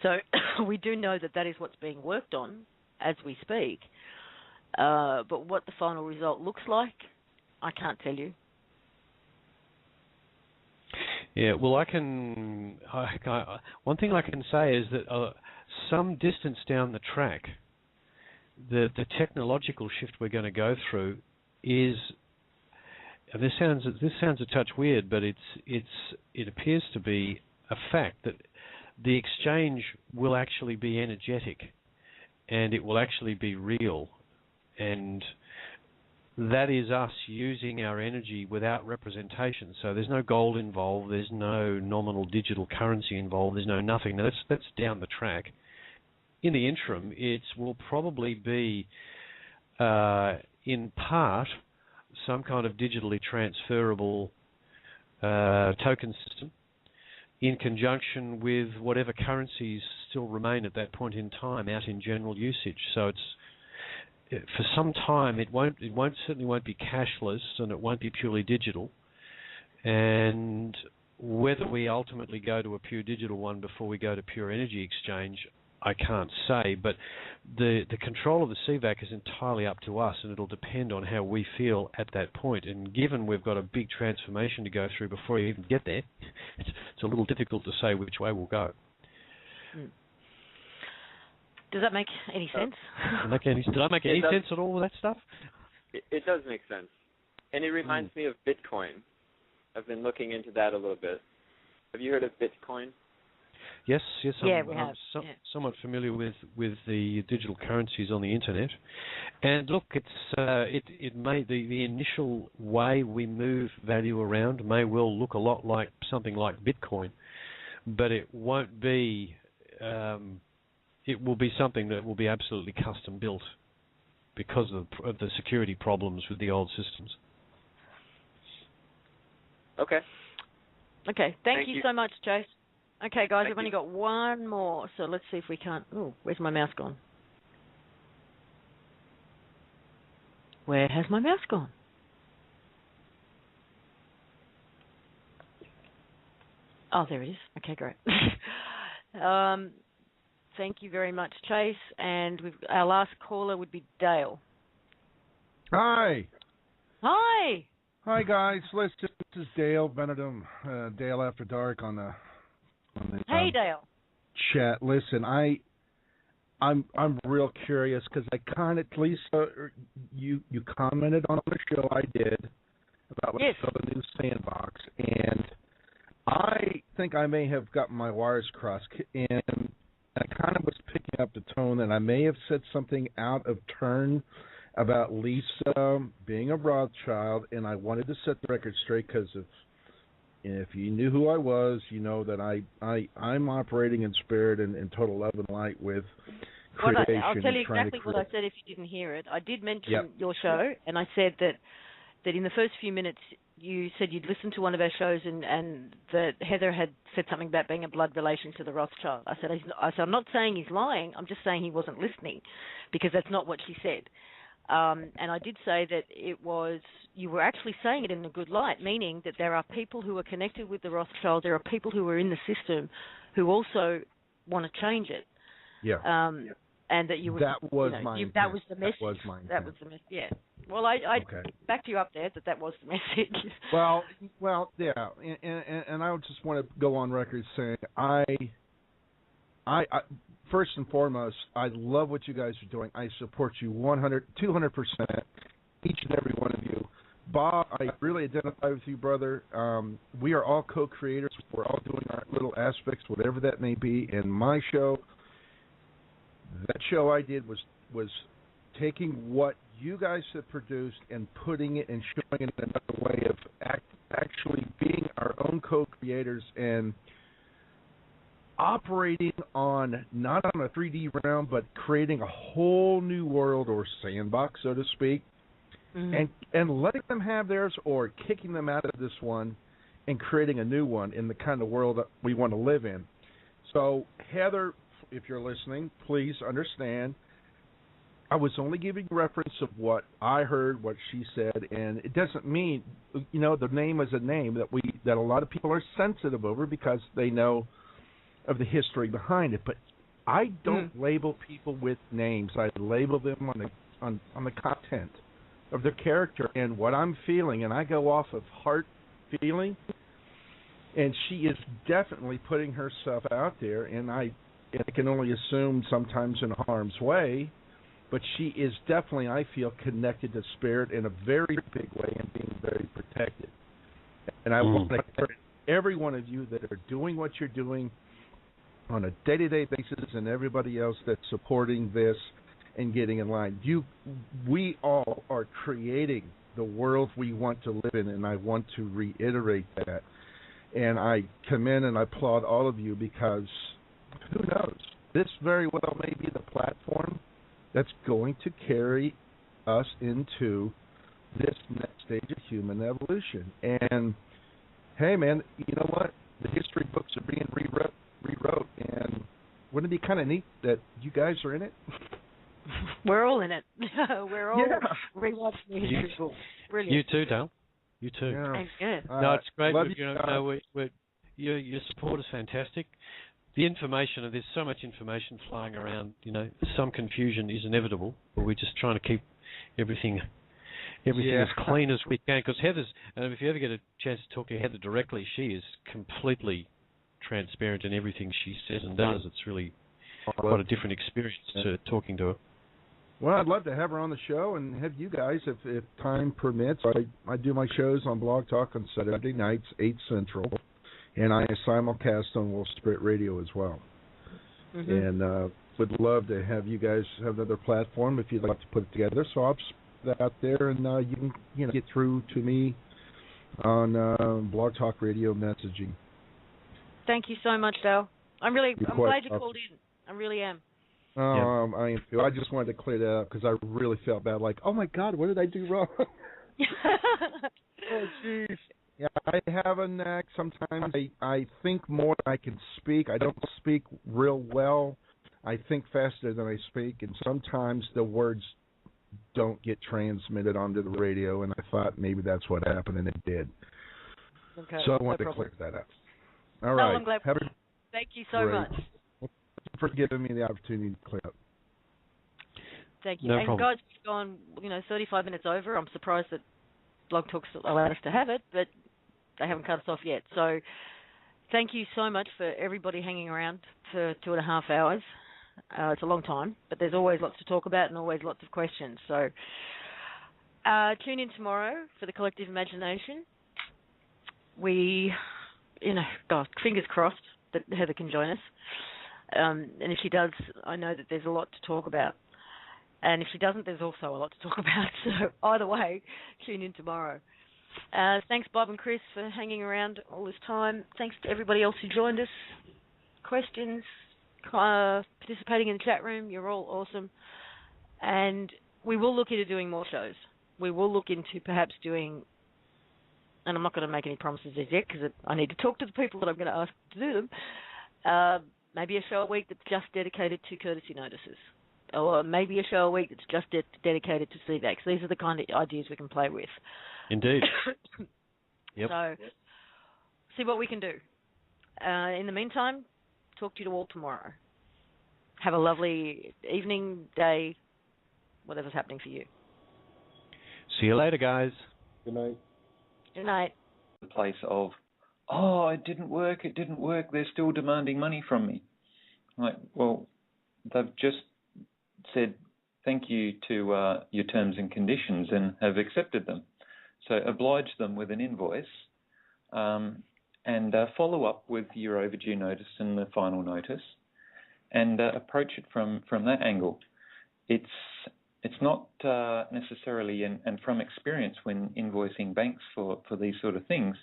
So we do know that is what's being worked on as we speak. But what the final result looks like, I can't tell you. Yeah, well, one thing I can say is that some distance down the track, the technological shift we're going to go through is, and this sounds a touch weird, but it appears to be a fact that the exchange will actually be energetic, and it will actually be real, and that is us using our energy without representation. So there's no gold involved, there's no nominal digital currency involved, there's no nothing. Now that's down the track. In the interim, it will probably be, in part, some kind of digitally transferable token system in conjunction with whatever currencies still remain at that point in time out in general usage. So for some time it certainly won't be cashless, and it won't be purely digital. And whether we ultimately go to a pure digital one before we go to pure energy exchange, I can't say, but the control of the CVAC is entirely up to us, and it'll depend on how we feel at that point. And given we've got a big transformation to go through before you even get there, it's a little difficult to say which way we'll go. Does that make any sense? Did I make any sense at all with that stuff? It does make sense. And it reminds me of Bitcoin. I've been looking into that a little bit. Have you heard of Bitcoin? Yes, we I'm have. somewhat familiar with the digital currencies on the internet. And look, it may the initial way we move value around may well look a lot like something like Bitcoin, but it won't be. It will be something that will be absolutely custom built because of the security problems with the old systems. Okay. Thank you so much, Chase. Okay, guys, we've only you. got one more, so let's see if we can't... Oh, where's my mouse gone? Where has my mouse gone? Oh, there it is. Okay, great. Thank you very much, Chase. And our last caller would be Dale. Hi. Hi. Hi, guys. Listen, this is Dale Benedum, Dale After Dark on the Hey, Dale. chat. Listen, I'm real curious because I kind of, Lisa, you commented on the show I did about the new sandbox, and I think I may have gotten my wires crossed, and I kind of was picking up the tone, and I may have said something out of turn about Lisa being a Rothschild, and I wanted to set the record straight because if you knew who I was, you know that I'm operating in spirit and in total love and light with creation. I'll tell you exactly what I said if you didn't hear it. I did mention your show, and I said that in the first few minutes you said you'd listened to one of our shows and that Heather had said something about being a blood relation to the Rothschild. I said, I'm not saying he's lying. I'm just saying he wasn't listening, because that's not what she said. And I did say that you were actually saying it in a good light, meaning that there are people who are connected with the Rothschild, there are people who are in the system who also want to change it. Yeah. And that you were... That was my intent. That was the message. That was my intent. That was the message, yeah. Well, I backed you up there that was the message. Well, yeah. And I just want to go on record saying I first and foremost, I love what you guys are doing. I support you 200%, each and every one of you. Bob, I really identify with you, brother. We are all co-creators. We're all doing our little aspects, whatever that may be. In my show, that show I did was taking what you guys have produced and putting it and showing it in another way of actually being our own co-creators and operating on, not on a 3D realm, but creating a whole new world or sandbox, so to speak, and letting them have theirs or kicking them out of this one and creating a new one in the kind of world that we want to live in. So, Heather, if you're listening, please understand, I was only giving reference of what I heard, what she said, and it doesn't mean, the name is a name that a lot of people are sensitive over because they know of the history behind it, but I don't label people with names. I label them on the content of their character and what I'm feeling, and I go off of heart feeling. And she is definitely putting herself out there, and I can only assume sometimes in harm's way, but she is definitely, I feel, connected to spirit in a very big way and being very protected. And I want to encourage every one of you that are doing what you're doing on a day-to-day basis, and everybody else that's supporting this and getting in line. We all are creating the world we want to live in, and I want to reiterate that. And I commend and I applaud all of you because, who knows, this very well may be the platform that's going to carry us into this next stage of human evolution. And hey, man, you know what? The history books are being rewrote, and wouldn't it be kind of neat that you guys are in it? We're all in it. We're all rewatching the history books. Brilliant. You too, Dale. You too. Yeah. Thanks, good. No, it's great. Love Your support is fantastic. The information, there's so much information flying around, some confusion is inevitable, but we're just trying to keep everything as clean as we can. Because Heather's, if you ever get a chance to talk to Heather directly, she is completely transparent in everything she says and does. It's really quite a different experience to talking to her. Well, I'd love to have her on the show and have you guys, if time permits. I do my shows on Blog Talk on Saturday nights, 8 Central, and I simulcast on Wolf Spirit Radio as well. Mm-hmm. And would love to have you guys have another platform if you'd like to put it together. So I'll just put that out there, and you can get through to me on Blog Talk Radio messaging. Thank you so much, Dale. I'm glad you called in. I really am. Oh, I am too. I just wanted to clear that up because I really felt bad. Like, oh my God, what did I do wrong? Oh, jeez. Yeah, I have a knack. Sometimes I think more than I can speak. I don't speak real well. I think faster than I speak, and sometimes the words don't get transmitted onto the radio, and I thought maybe that's what happened, and it did. Okay. So I wanted to clear that up. All right. I'm glad. Thank you so much. For giving me the opportunity to clear up. Thank you. No and problem. guys, we've gone 35 minutes over. I'm surprised that Blog Talk's allowed us to have it, but they haven't cut us off yet. So thank you so much for everybody hanging around for 2.5 hours. It's a long time, but there's always lots to talk about and always lots of questions. So tune in tomorrow for the Collective Imagination. We, fingers crossed that Heather can join us. And if she does, I know that there's a lot to talk about. And if she doesn't, there's also a lot to talk about. So either way, tune in tomorrow. Thanks, Bob and Chris, for hanging around all this time. Thanks to everybody else who joined us. Questions, participating in the chat room. You're all awesome. And we will look into doing more shows. We will look into perhaps doing, and I'm not going to make any promises as yet because I need to talk to the people that I'm going to ask to do them. Maybe a show a week that's just dedicated to courtesy notices. Or maybe a show a week that's just dedicated to CVAX. These are the kind of ideas we can play with. Indeed. Yep. So, see what we can do. In the meantime, talk to you all tomorrow. Have a lovely evening, day, whatever's happening for you. See you later, guys. Good night. Good night. The place of, oh, it didn't work, they're still demanding money from me. Like, well, they've just said thank you to your terms and conditions and have accepted them. So oblige them with an invoice and follow up with your overdue notice and the final notice and approach it from that angle. It's not necessarily, and from experience when invoicing banks for these sort of things,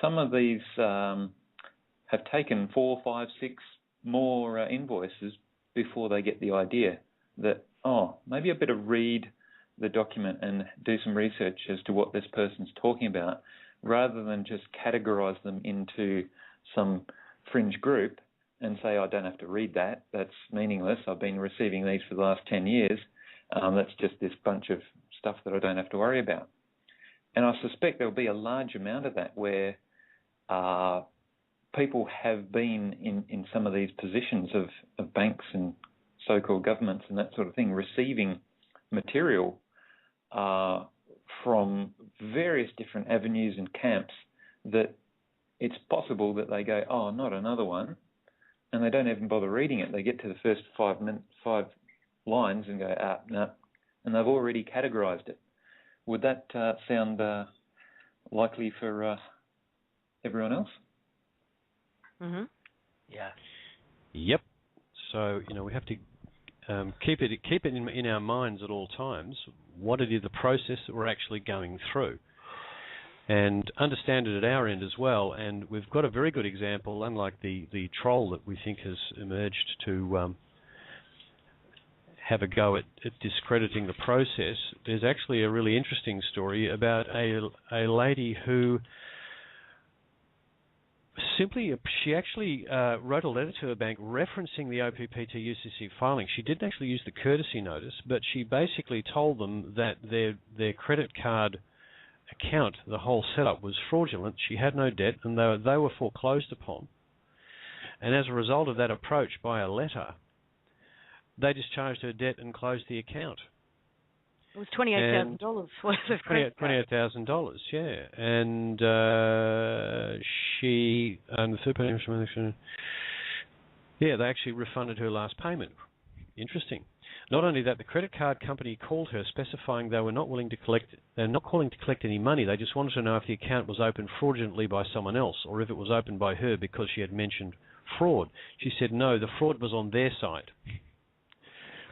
some of these have taken 4, 5, 6 more invoices before they get the idea that, oh, maybe I better read the document and do some research as to what this person's talking about, rather than just categorize them into some fringe group and say, I don't have to read that, that's meaningless, I've been receiving these for the last 10 years, that's just this bunch of stuff that I don't have to worry about. And I suspect there'll be a large amount of that where people have been in some of these positions of banks and so-called governments and that sort of thing, receiving material from various different avenues and camps, that it's possible that they go, oh, not another one, and they don't even bother reading it. They get to the first 5 lines and go, no, and they've already categorized it. Would that sound likely for everyone else? Mm-hmm. Yeah. Yep. So, we have to keep it in our minds at all times. What it is, the process that we're actually going through, and understand it at our end as well. And we've got a very good example, unlike the troll that we think has emerged to have a go at discrediting the process. There's actually a really interesting story about a lady who Simply, she actually wrote a letter to her bank referencing the OPPT UCC filing. She didn't actually use the courtesy notice, but she basically told them that their credit card account, the whole setup, was fraudulent. She had no debt, and they were foreclosed upon. And as a result of that approach by a letter, they discharged her debt and closed the account. It was $28,000 worth of credit. $28,000, yeah. And she, and the third party information, yeah, they actually refunded her last payment. Interesting. Not only that, the credit card company called her specifying they were not willing to collect, they're not calling to collect any money. They just wanted to know if the account was opened fraudulently by someone else or if it was opened by her because she had mentioned fraud. She said no, the fraud was on their side.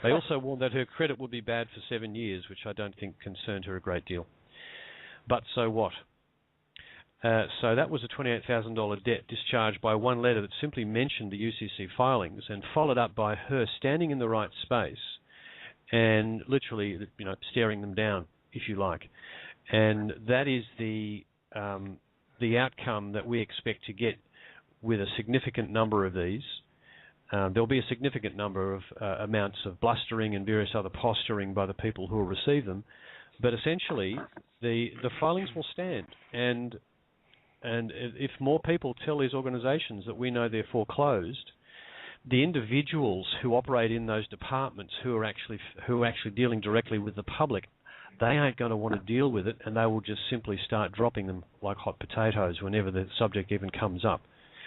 They also warned that her credit would be bad for 7 years, which I don't think concerned her a great deal. But so what? So that was a $28,000 debt discharged by one letter that simply mentioned the UCC filings and followed up by her standing in the right space and literally, staring them down, if you like. And that is the outcome that we expect to get with a significant number of these. There'll be a significant number of amounts of blustering and various other posturing by the people who will receive them, but essentially the filings will stand. And if more people tell these organisations that we know they're foreclosed, the individuals who operate in those departments who are actually dealing directly with the public, they aren't going to want to deal with it, and they will just simply start dropping them like hot potatoes whenever the subject even comes up.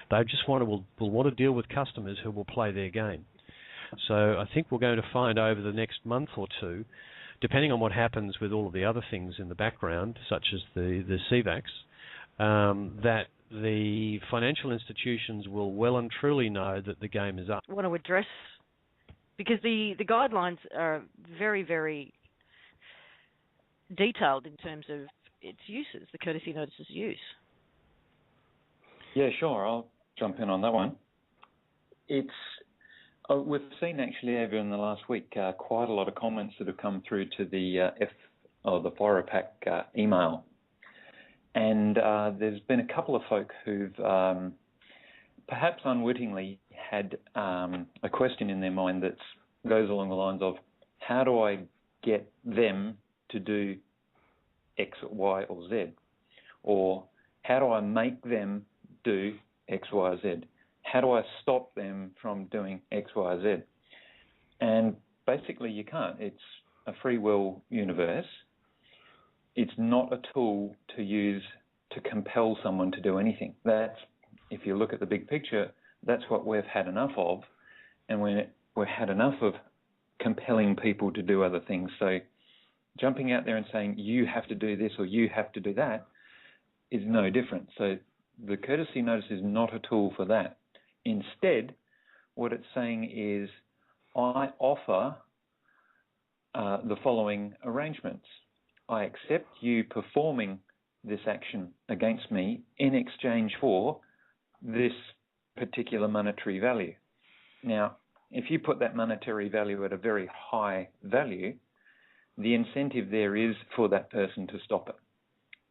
They just will want to deal with customers who will play their game. So I think we're going to find over the next month or two, depending on what happens with all of the other things in the background, such as the CVACs, that the financial institutions will well and truly know that the game is up. I want to address, because the guidelines are very, very detailed in terms of its uses, the courtesy notice's use. Yeah, sure. I'll jump in on that one. We've seen actually over in the last week quite a lot of comments that have come through to the FORAPAC email. And there's been a couple of folk who've perhaps unwittingly had a question in their mind that goes along the lines of, how do I get them to do X, Y, or Z? Or how do I make them do X, Y, Z? How do I stop them from doing X, Y, Z? And basically you can't. It's a free will universe. It's not a tool to use to compel someone to do anything. That's, if you look at the big picture, that's what we've had enough of, and we've had enough of compelling people to do other things. So jumping out there and saying, you have to do this or you have to do that is no different. So the courtesy notice is not a tool for that. Instead, what it's saying is, I offer the following arrangements. I accept you performing this action against me in exchange for this particular monetary value. Now, if you put that monetary value at a very high value, the incentive there is for that person to stop it.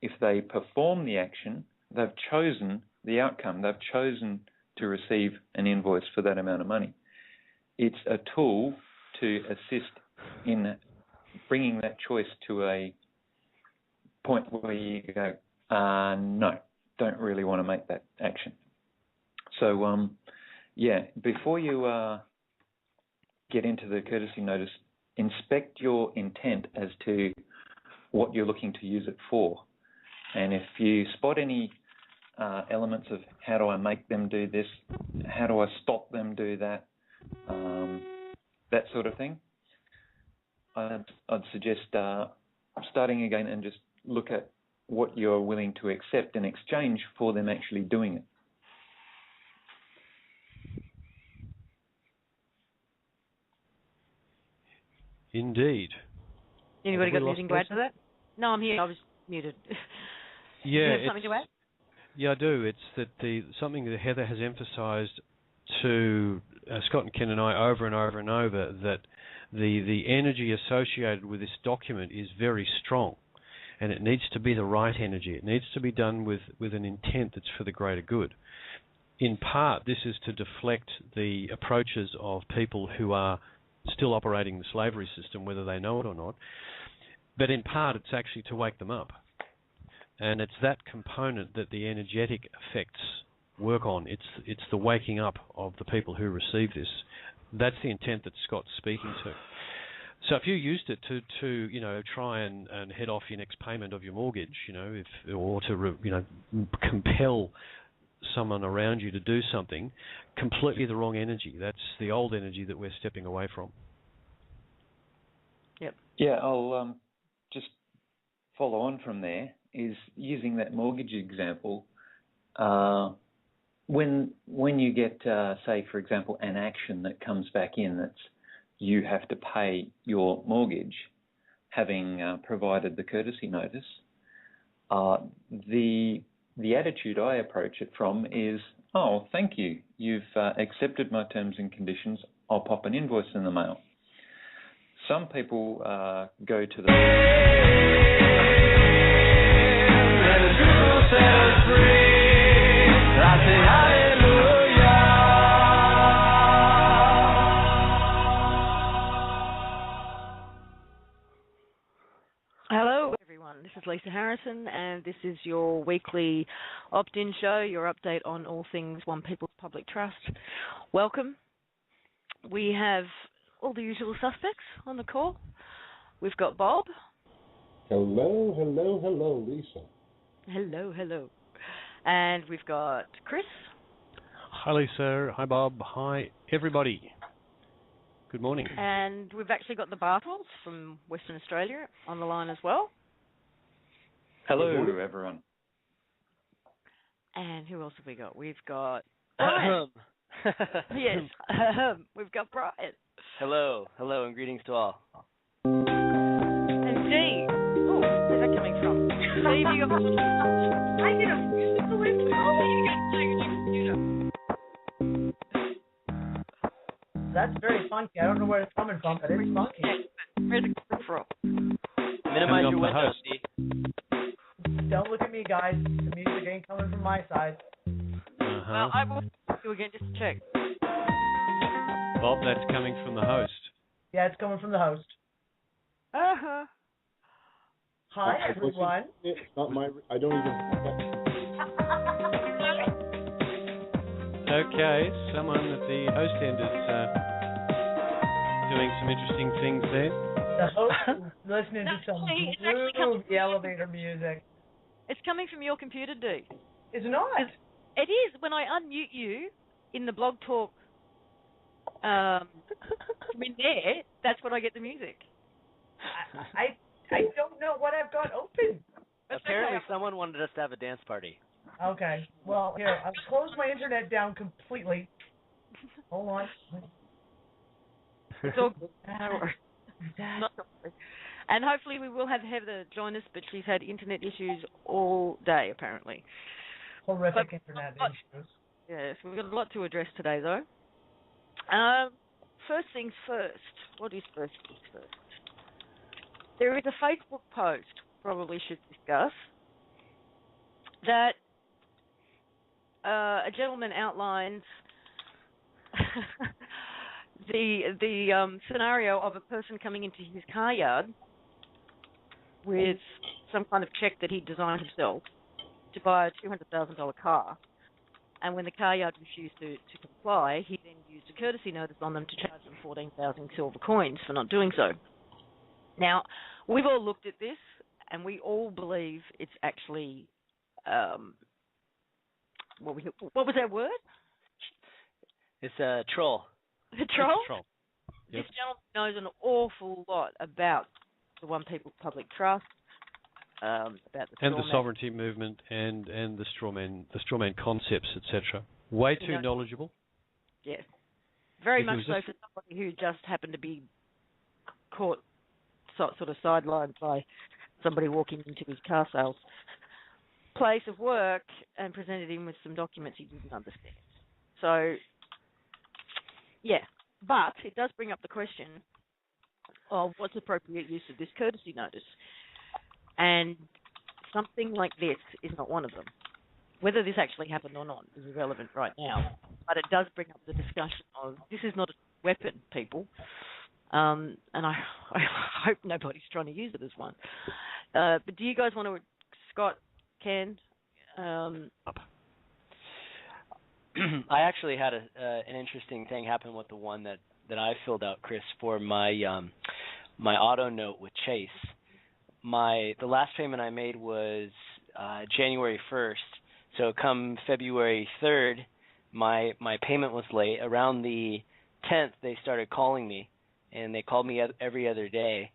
If they perform the action, they've chosen the outcome. They've chosen to receive an invoice for that amount of money. It's a tool to assist in bringing that choice to a point where you go, no, don't really want to make that action. So, before you get into the courtesy notice, inspect your intent as to what you're looking to use it for. And if you spot any elements of how do I make them do this, how do I stop them do that, that sort of thing, I'd suggest starting again and just look at what you're willing to accept in exchange for them actually doing it. Indeed. Anybody got anything to add to that? No, I'm here. I was muted. Yeah, you have something to add? Yeah, I do. It's that something that Heather has emphasised to Scott and Ken and I over and over and over, that the energy associated with this document is very strong, and it needs to be the right energy. It needs to be done with an intent that's for the greater good. in part, this is to deflect the approaches of people who are still operating the slavery system, whether they know it or not. But in part, it's actually to wake them up. And it's that component that the energetic effects work on. It's the waking up of the people who receive this. That's the intent that Scott's speaking to. So if you used it to try and head off your next payment of your mortgage, or to compel someone around you to do something, completely the wrong energy. That's the old energy that we're stepping away from. Yep. Yeah, I'll just follow on from there. Is using that mortgage example. When you get, say, for example, an action that comes back in that's you have to pay your mortgage, having provided the courtesy notice, the attitude I approach it from is, oh, thank you. You've accepted my terms and conditions. I'll pop an invoice in the mail. Some people go to the... Hello, everyone. This is Lisa Harrison, and this is your weekly Opt-In show, your update on all things One People's Public Trust. Welcome. We have all the usual suspects on the call. We've got Bob. Hello, Lisa. Hello. And we've got Chris. Hi, Lisa. Hi, Bob. Hi, everybody. Good morning. And we've actually got the Bartles from Western Australia on the line as well. Hello, everyone. And who else have we got? We've got Brian. Yes, we've got Brian. Hello, and greetings to all. And Dee. Oh, where's that coming from? Steve, you got... I did a musical intro. You got to play with your computer. That's very funky. I don't know where it's coming from, but it's funky. Where's it coming from? Minimize your window, Steve. Don't look at me, guys. The music ain't coming from my side. Well, I will do again just to check. Bob, that's coming from the host. Yeah, it's coming from the host. Uh-huh. Hi, everyone. It's not my... I don't even... Okay, someone at the host end is doing some interesting things there. The host is listening to some groovy elevator music. It's coming from your computer, Dee. It's not. It is. When I unmute you in the Blog Talk in there, that's when I get the music. I don't know what I've got open. Apparently someone wanted us to have a dance party. Okay. Well, here, I've closed my internet down completely. Hold on. It's all good. And hopefully we will have Heather join us, but she's had internet issues all day, apparently. Horrific internet issues. Yes, we've got a lot to address today, though. First things first. What is first things first? There is a Facebook post, probably should discuss, that a gentleman outlines the scenario of a person coming into his car yard with some kind of check that he designed himself to buy a $200,000 car. And when the car yard refused to comply, he then used a courtesy notice on them to charge them 14,000 silver coins for not doing so. Now, we've all looked at this, and we all believe it's actually, what was that word? It's a troll. The troll? Troll. This gentleman knows an awful lot about the One People's Public Trust, about the sovereignty movement and the strawman concepts, etc. Way too knowledgeable. Yes, very much so for somebody who just happened to be caught sort of sidelined by somebody walking into his car sales place of work and presented him with some documents he didn't understand. So, yeah, but it does bring up the question of what's appropriate use of this courtesy notice. And something like this is not one of them. whether this actually happened or not is irrelevant right now, but it does bring up the discussion of this is not a weapon, people, and I hope nobody's trying to use it as one. But do you guys want to, Scott, Ken? I actually had an interesting thing happen with the one that I filled out, Chris, for my my auto note with Chase. The last payment I made was January 1st, so come February 3rd, my payment was late. Around the 10th, they started calling me, and they called me every other day,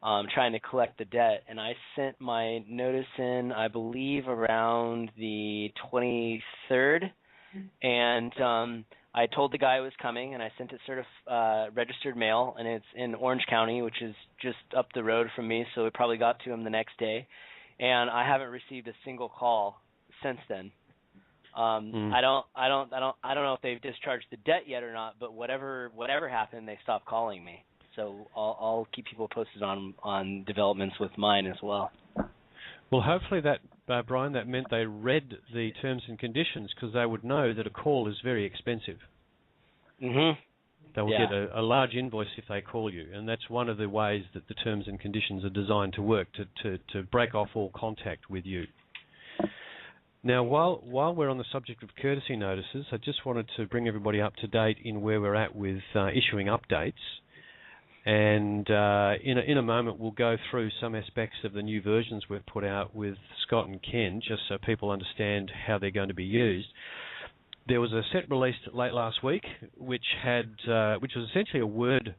trying to collect the debt. And I sent my notice in, I believe, around the 23rd, and I told the guy I was coming, and I sent it registered mail, and it's in Orange County, which is just up the road from me, so it probably got to him the next day. And I haven't received a single call since then. I don't know if they've discharged the debt yet or not, but whatever happened, they stopped calling me. So I'll keep people posted on developments with mine as well. Well, hopefully that, Brian, that meant they read the terms and conditions, because they would know that a call is very expensive. Mm-hmm. They will get a large invoice if they call you, and that's one of the ways that the terms and conditions are designed to work, to break off all contact with you. Now, while we're on the subject of courtesy notices, I just wanted to bring everybody up to date in where we're at with issuing updates. And in a moment, we'll go through some aspects of the new versions we've put out with Scott and Ken, just so people understand how they're going to be used. There was a set released late last week, which was essentially a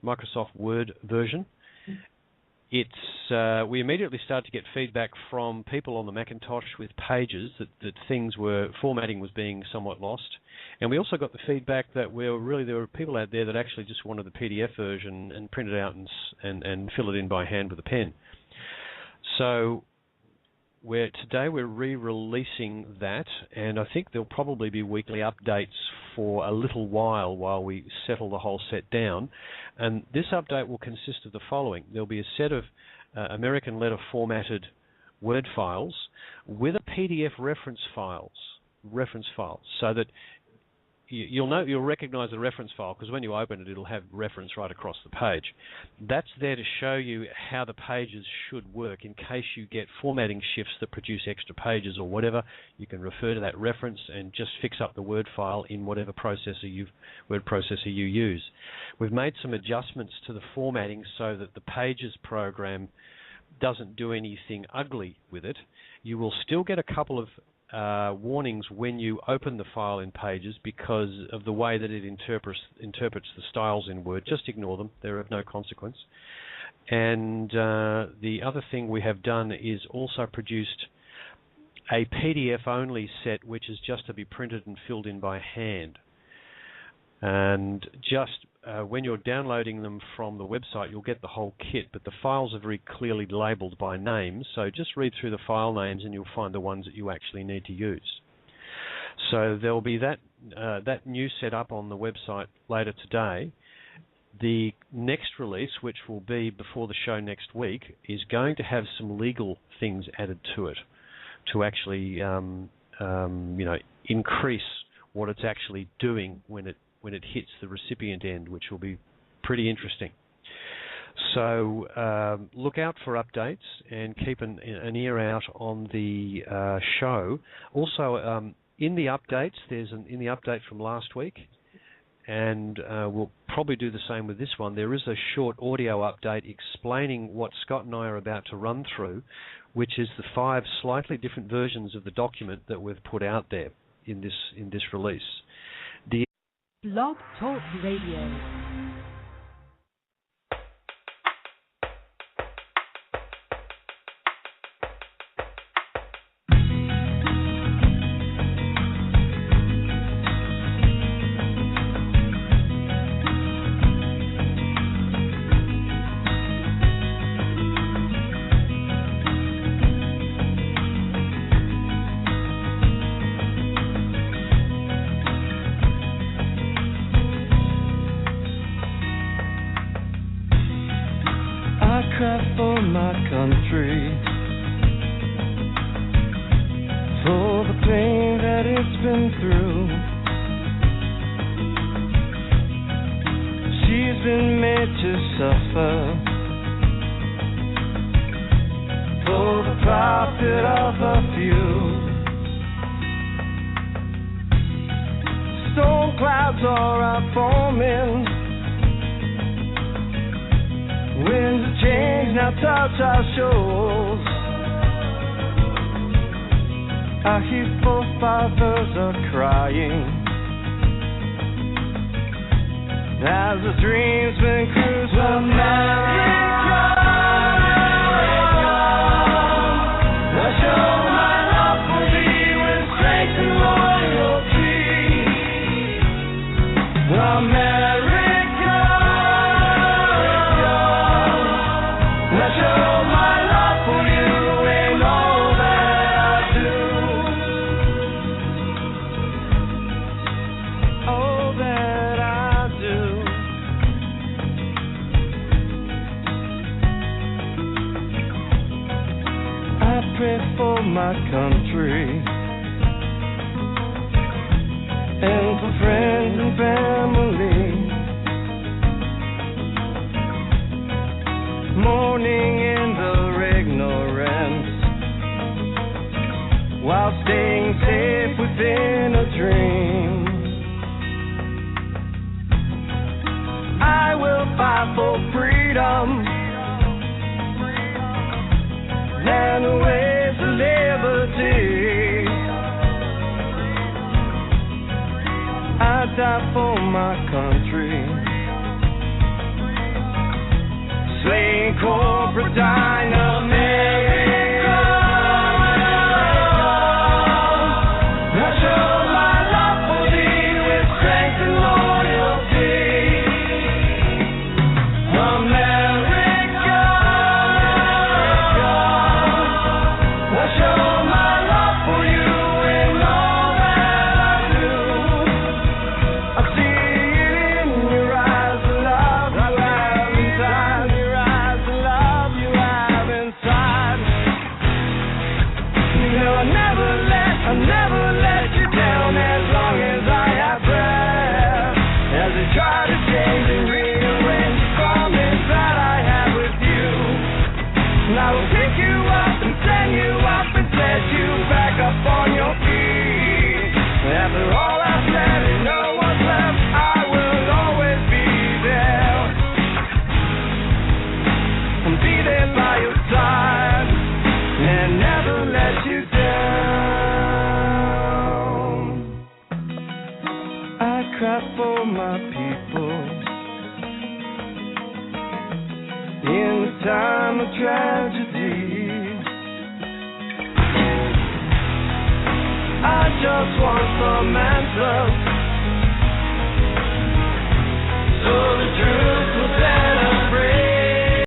Microsoft Word version. We immediately started to get feedback from people on the Macintosh with Pages that formatting was being somewhat lost. And we also got the feedback that there were people out there that actually just wanted the PDF version and print it out and fill it in by hand with a pen. So today we're re-releasing that, and I think there'll probably be weekly updates for a little while we settle the whole set down. And this update will consist of the following. There'll be a set of American letter formatted Word files with a PDF reference file, so that you'll recognize the reference file, because when you open it, it'll have reference right across the page. That's there to show you how the pages should work in case you get formatting shifts that produce extra pages or whatever. You can refer to that reference and just fix up the Word file in whatever word processor you use. We've made some adjustments to the formatting so that the Pages program doesn't do anything ugly with it. You will still get a couple of warnings when you open the file in Pages because of the way that it interprets the styles in Word. Just ignore them. They're of no consequence. And the other thing we have done is also produced a PDF-only set, which is just to be printed and filled in by hand. And just when you're downloading them from the website, you'll get the whole kit, but the files are very clearly labeled by name, so just read through the file names and you'll find the ones that you actually need to use. So there'll be that new setup on the website later today. The next release, which will be before the show next week, is going to have some legal things added to it to actually increase what it's actually doing when it hits the recipient end, which will be pretty interesting. So look out for updates and keep an ear out on the show. Also, in the updates, in the update from last week, and we'll probably do the same with this one, there is a short audio update explaining what Scott and I are about to run through, which is the 5 slightly different versions of the document that we've put out there in this release. Blog Talk Radio. For the pain through. She's been made to suffer for the profit of a few. Storm clouds are forming. Winds of change now touch our shores. I hear forefathers are crying as the dream's been crucified. America, I show my love for thee with strength and loyalty. America, I show my love for you in all that I do. All that I do. I pray for my country and for friends and family, mourning in their ignorance while staying safe within a dream. I will fight for freedom and the ways of liberty. I die for my country, slaying corporate dynamite. I show my love for thee with strength and loyalty. America, I show my love for you in all that I do. I see it in your eyes, the love you have inside. Your eyes, the love you have inside. You know I never let you down as long as I have breath. As I try to change and rearrange the promise that I have with you. And I will pick you up and send you up and set you back up on your feet. After all I've said and no one's left, I will always be there. And be there by your side and never let you down. I cry for my people in the time of tragedy. I just want some answers